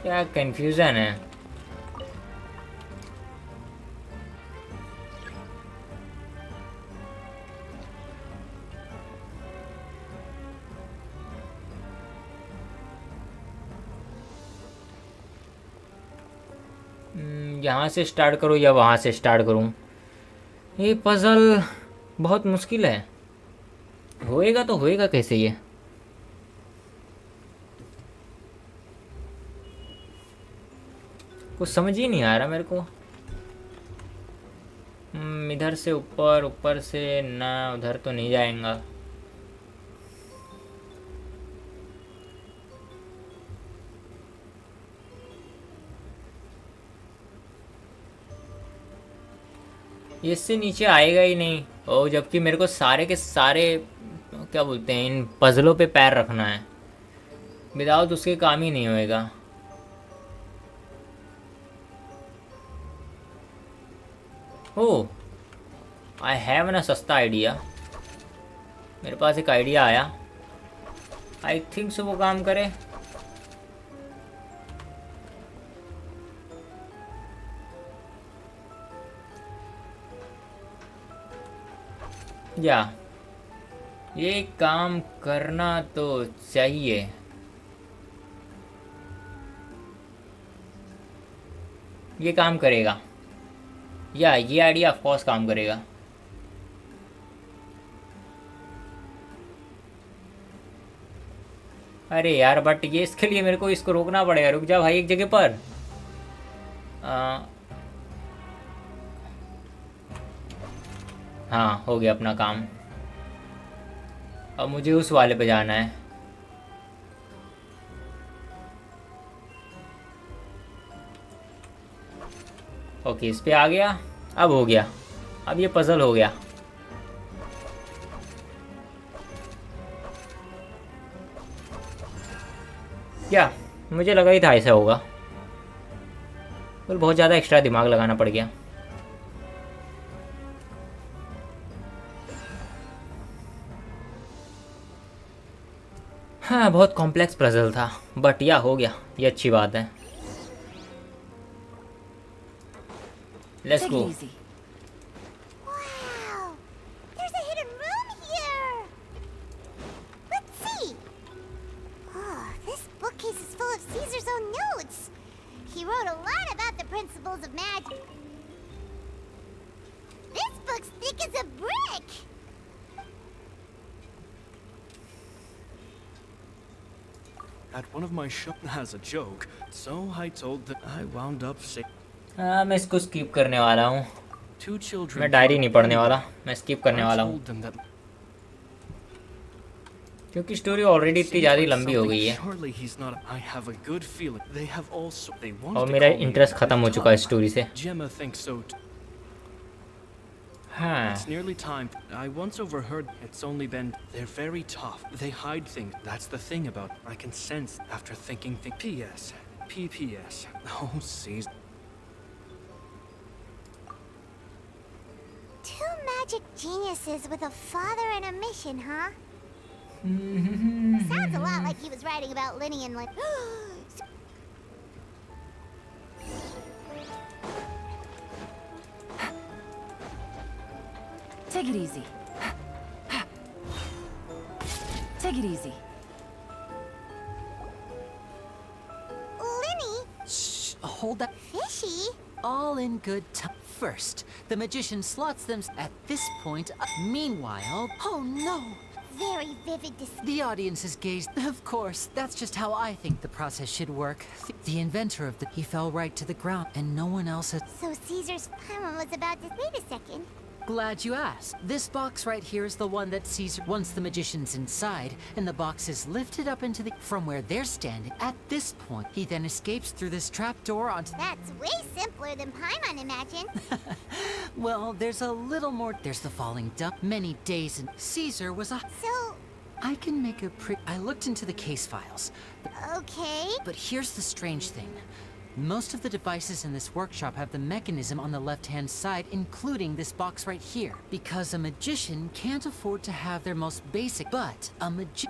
S3: क्या कंफ्यूजन है। यहाँ से स्टार्ट करूँ या वहाँ से स्टार्ट करूँ, ये पजल बहुत मुश्किल है। होएगा तो होएगा कैसे ये? कुछ समझ ही नहीं आ रहा मेरे को। इधर से ऊपर, ऊपर से ना, उधर तो नहीं जाएगा। इससे नीचे आएगा ही नहीं। और जबकि मेरे को सारे के सारे क्या बोलते हैं, इन पजलों पे पैर रखना है। विदाउट उसके काम ही नहीं होएगा। ओह, आई हैव ना सस्ता आइडिया। मेरे पास एक आइडिया आया। आई थिंक सो वो काम करे। या ये काम करना तो चाहिए। ये काम करेगा, या ये आइडिया ऑफ कोर्स काम करेगा। अरे यार, बट ये इसके लिए मेरे को इसको रोकना पड़ेगा। रुक जा भाई एक जगह पर। हाँ, हो गया अपना काम। अब मुझे उस वाले पे जाना है। ओके, इस पे आ गया। अब हो गया। अब ये पजल हो गया। क्या मुझे लगा ही था ऐसा होगा। बहुत ज़्यादा एक्स्ट्रा दिमाग लगाना पड़ गया। हाँ, बहुत कॉम्प्लेक्स पजल था, बट या हो गया। ये अच्छी बात है। Let's go.
S5: Wow! There's a hidden room here! Let's see! Oh, this bookcase is full of Caesar's own notes! He wrote a lot about the principles of magic. This book's thick as a brick!
S8: At one of my shows as a joke, so I told that I wound up saying.
S3: हाँ, मैं इसको skip करने वाला हूँ।
S8: Two children.
S3: मैं diary नहीं पढ़ने वाला, मैं स्किप करने वाला हूँ। क्योंकि स्टोरी ऑलरेडी इतनी ज़्यादा लंबी हो गई है। और मेरा इंटरेस्ट खत्म हो चुका है स्टोरी से। हाँ।
S8: It's nearly time. I once overheard. It's only been. They're very tough. They hide things. That's the thing about. I can sense after thinking. P.S. P.P.S. Oh, sees.
S5: Two magic geniuses with a father and a mission, huh? Sounds a lot like he was writing about Linny and like.
S13: Take it easy. Take it easy.
S5: Linny?
S6: Shh, hold that.
S5: Fishy?
S6: All in good time. First, the magician slots them at this point. Meanwhile, oh no!
S5: Very vivid
S6: The audience's gaze. Of course, that's just how I think the process should work. The inventor of he fell right to the ground, and no one else had.
S5: So Caesar's poem was about to. Wait a second.
S6: Glad you asked. This box right here is the one that Caesar. Once the magician's inside, and the box is lifted up into the from where they're standing. At this point, he then escapes through this trapdoor onto.
S5: That's way simpler than Paimon imagined.
S6: Well, there's a little more. There's the falling duck. Many days, and Caesar was a.
S5: So.
S6: I can make a I looked into the case files.
S5: Okay.
S6: But here's the strange thing. Most of the devices in this workshop have the mechanism on the left-hand side, including this box right here. Because a magician can't afford to have their most basic, but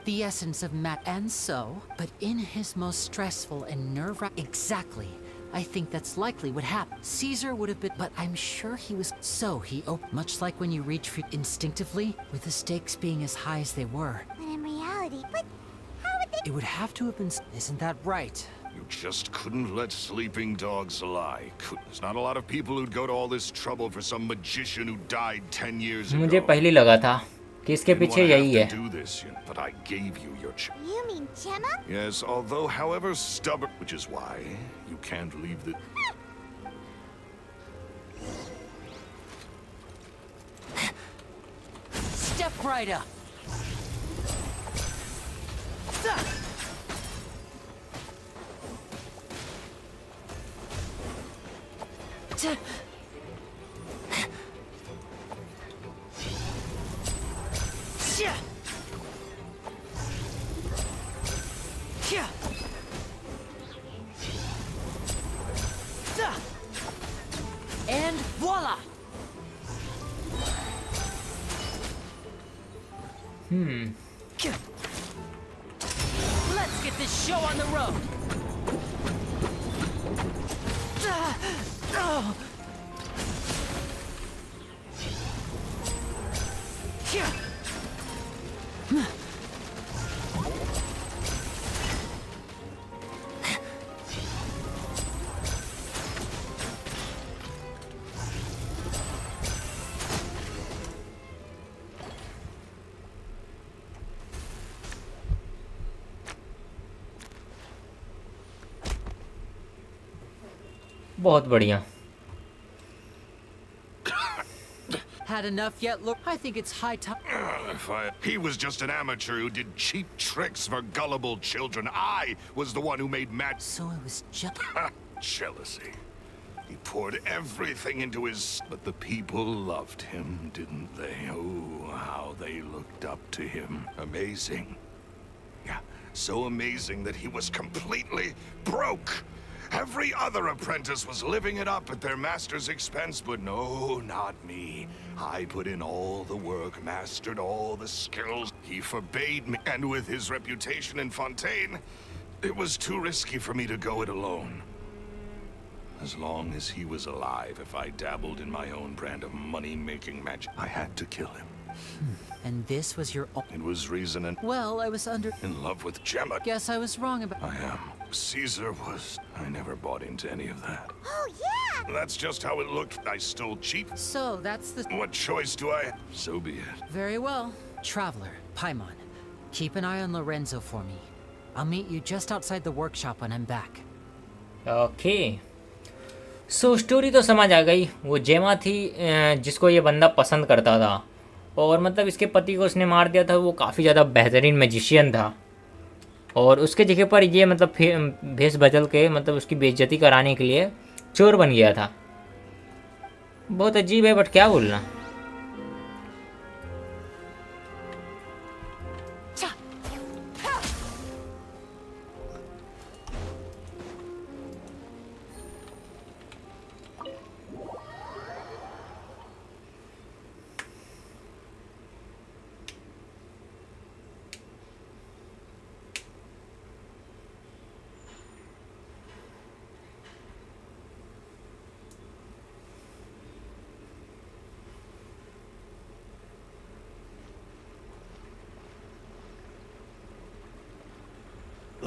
S6: the essence of and so, but in his most stressful and nerve-wracking. Exactly. I think that's likely what happened. Caesar would have been, but I'm sure he was. So he opened, much like when you reach for instinctively, with the stakes being as high as they were.
S5: But in reality, but how would they?
S6: It would have to have been. Isn't that right?
S2: You just couldn't let sleeping dogs lie. There's not a lot of people who'd go to all this trouble for some magician who died 10 years ago.
S3: मुझे पहले लगा था कि इसके पीछे यही है.
S2: Do this, but I gave you your
S5: You mean Gemma?
S2: Yes, although however stubborn, which is why you can't leave the...
S6: Step right up. And voila! Let's get this show on the road.
S3: बहुत बढ़िया.
S6: Had enough yet? Look, I think it's high time.
S2: He was just an amateur who did cheap tricks for gullible children. I was the one who made mad...
S6: So it was just...
S2: Jealousy. He poured everything into his... But the people loved him, didn't they? Oh, how they looked up to him. Amazing. Yeah, so amazing that he was completely broke. Every other apprentice was living it up at their master's expense, but no, not me. I put in all the work, mastered all the skills. He forbade me, and with his reputation in Fontaine, it was too risky for me to go it alone. As long as he was alive, if I dabbled in my own brand of money-making magic, I had to kill him.
S6: And this was your...
S2: It was reason and...
S6: Well, I was
S2: in love with Gemma.
S6: Guess I was wrong about...
S2: I am. Caesar was... I never bought into any of that.
S5: Oh, yeah!
S2: That's just how it looked. I stole cheap.
S6: So, that's the...
S2: What choice do I have? So be it.
S6: Very well. Traveler, Paimon, keep an eye on Lorenzo for me. I'll meet you just outside the workshop when I'm back.
S3: Okay. So story तो समझ आ गई. वो जेमा थी जिसको ये बंदा पसंद करता था, और मतलब इसके पति को उसने मार दिया था. वो काफ़ी ज़्यादा बेहतरीन मैजिशियन था, और उसके जगह पर ये मतलब भेष बदल के मतलब उसकी बेइज्जती कराने के लिए चोर बन गया था. बहुत अजीब है, बट क्या बोलना.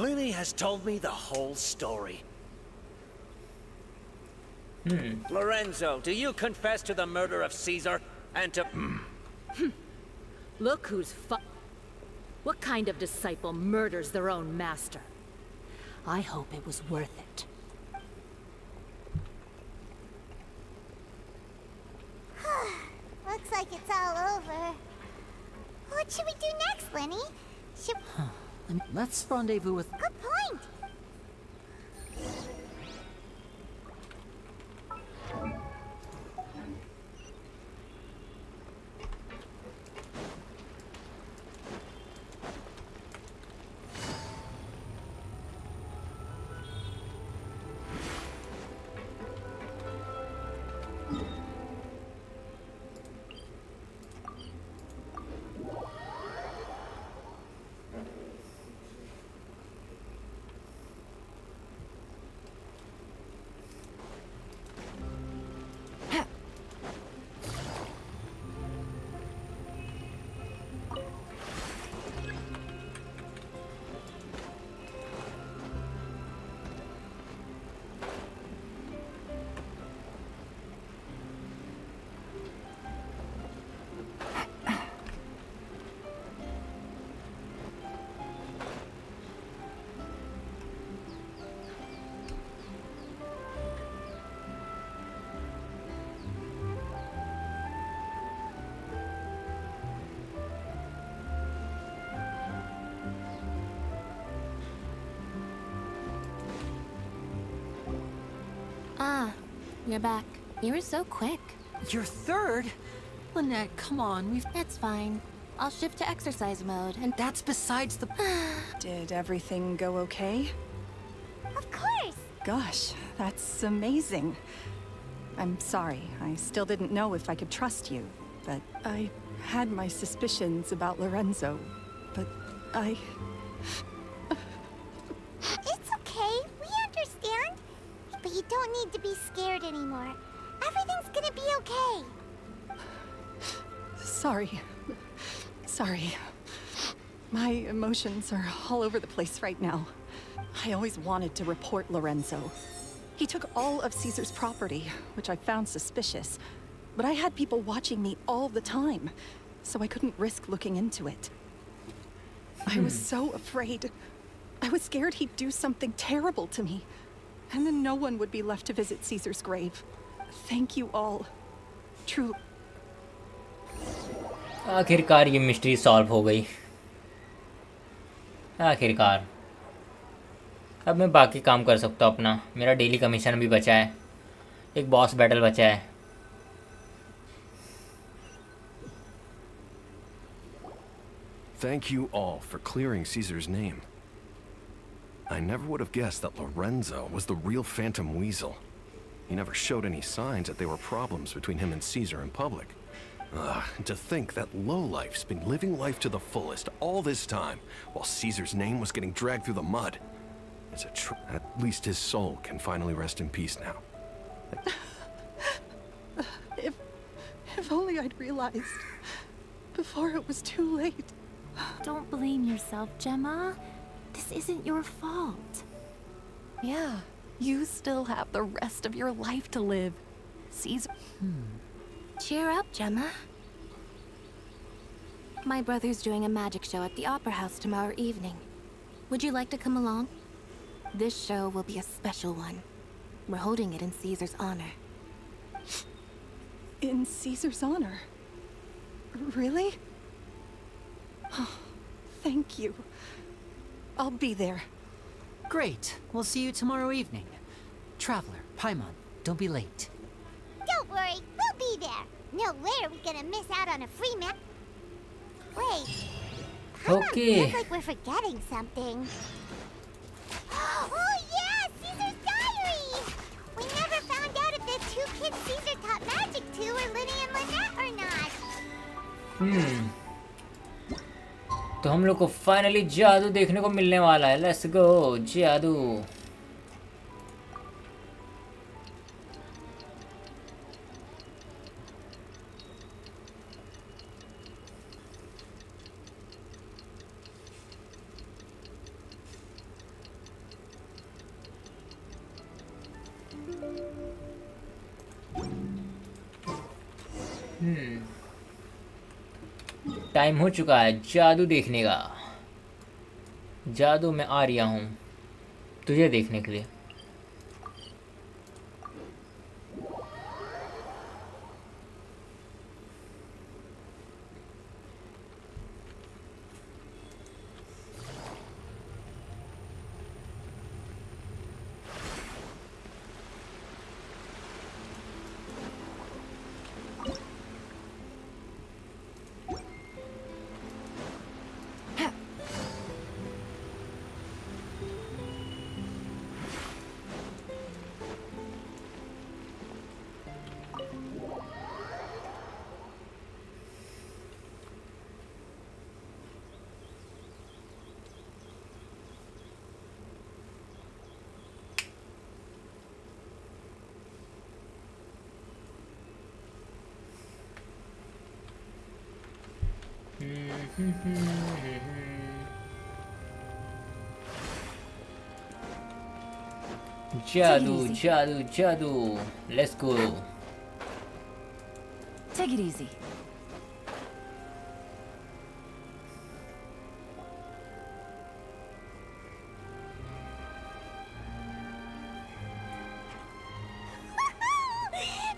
S14: Lily has told me the whole story. Lorenzo, do you confess to the murder of Caesar and to...
S9: Look who's What kind of disciple murders their own master? I hope it was worth it.
S5: Looks like it's all over. What should we do next, Lenny?
S6: Let's rendezvous with...
S5: Good point!
S4: you're back. You were so quick.
S6: Your third? Lynette, come on,
S4: It's fine. I'll shift to exercise mode and...
S6: That's besides the...
S10: Did everything go okay?
S5: Of course.
S10: Gosh, that's amazing. I'm sorry, I still didn't know if I could trust you, but I had my suspicions about Lorenzo, but I...
S5: It's okay. We understand. But you don't need to be scared anymore. Everything's gonna be okay.
S10: Sorry. Sorry. My emotions are all over the place right now. I always wanted to report Lorenzo. He took all of Caesar's property, which I found suspicious. But I had people watching me all the time, so I couldn't risk looking into it. I was so afraid. I was scared he'd do something terrible to me. And then no one would be left to visit Caesar's grave. Thank you all. Truly.
S3: आखिरकार ये mystery solve हो गई। आखिरकार अब मैं बाकी काम कर सकता हूँ अपना। मेरा डेली कमीशन भी बचा है, एक बॉस बैटल बचा है।
S15: Thank you all for clearing Caesar's name. I never would have guessed that Lorenzo was the real Phantom Weasel. He never showed any signs that there were problems between him and Caesar in public. And to think that lowlife's been living life to the fullest all this time, while Caesar's name was getting dragged through the mud. It's at least his soul can finally rest in peace now.
S10: If only I'd realized before it was too late.
S9: Don't blame yourself, Gemma. This isn't your fault. Yeah, you still have the rest of your life to live. Caesar...
S4: Cheer up, Gemma. My brother's doing a magic show at the Opera House tomorrow evening. Would you like to come along? This show will be a special one. We're holding it in Caesar's honor.
S10: In Caesar's honor? Really? Oh, thank you. I'll be there.
S6: Great. We'll see you tomorrow evening. Traveler, Paimon, don't be late.
S5: Don't worry, we'll be there. No way are we gonna miss out on a free map. Wait.
S3: Okay.
S5: Feels like we're forgetting something. Oh yeah, Caesar's diary! We never found out if the two kids Caesar taught magic to were Linny and Lynette or not.
S3: तो हम लोग को finally जादू देखने को मिलने वाला है। लेट्स गो जादू। टाइम हो चुका है जादू देखने का। जादू मैं आ रहा हूँ तुझे देखने के लिए। जादू जादू जादू let's go.
S13: Take it easy.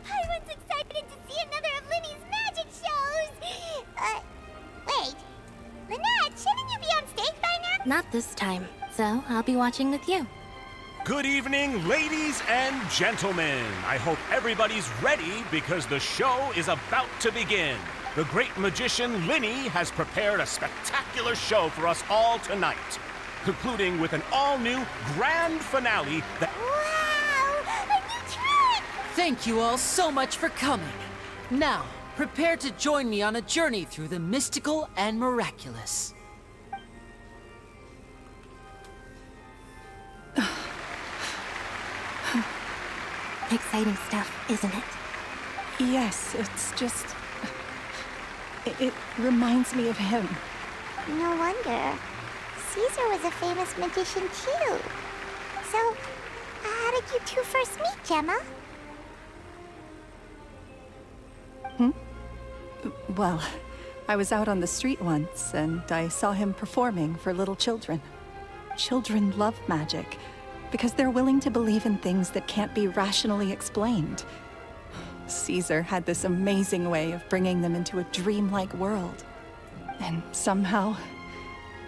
S5: Everyone's excited to see another of Linny's magic shows. Wait. Lynette, shouldn't you be on stage by now?
S4: Not this time, so I'll be watching with you.
S16: Good evening, ladies and gentlemen. I hope everybody's ready because the show is about to begin. The great magician Linny has prepared a spectacular show for us all tonight, concluding with an all-new grand finale that...
S5: Wow! A new trick!
S6: Thank you all so much for coming. Now, prepare to join me on a journey through the mystical and miraculous.
S4: Exciting stuff, isn't it?
S10: Yes, it's just... It reminds me of him.
S5: No wonder. Caesar was a famous magician too. So, how did you two first meet, Gemma?
S10: Well, I was out on the street once, and I saw him performing for little children. Children love magic, because they're willing to believe in things that can't be rationally explained. Caesar had this amazing way of bringing them into a dreamlike world. And somehow,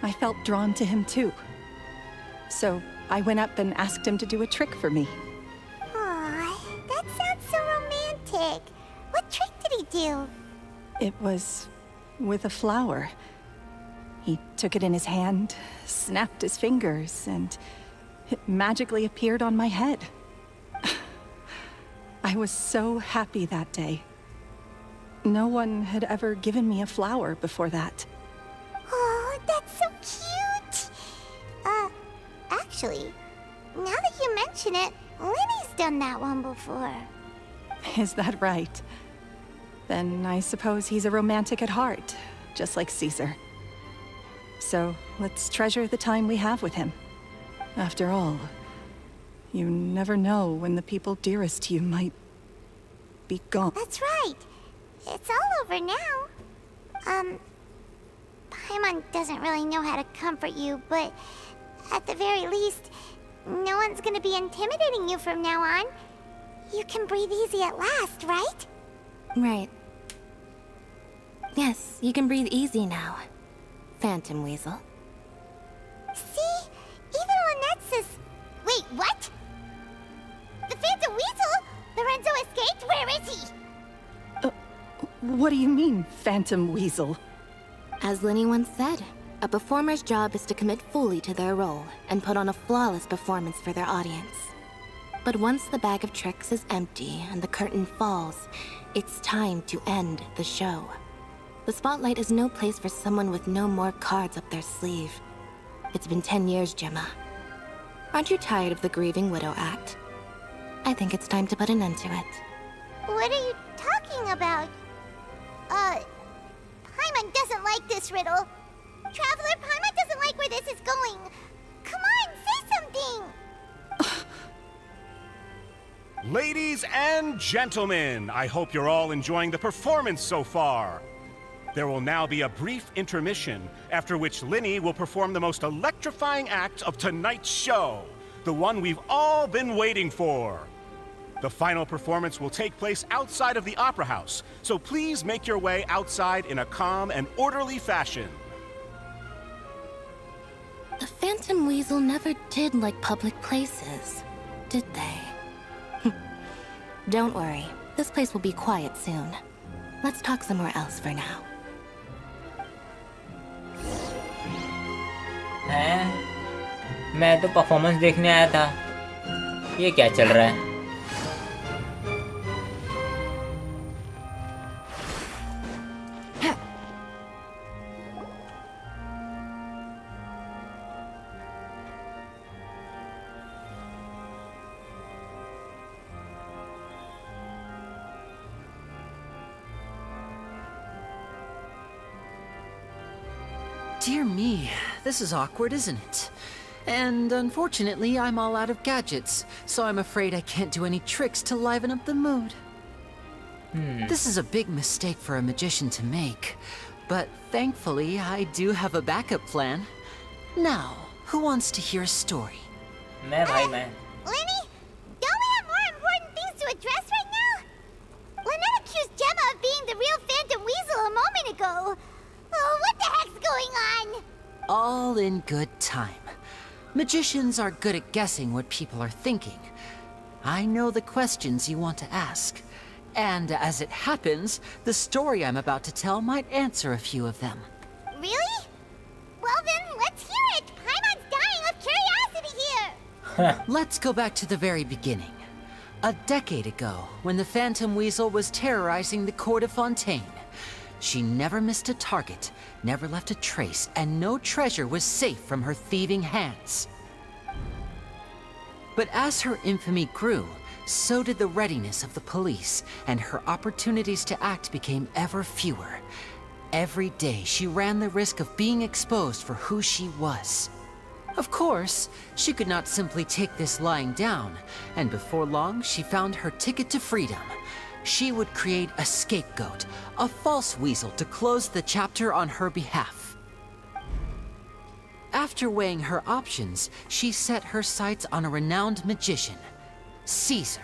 S10: I felt drawn to him too. So I went up and asked him to do a trick for me.
S5: Aw, that sounds so romantic. What trick did he do?
S10: It was with a flower. He took it in his hand, snapped his fingers, and it magically appeared on my head. I was so happy that day. No one had ever given me a flower before that.
S5: Oh, that's so cute! Actually, now that you mention it, Linny's done that one before.
S10: Is that right? Then I suppose he's a romantic at heart, just like Caesar. So let's treasure the time we have with him. After all, you never know when the people dearest to you might be gone.
S5: That's right. It's all over now. Paimon doesn't really know how to comfort you, but at the very least, no one's gonna be intimidating you from now on. You can breathe easy at last, right?
S4: Right. Yes, you can breathe easy now, Phantom Weasel.
S5: See? Even Lynette says... Wait, what? The Phantom Weasel? Lorenzo escaped? Where is he?
S10: What do you mean, Phantom Weasel?
S4: As Linny once said, a performer's job is to commit fully to their role and put on a flawless performance for their audience. But once the bag of tricks is empty and the curtain falls, it's time to end the show. The spotlight is no place for someone with no more cards up their sleeve. It's been 10 years, Gemma. Aren't you tired of the grieving widow act? I think it's time to put an end to it.
S5: What are you talking about? Paimon doesn't like this riddle. Traveler, Paimon doesn't like where this is going. Come on, say something!
S16: Ladies and gentlemen, I hope you're all enjoying the performance so far. There will now be a brief intermission, after which Linny will perform the most electrifying act of tonight's show, the one we've all been waiting for. The final performance will take place outside of the Opera House, so please make your way outside in a calm and orderly fashion.
S4: The Phantom Weasel never did like public places, did they? Don't worry, this place will be quiet soon. Let's talk somewhere else for now.
S3: हैं? मैं तो performance देखने आया था। ये क्या चल रहा है?
S6: Dear me, this is awkward, isn't it? And unfortunately, I'm all out of gadgets, so I'm afraid I can't do any tricks to liven up the mood. This is a big mistake for a magician to make, but thankfully, I do have a backup plan. Now, who wants to hear a story?
S3: मैं भाई मैं.
S5: Linny, don't we have more important things to address right now? Lynette accused Gemma of being the real Phantom Weasel a moment ago. Oh, what the heck's going on?
S6: All in good time. Magicians are good at guessing what people are thinking. I know the questions you want to ask. And as it happens, the story I'm about to tell might answer a few of them.
S5: Really? Well then, let's hear it! Paimon's dying of curiosity here!
S6: Let's go back to the very beginning. A decade ago, when the Phantom Weasel was terrorizing the court of Fontaine. She never missed a target, never left a trace, and no treasure was safe from her thieving hands. But as her infamy grew, so did the readiness of the police, and her opportunities to act became ever fewer. Every day, she ran the risk of being exposed for who she was. Of course, she could not simply take this lying down, and before long, she found her ticket to freedom. She would create a scapegoat, a false weasel to close the chapter on her behalf. After weighing her options, she set her sights on a renowned magician, Caesar.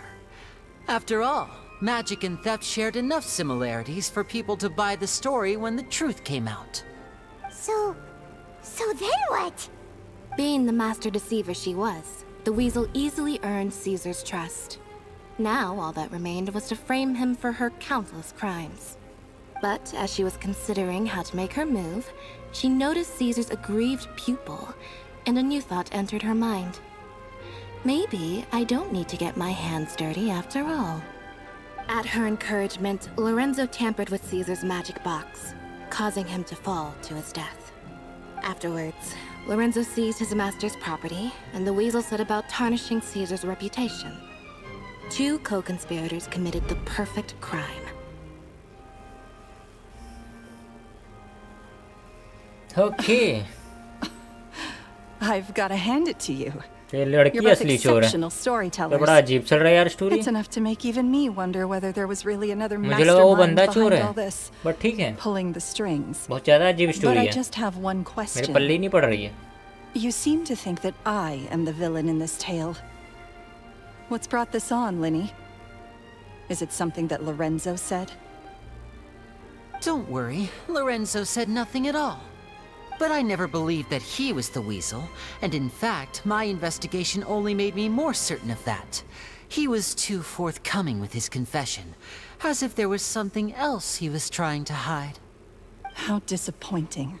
S6: After all, magic and theft shared enough similarities for people to buy the story when the truth came out.
S5: So then what?
S9: Being the master deceiver she was, the weasel easily earned Caesar's trust. Now all that remained was to frame him for her countless crimes. But as she was considering how to make her move, she noticed Caesar's aggrieved pupil, and a new thought entered her mind. Maybe I don't need to get my hands dirty after all. At her encouragement, Lorenzo tampered with Caesar's magic box, causing him to fall to his death. Afterwards, Lorenzo seized his master's property, and the weasel set about tarnishing Caesar's reputation. Two co-conspirators committed the perfect crime.
S3: Okay.
S10: I've got to hand it to you.
S3: ये लड़की
S10: You're both
S3: असली चोर है।
S10: exceptional
S3: तो
S10: storytellers.
S3: बड़ा अजीब चल रहा है यार story.
S10: It's enough to make even me wonder whether there was really another
S3: मुझे लगा वो
S10: mastermind
S3: बंदा चोर
S10: behind
S3: है।
S10: all this,
S3: बट ठीक है।
S10: pulling the strings.
S3: बहुत ज़्यादा अजीब
S10: But
S3: स्टोरी
S10: I
S3: है।
S10: just have one
S3: मेरे
S10: question.
S3: पल्ले ही नहीं पड़ रही है।
S10: You seem to think that I am the villain in this tale. What's brought this on, Linny? Is it something that Lorenzo said?
S6: Don't worry, Lorenzo said nothing at all. But I never believed that he was the weasel, and in fact, my investigation only made me more certain of that. He was too forthcoming with his confession, as if there was something else he was trying to hide.
S10: How disappointing.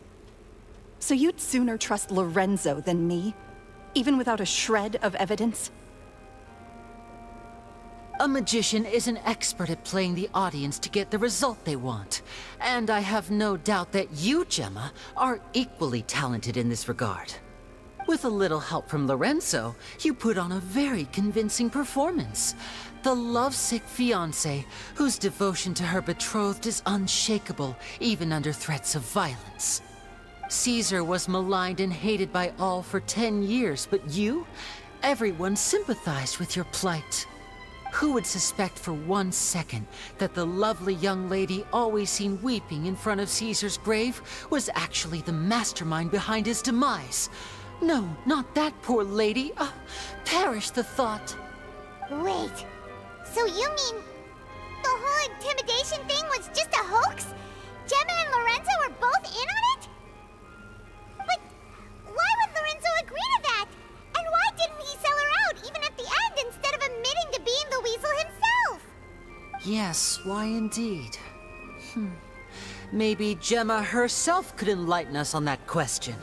S10: So you'd sooner trust Lorenzo than me? Even without a shred of evidence?
S6: A magician is an expert at playing the audience to get the result they want. And I have no doubt that you, Gemma, are equally talented in this regard. With a little help from Lorenzo, you put on a very convincing performance. The lovesick fiancé, whose devotion to her betrothed is unshakable, even under threats of violence. Caesar was maligned and hated by all for 10 years, but you? Everyone sympathized with your plight. Who would suspect for 1 second that the lovely young lady always seen weeping in front of Caesar's grave was actually the mastermind behind his demise? No, not that poor lady. Perish the thought.
S5: Wait, so you mean the whole intimidation thing was just a hoax? Gemma and Lorenzo were both in on it? But why would Lorenzo agree to that? And why didn't he sell her out even at the end instead of admitting to being the weasel himself?
S6: Yes, why indeed? Maybe Gemma herself could enlighten us on that question.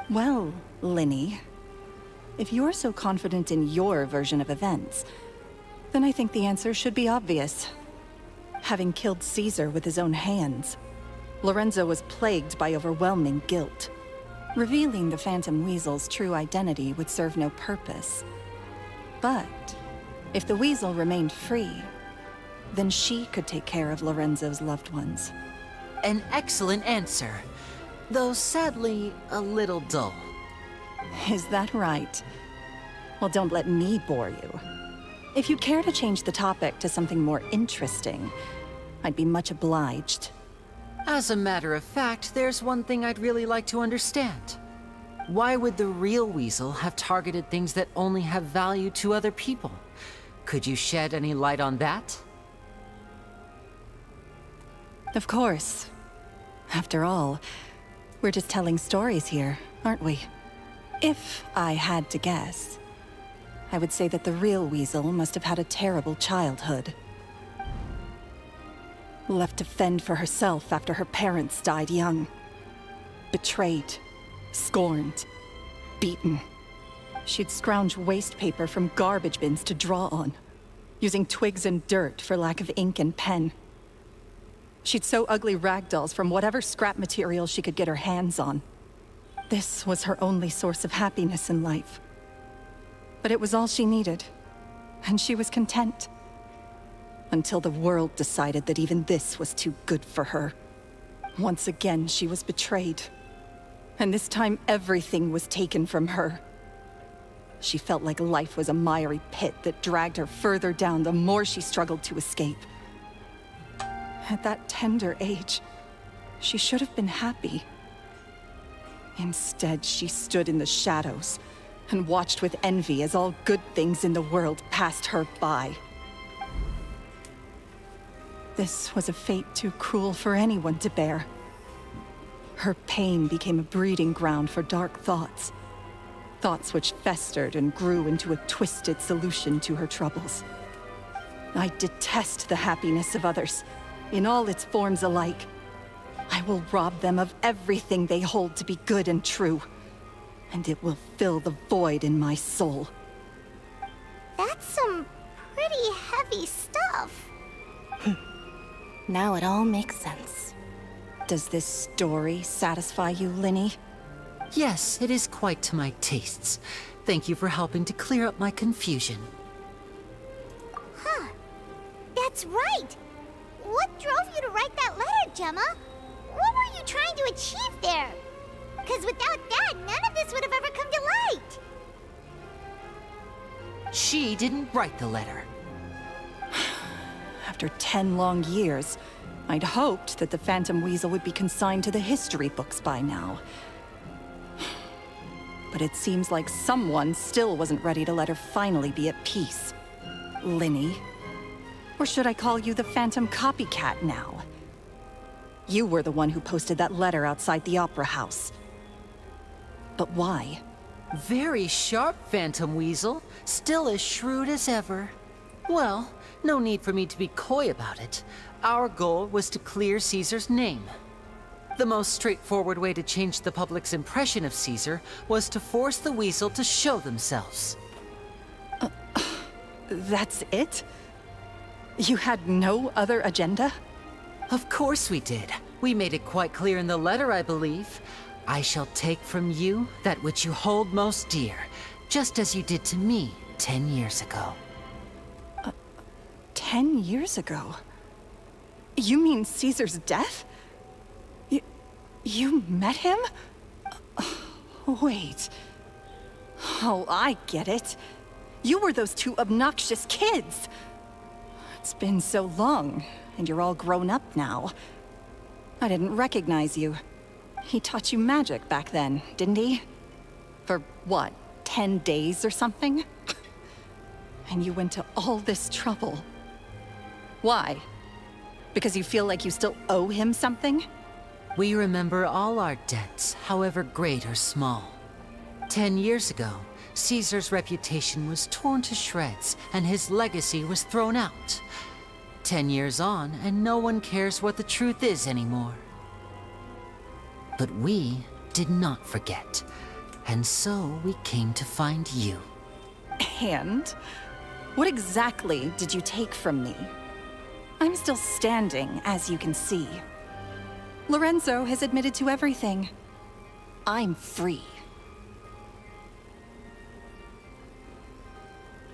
S10: Well, Linny, if you're so confident in your version of events, then I think the answer should be obvious. Having killed Caesar with his own hands, Lorenzo was plagued by overwhelming guilt. Revealing the Phantom Weasel's true identity would serve no purpose. But if the Weasel remained free, then she could take care of Lorenzo's loved ones.
S6: An excellent answer, though sadly a little dull.
S10: Is that right? Well, don't let me bore you. If you'd care to change the topic to something more interesting, I'd be much obliged.
S6: As a matter of fact, there's one thing I'd really like to understand. Why would the real weasel have targeted things that only have value to other people? Could you shed any light on that?
S10: Of course. After all, we're just telling stories here, aren't we? If I had to guess, I would say that the real Weasel must have had a terrible childhood. Left to fend for herself after her parents died young. Betrayed, scorned, beaten. She'd scrounge waste paper from garbage bins to draw on, using twigs and dirt for lack of ink and pen. She'd sew ugly ragdolls from whatever scrap material she could get her hands on. This was her only source of happiness in life. But it was all she needed, and she was content. Until the world decided that even this was too good for her. Once again, she was betrayed. And this time, everything was taken from her. She felt like life was a miry pit that dragged her further down the more she struggled to escape. At that tender age, she should have been happy. Instead, she stood in the shadows and watched with envy as all good things in the world passed her by. This was a fate too cruel for anyone to bear. Her pain became a breeding ground for dark thoughts. Thoughts which festered and grew into a twisted solution to her troubles. I detest the happiness of others, in all its forms alike. I will rob them of everything they hold to be good and true, and it will fill the void in my soul.
S5: That's some pretty heavy stuff.
S10: Now it all makes sense. Does this story satisfy you, Linny?
S6: Yes, it is quite to my tastes. Thank you for helping to clear up my confusion.
S5: Huh. That's right. What drove you to write that letter, Gemma? What were you trying to achieve there? Because without that, none of this would have ever come to light.
S6: She didn't write the letter.
S10: After 10 long years, I'd hoped that the Phantom Weasel would be consigned to the history books by now. But it seems like someone still wasn't ready to let her finally be at peace. Linny. Or should I call you the Phantom Copycat now? You were the one who posted that letter outside the Opera House. But why?
S6: Very sharp, Phantom Weasel. Still as shrewd as ever. Well, no need for me to be coy about it. Our goal was to clear Caesar's name. The most straightforward way to change the public's impression of Caesar was to force the Weasel to show themselves.
S10: That's it? You had no other agenda?
S6: Of course we did. We made it quite clear in the letter, I believe. I shall take from you that which you hold most dear, just as you did to me 10 years ago.
S10: 10 years ago? You mean Caesar's death? You met him? Wait. Oh, I get it. You were those two obnoxious kids. It's been so long, and you're all grown up now. I didn't recognize you. He taught you magic back then, didn't he? For what, 10 days or something? And you went to all this trouble. Why? Because you feel like you still owe him something?
S6: We remember all our debts, however great or small. 10 years ago, Caesar's reputation was torn to shreds, and his legacy was thrown out. 10 years on, and no one cares what the truth is anymore. But we did not forget, and so we came to find you.
S10: And? What exactly did you take from me? I'm still standing, as you can see. Lorenzo has admitted to everything. I'm free.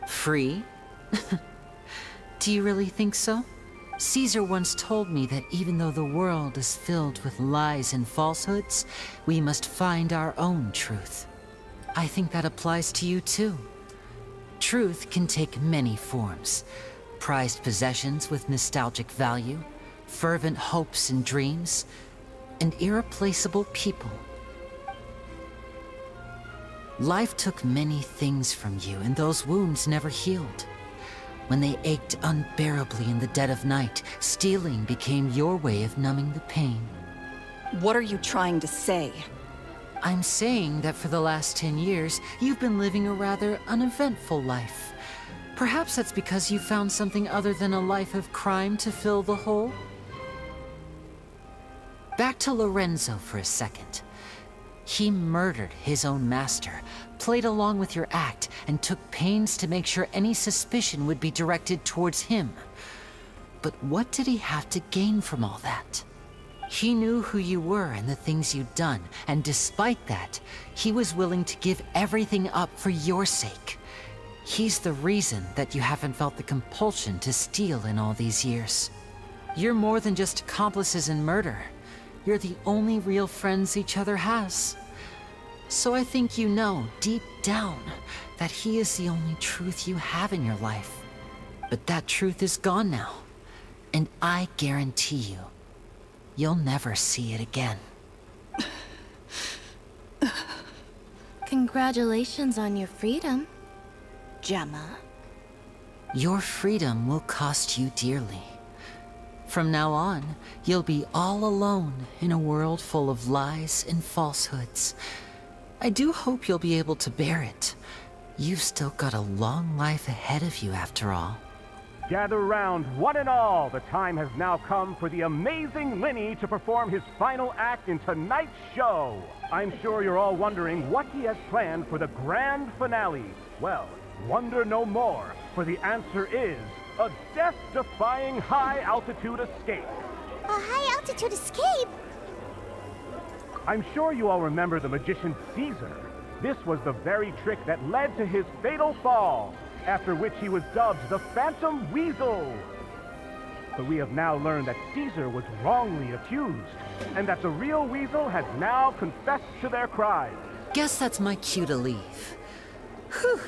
S6: Free? Do you really think so? Caesar once told me that even though the world is filled with lies and falsehoods, we must find our own truth. I think that applies to you too. Truth can take many forms. Prized possessions with nostalgic value, fervent hopes and dreams, and irreplaceable people. Life took many things from you, and those wounds never healed. When they ached unbearably in the dead of night, stealing became your way of numbing the pain.
S10: What are you trying to say?
S6: I'm saying that for the last 10 years, you've been living a rather uneventful life. Perhaps that's because you found something other than a life of crime to fill the hole? Back to Lorenzo for a second. He murdered his own master, played along with your act, and took pains to make sure any suspicion would be directed towards him. But what did he have to gain from all that? He knew who you were and the things you'd done, and despite that, he was willing to give everything up for your sake. He's the reason that you haven't felt the compulsion to steal in all these years. You're more than just accomplices in murder. You're the only real friends each other has. So I think you know, deep down, that he is the only truth you have in your life. But that truth is gone now. And I guarantee you, you'll never see it again.
S4: Congratulations on your freedom, Gemma.
S6: Your freedom will cost you dearly. From now on, you'll be all alone in a world full of lies and falsehoods. I do hope you'll be able to bear it. You've still got a long life ahead of you after all.
S16: Gather round, one and all. The time has now come for the amazing Lenny to perform his final act in tonight's show. I'm sure you're all wondering what he has planned for the grand finale. Well, wonder no more, for the answer is a death-defying high-altitude escape.
S5: A high-altitude escape?
S16: I'm sure you all remember the magician Caesar. This was the very trick that led to his fatal fall, after which he was dubbed the Phantom Weasel. But we have now learned that Caesar was wrongly accused, and that the real Weasel has now confessed to their crimes.
S6: Guess that's my cue to leave. Whew.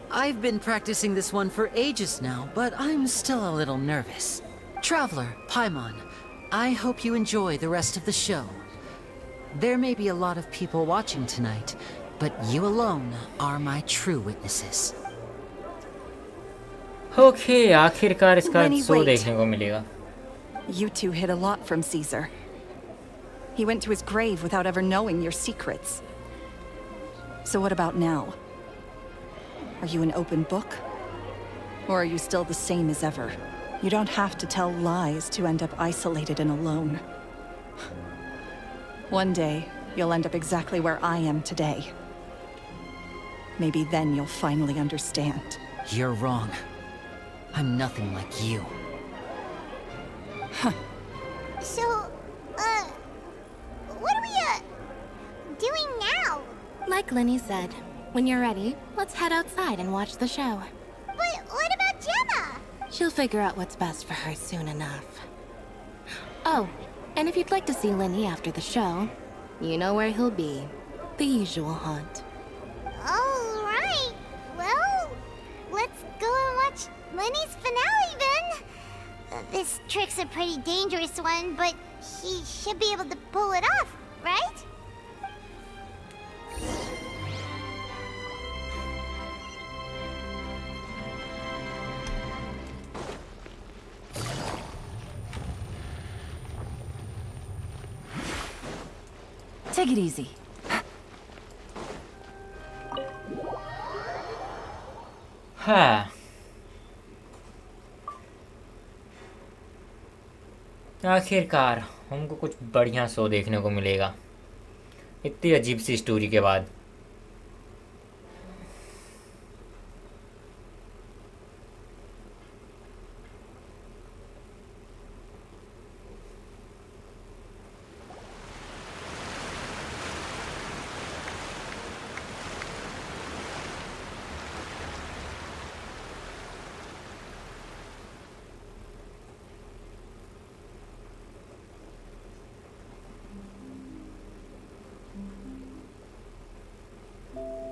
S6: I've been practicing this one for ages now, but I'm still a little nervous. Traveler, Paimon, I hope you enjoy the rest of the show. There may be a lot of people watching tonight, but you alone are my true witnesses.
S3: Okay, आखिरकार इसका
S10: Lenny,
S3: show
S10: wait.
S3: देखने को मिलेगा.
S10: You two hid a lot from Caesar. He went to his grave without ever knowing your secrets. So what about now? Are you an open book? Or are you still the same as ever? You don't have to tell lies to end up isolated and alone. One day, you'll end up exactly where I am today. Maybe then you'll finally understand.
S6: You're wrong. I'm nothing like you.
S5: So, what are we, doing now?
S4: Like Lenny said, when you're ready, let's head outside and watch the show.
S5: But what about Gemma?
S4: She'll figure out what's best for her soon enough. Oh, and if you'd like to see Lenny after the show, you know where he'll be. The usual haunt.
S5: All right. Well, let's go and watch Lenny's finale then. This trick's a pretty dangerous one, but he should be able to pull it off, right?
S13: Take it easy.
S3: हाँ. आखिरकार हमको कुछ बढ़िया show देखने को मिलेगा इतनी अजीब सी स्टोरी के बाद.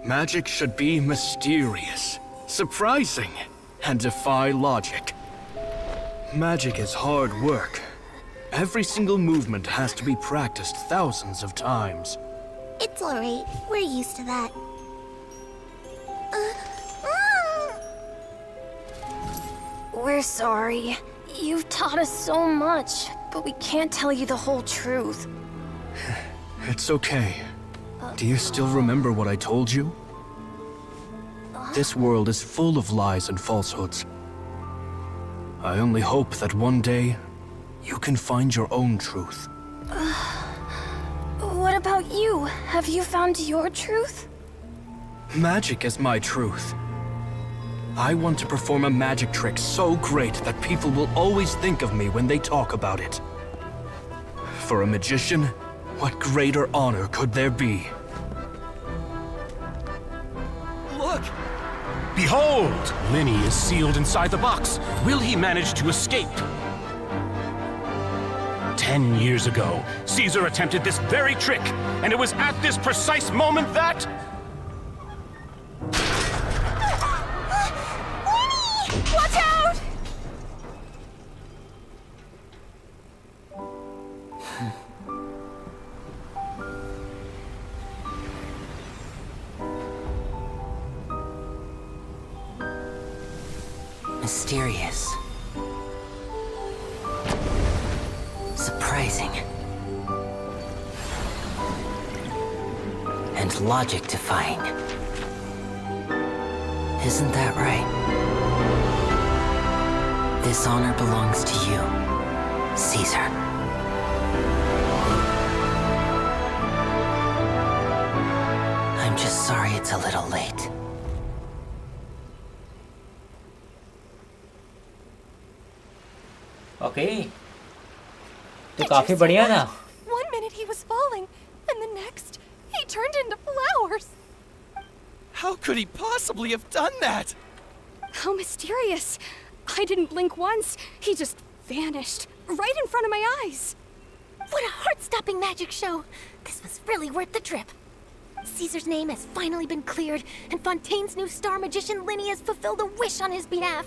S17: Magic should be mysterious, surprising, and defy logic. Magic is hard work. Every single movement has to be practiced thousands of times.
S5: It's alright. We're used to that.
S7: We're sorry. You've taught us so much, but we can't tell you the whole truth.
S17: It's okay. Do you still remember what I told you? This world is full of lies and falsehoods. I only hope that one day you can find your own truth.
S7: What about you? Have you found your truth?
S17: Magic is my truth. I want to perform a magic trick so great that people will always think of me when they talk about it. For a magician, what greater honor could there be?
S16: Look! Behold! Linny is sealed inside the box. Will he manage to escape? 10 years ago, Caesar attempted this very trick, and it was at this precise moment that...
S7: Watch out!
S6: Mysterious. Surprising. And logic-defying. Isn't that right? This honor belongs to you, Caesar. I'm just sorry it's a little late.
S3: Okay. तो काफी बढ़िया था.
S7: One minute he was falling, and the next he turned into flowers.
S8: How could he possibly have done that?
S7: How mysterious. I didn't blink once. He just vanished right in front of my eyes.
S4: What a heart-stopping magic show! This was really worth the trip. Caesar's name has finally been cleared, and Fontaine's new star magician Linny has fulfilled a wish on his behalf.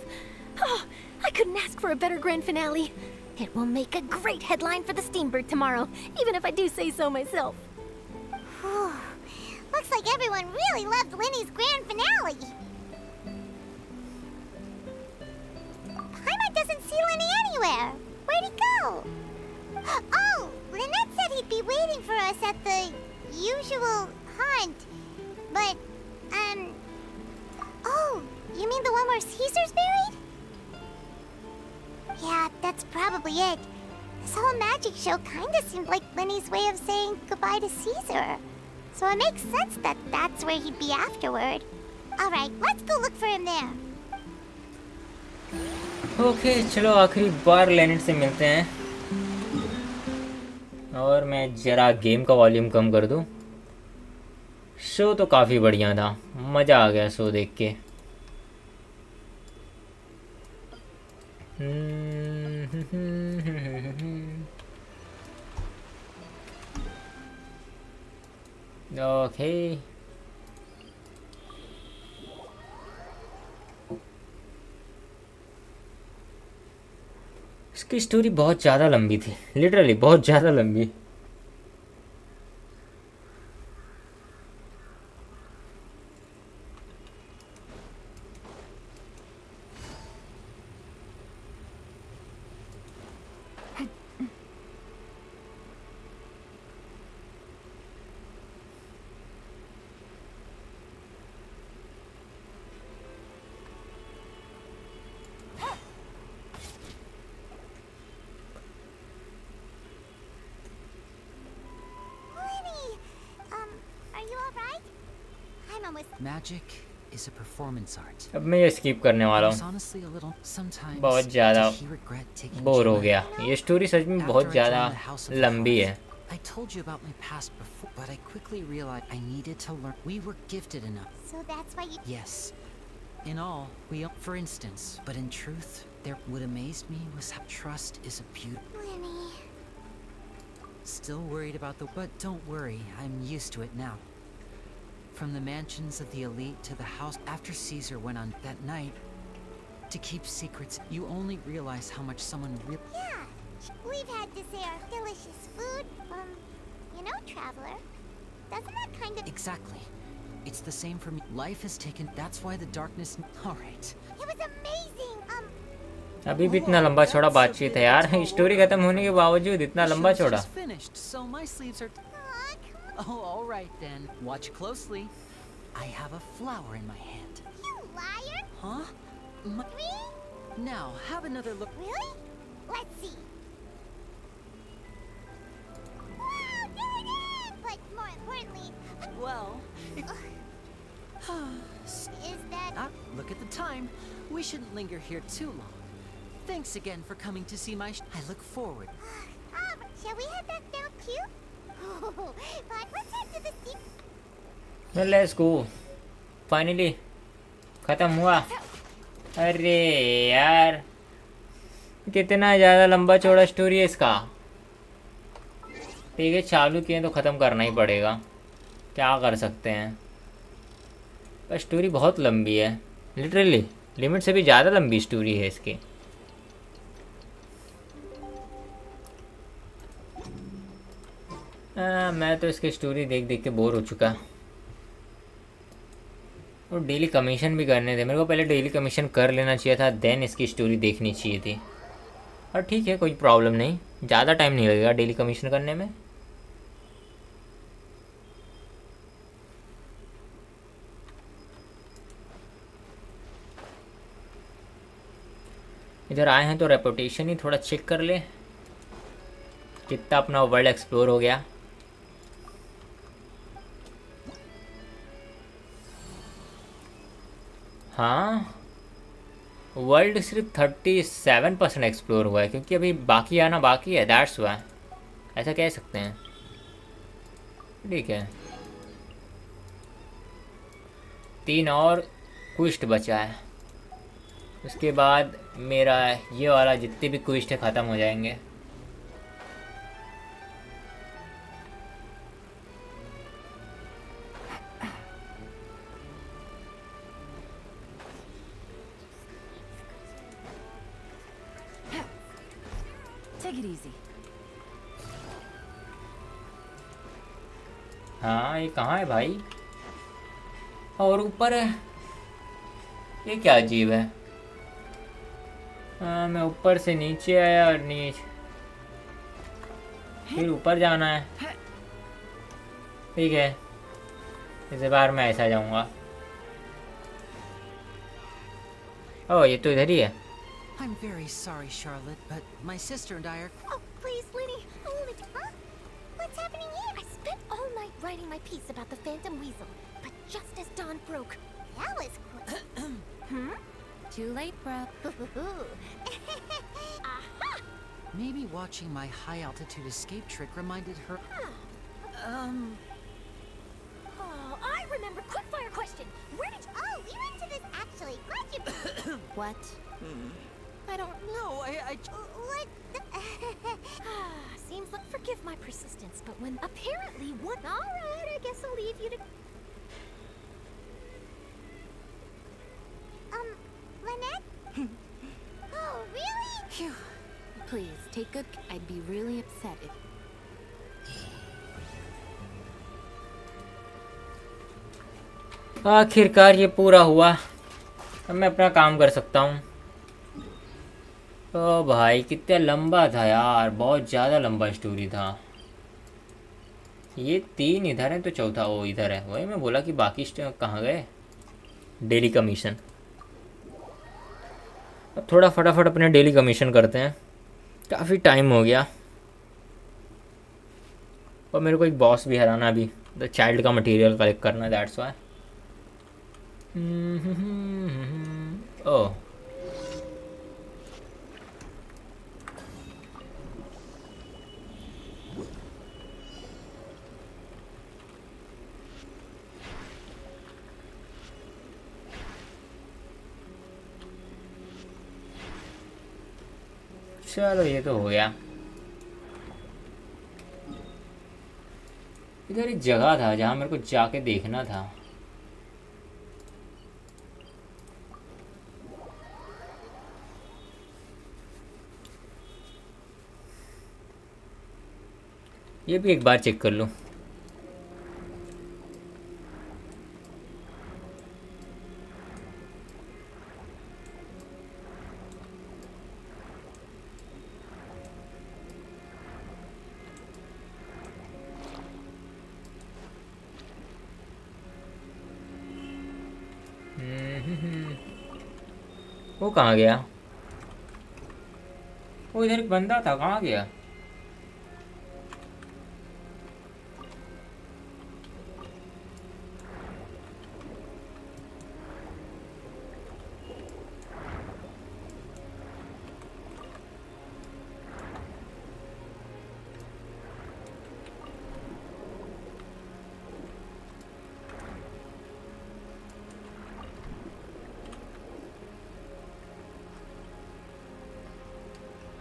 S4: Oh, I couldn't ask for a better grand finale. It will make a great headline for the Steambird tomorrow, even if I do say so myself.
S5: Looks like everyone really loved Linny's grand finale. Paimon doesn't see Linny anywhere. Where'd he go? Oh, Lynette said he'd be waiting for us at the usual hunt. But, oh, you mean the one where Caesar's buried? Yeah, that's probably it. This whole magic show kinda seemed like Linny's way of saying goodbye to Caesar. So it makes sense that that's where he'd be afterward. Alright, let's go look for him there.
S3: Okay चलो आखिरी बार लेनेट से मिलते हैं. और मैं जरा game का volume कम कर दूं. शो तो काफ़ी बढ़िया था. मज़ा आ गया शो देख के. ओके इसकी स्टोरी बहुत ज़्यादा लंबी थी. लिटरली बहुत ज़्यादा लंबी.
S6: Magic is a performance art.
S3: अब मैं ये स्किप करने वाला हूँ. बहुत ज़्यादा बोर हो गया. ये स्टोरी सच में बहुत ज़्यादा लंबी है.
S6: I told you about my past before, but I quickly realized I needed to learn. We were gifted enough.
S5: So that's why you...
S6: Yes. In all, for instance, but in truth, what amazed me was how trust is a beautiful...
S5: Linny...
S6: Still worried about but don't worry, I'm used to it now. From the mansions of the elite to the house after Caesar went on that night, to keep secrets, you only realize how much someone really...
S5: Yeah, we've had to say our delicious food, you know, Traveler. Doesn't that kind of...
S6: Exactly. It's the same for me. Life has taken... That's why the darkness... Alright.
S5: It was amazing,
S3: अभी भी इतना लंबा छोड़ा बातचीत है यार. Story खत्म होने के बावजूद इतना लंबा छोड़ा.
S6: Oh, all right then. Watch closely. I have a flower in my hand.
S5: You liar!
S6: Huh? Now, have another look.
S5: Really? Let's see. Wow, there it is! But more importantly...
S6: Well...
S5: Is that...
S6: look at the time. We shouldn't linger here too long. Thanks again for coming to see my I look forward.
S5: Shall we head back down too? But let's head to the sea.
S3: Well, let's go. Finally, खत्म हुआ. अरे यार, कितना ज़्यादा लंबा चौड़ा story है इसका. ठीक है, चालू किए तो ख़त्म करना ही पड़ेगा. क्या कर सकते हैं. पर स्टोरी बहुत लंबी है. लिटरली लिमिट से भी ज़्यादा लंबी स्टोरी है इसकी. मैं तो इसकी स्टोरी देख देख के बोर हो चुका. और डेली कमीशन भी करने थे मेरे को. पहले डेली कमीशन कर लेना चाहिए था, देन इसकी स्टोरी देखनी चाहिए थी. और ठीक है, कोई प्रॉब्लम नहीं. ज़्यादा टाइम नहीं लगेगा डेली कमीशन करने में. इधर आए हैं तो रेपुटेशन ही थोड़ा चेक कर ले, कितना अपना वर्ल्ड एक्सप्लोर हो गया. हाँ, वर्ल्ड सिर्फ 37% एक्सप्लोर हुआ है, क्योंकि अभी बाकी आना बाकी है. दैट्स वाई, ऐसा कह सकते हैं. ठीक है, 3 और क्विस्ट बचा है. उसके बाद मेरा ये वाला जितने भी क्विस्ट है ख़त्म हो जाएंगे.
S13: Take it easy.
S3: हाँ, ये कहाँ है भाई? और ऊपर है. ये क्या अजीब है. हाँ, मैं ऊपर से नीचे आया और नीचे फिर ऊपर जाना है. ठीक है, इस बार मैं ऐसा जाऊंगा. ओह, ये तो इधर ही है.
S6: I'm very sorry, Charlotte, but my sister and I are...
S4: Oh, please, Lenny. Huh? What's happening here? I spent all night writing my piece about the Phantom Weasel, but just as dawn broke...
S5: That was quick.
S13: Too late, bro.
S4: Aha!
S6: Maybe watching my high-altitude escape trick reminded her...
S4: Oh, I remember. Quick-fire question. Where did you...
S5: Oh, we went to this actually. Glad you...
S13: What?
S6: I don't know,
S5: What the...
S4: Seems like... Forgive my persistence, but when... Apparently what... Alright, I guess I'll leave you to...
S5: Lynette? Oh, really?
S13: Phew. Please, take good... I'd be really upset if...
S3: आखिरकार ये पूरा हुआ. अब मैं अपना काम कर सकता हूँ. ओ भाई, कितना लंबा था यार. बहुत ज़्यादा लंबा स्टोरी था. ये 3 इधर हैं तो चौथा वो इधर है. वही मैं बोला कि बाकी कहाँ गए. Daily commission. अब थोड़ा फटाफट अपने डेली कमीशन करते हैं. काफ़ी टाइम हो गया. और मेरे को एक बॉस भी हराना भी. द चाइल्ड का मटेरियल कलेक्ट करना. That's why. ओह, चलो ये तो हो गया. इधर एक जगह था जहाँ मेरे को जाके देखना था. ये भी एक बार चेक कर लूँ. वो कहाँ गया? वो इधर एक बंदा था, कहाँ गया?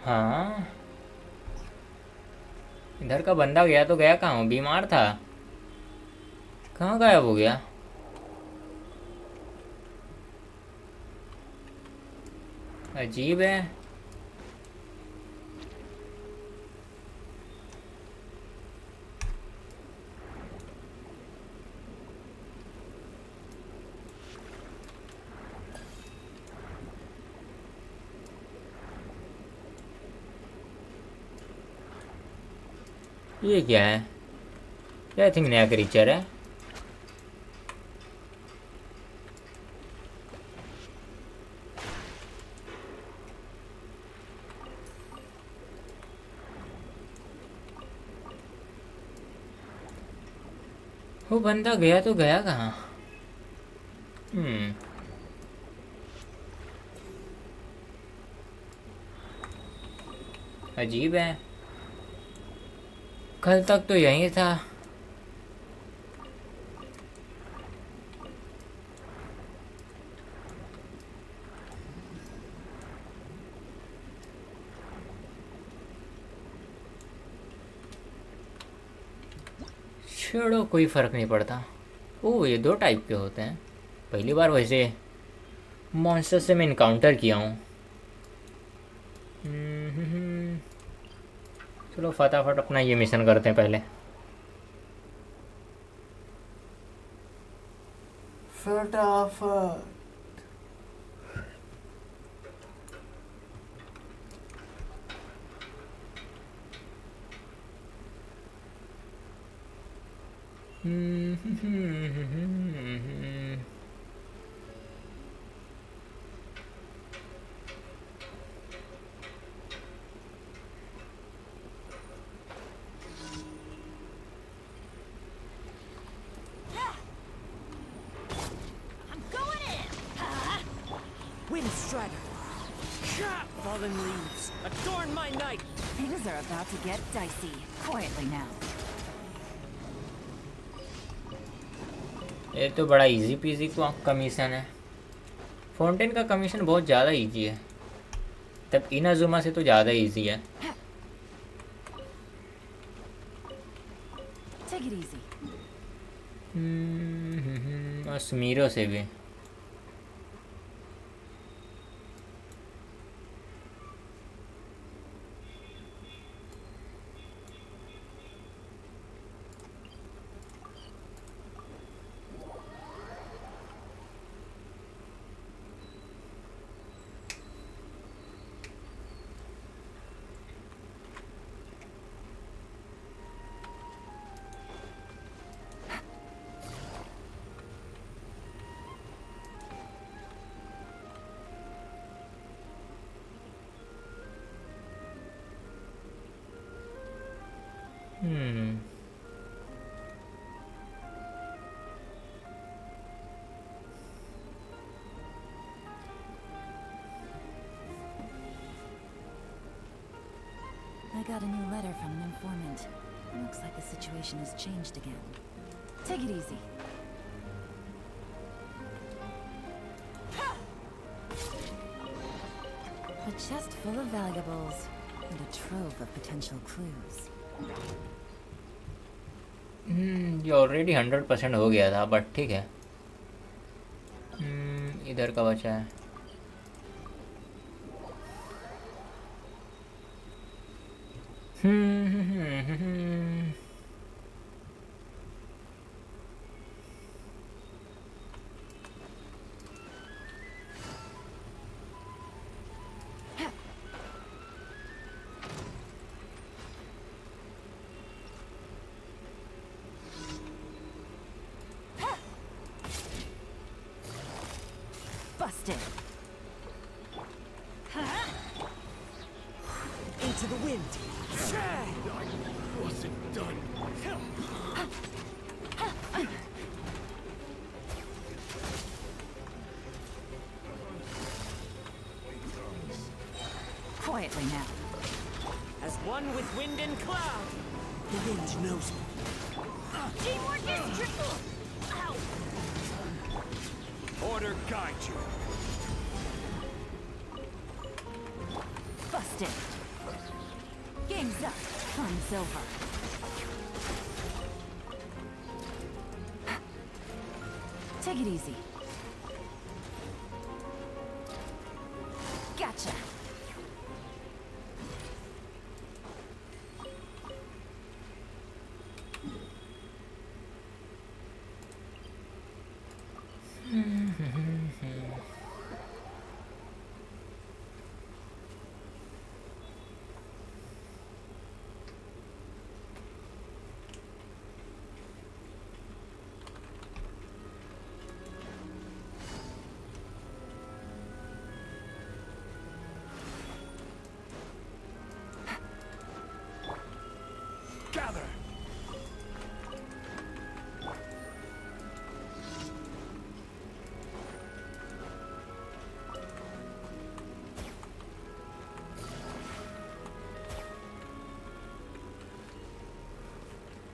S3: हाँ, इधर का बंदा गया तो गया कहाँ? बीमार था, कहाँ गायब हो गया? अजीब है। ये क्या है? ये आई थिंक नया क्रीचर है। वो बंदा गया तो गया कहाँ? अजीब है, कल तक तो यहीं था। छोड़ो, कोई फ़र्क नहीं पड़ता। ओह, ये 2 टाइप के होते हैं। पहली बार वैसे मॉन्स्टर से मैं इनकाउंटर किया हूँ। चलो फटाफट अपना ये मिशन करते हैं पहले।
S11: फटाफट।
S14: Wind strider. Fallen leaves. Adorn my night.
S13: Things are about to get dicey. Quietly now.
S3: ये तो बड़ा इजी पीजी का कमीशन है। फाउंटेन का कमीशन बहुत ज़्यादा इजी है, तब इनाजुमा से तो ज़्यादा इजी है।
S13: Take it easy.
S3: और सुमीरो से भी।
S13: I got a new letter from an informant. Looks like the situation has changed again. Take it easy. A chest full of valuables and a trove of potential clues.
S3: ये already 100% हो गया था, but ठीक है। इधर का बचा है।
S9: Busted.
S8: Into the wind.
S11: Wasn't done.
S9: Quietly now.
S14: As one with wind and cloud.
S8: The wind knows me.
S4: Teamwork is triple. Ow.
S12: Order guide you.
S9: Busted. Game's up. Fun's over. Take it easy. Gotcha.
S12: Gather.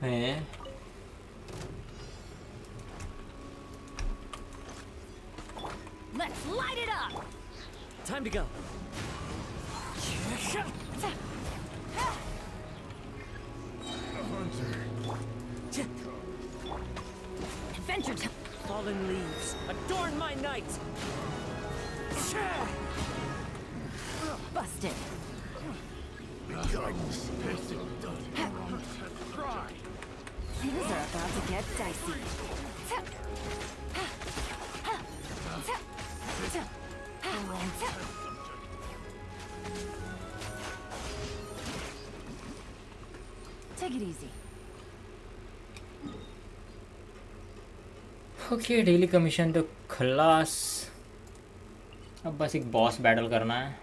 S3: हैं?
S4: Let's light it up.
S8: Time to go.
S4: Adventure time.
S14: Fallen leaves, adorn my night.
S9: Busted. Things are about to get dicey. Take it easy.
S3: Okay daily commission तो खलास. अब बस एक boss battle करना है.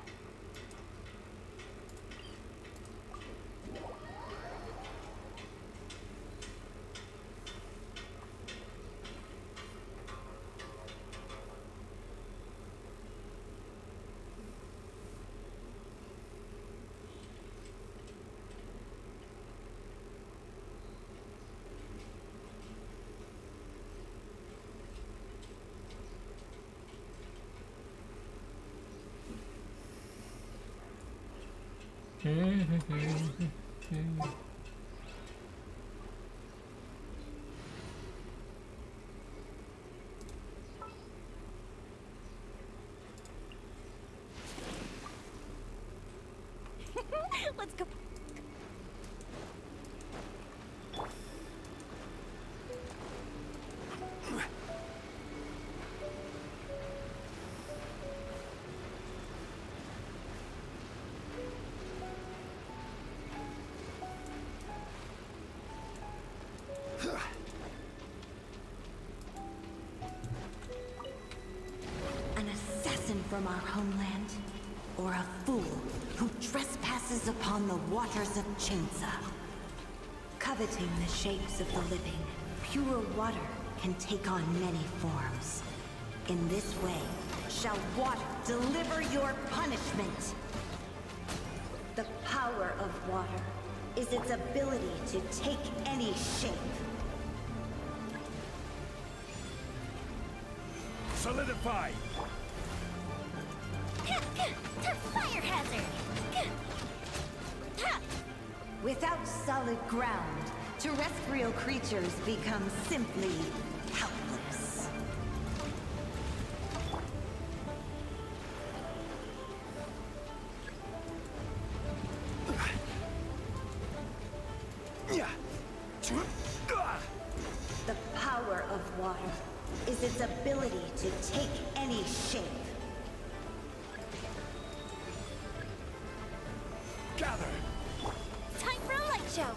S4: Let's go.
S18: An assassin from our homeland, or a fool who trespasses upon the waters of Childe. Coveting the shapes of the living, pure water can take on many forms. In this way, shall water deliver your punishment. The power of water is its ability to take any shape.
S12: Solidify.
S4: Fire hazard.
S18: Without solid ground, terrestrial creatures become simply helpless. The power of water is its ability to take any shape.
S12: Gather.
S4: Time for a light show.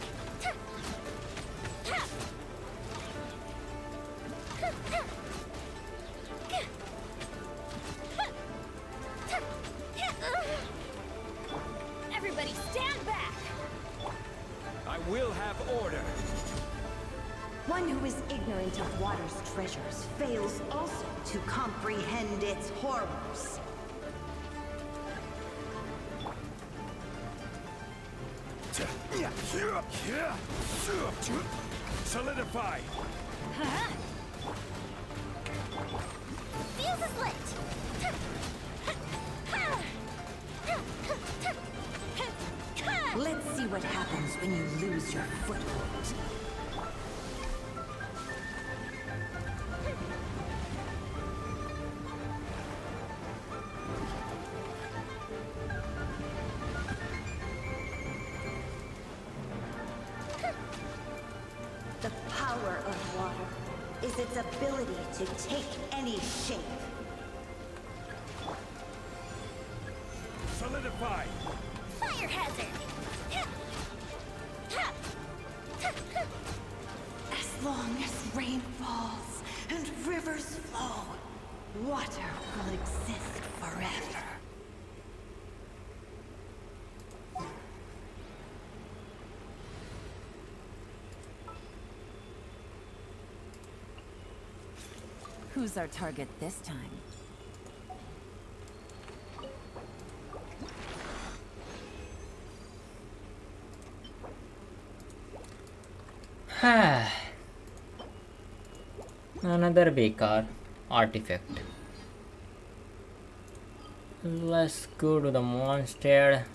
S18: ignorant of water's treasures fails also to comprehend its horrors.
S12: Solidify!
S4: Fuse is lit!
S18: Let's see what happens when you lose your foothold. The power of water is its ability to take any shape.
S12: Solidify!
S4: Fire hazard!
S18: As long as rain falls and rivers flow, water will exist forever.
S13: Who's our target this time?
S3: Another bekar artifact. Let's go to the monster.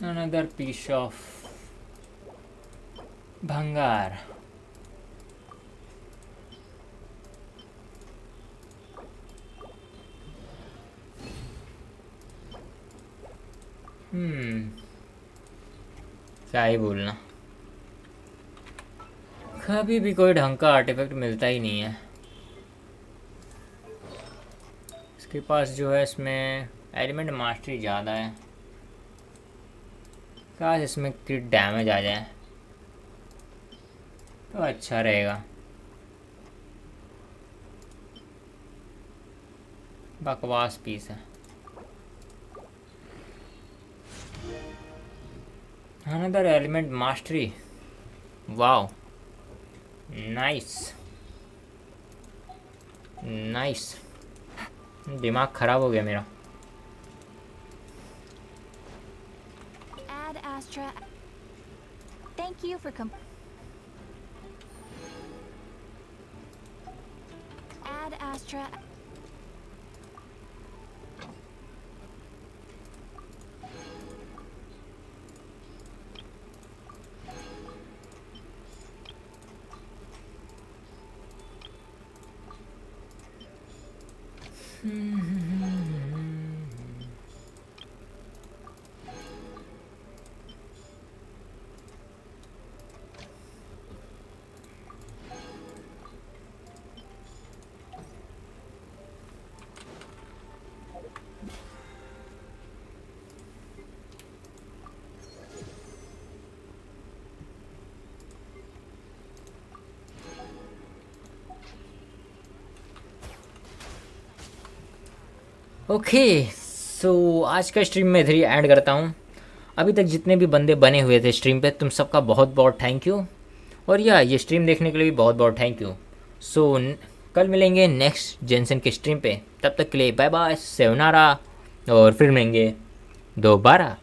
S3: Another piece of bhangar. क्या ही बोलना, कभी भी कोई ढंग का artefact मिलता ही नहीं है। इसके पास जो है इसमें एलिमेंट मास्टरी ज़्यादा है, काश इसमें क्रिट डैमेज आ जाए तो अच्छा रहेगा। बकवास पीस है। Another element mastery. Wow. Nice. Nice. दिमाग खराब हो गया मेरा।
S4: Ad Astra. Thank you for Ad Astra.
S3: Okay so आज का स्ट्रीम में इधर ही एंड करता हूँ। अभी तक जितने भी बंदे बने हुए थे स्ट्रीम पे, तुम सबका बहुत बहुत थैंक यू। और ये स्ट्रीम देखने के लिए भी बहुत बहुत थैंक यू। सो कल मिलेंगे नेक्स्ट जेनसन के स्ट्रीम पे, तब तक के लिए बाय बाय, सेवनारा, और फिर मिलेंगे दोबारा।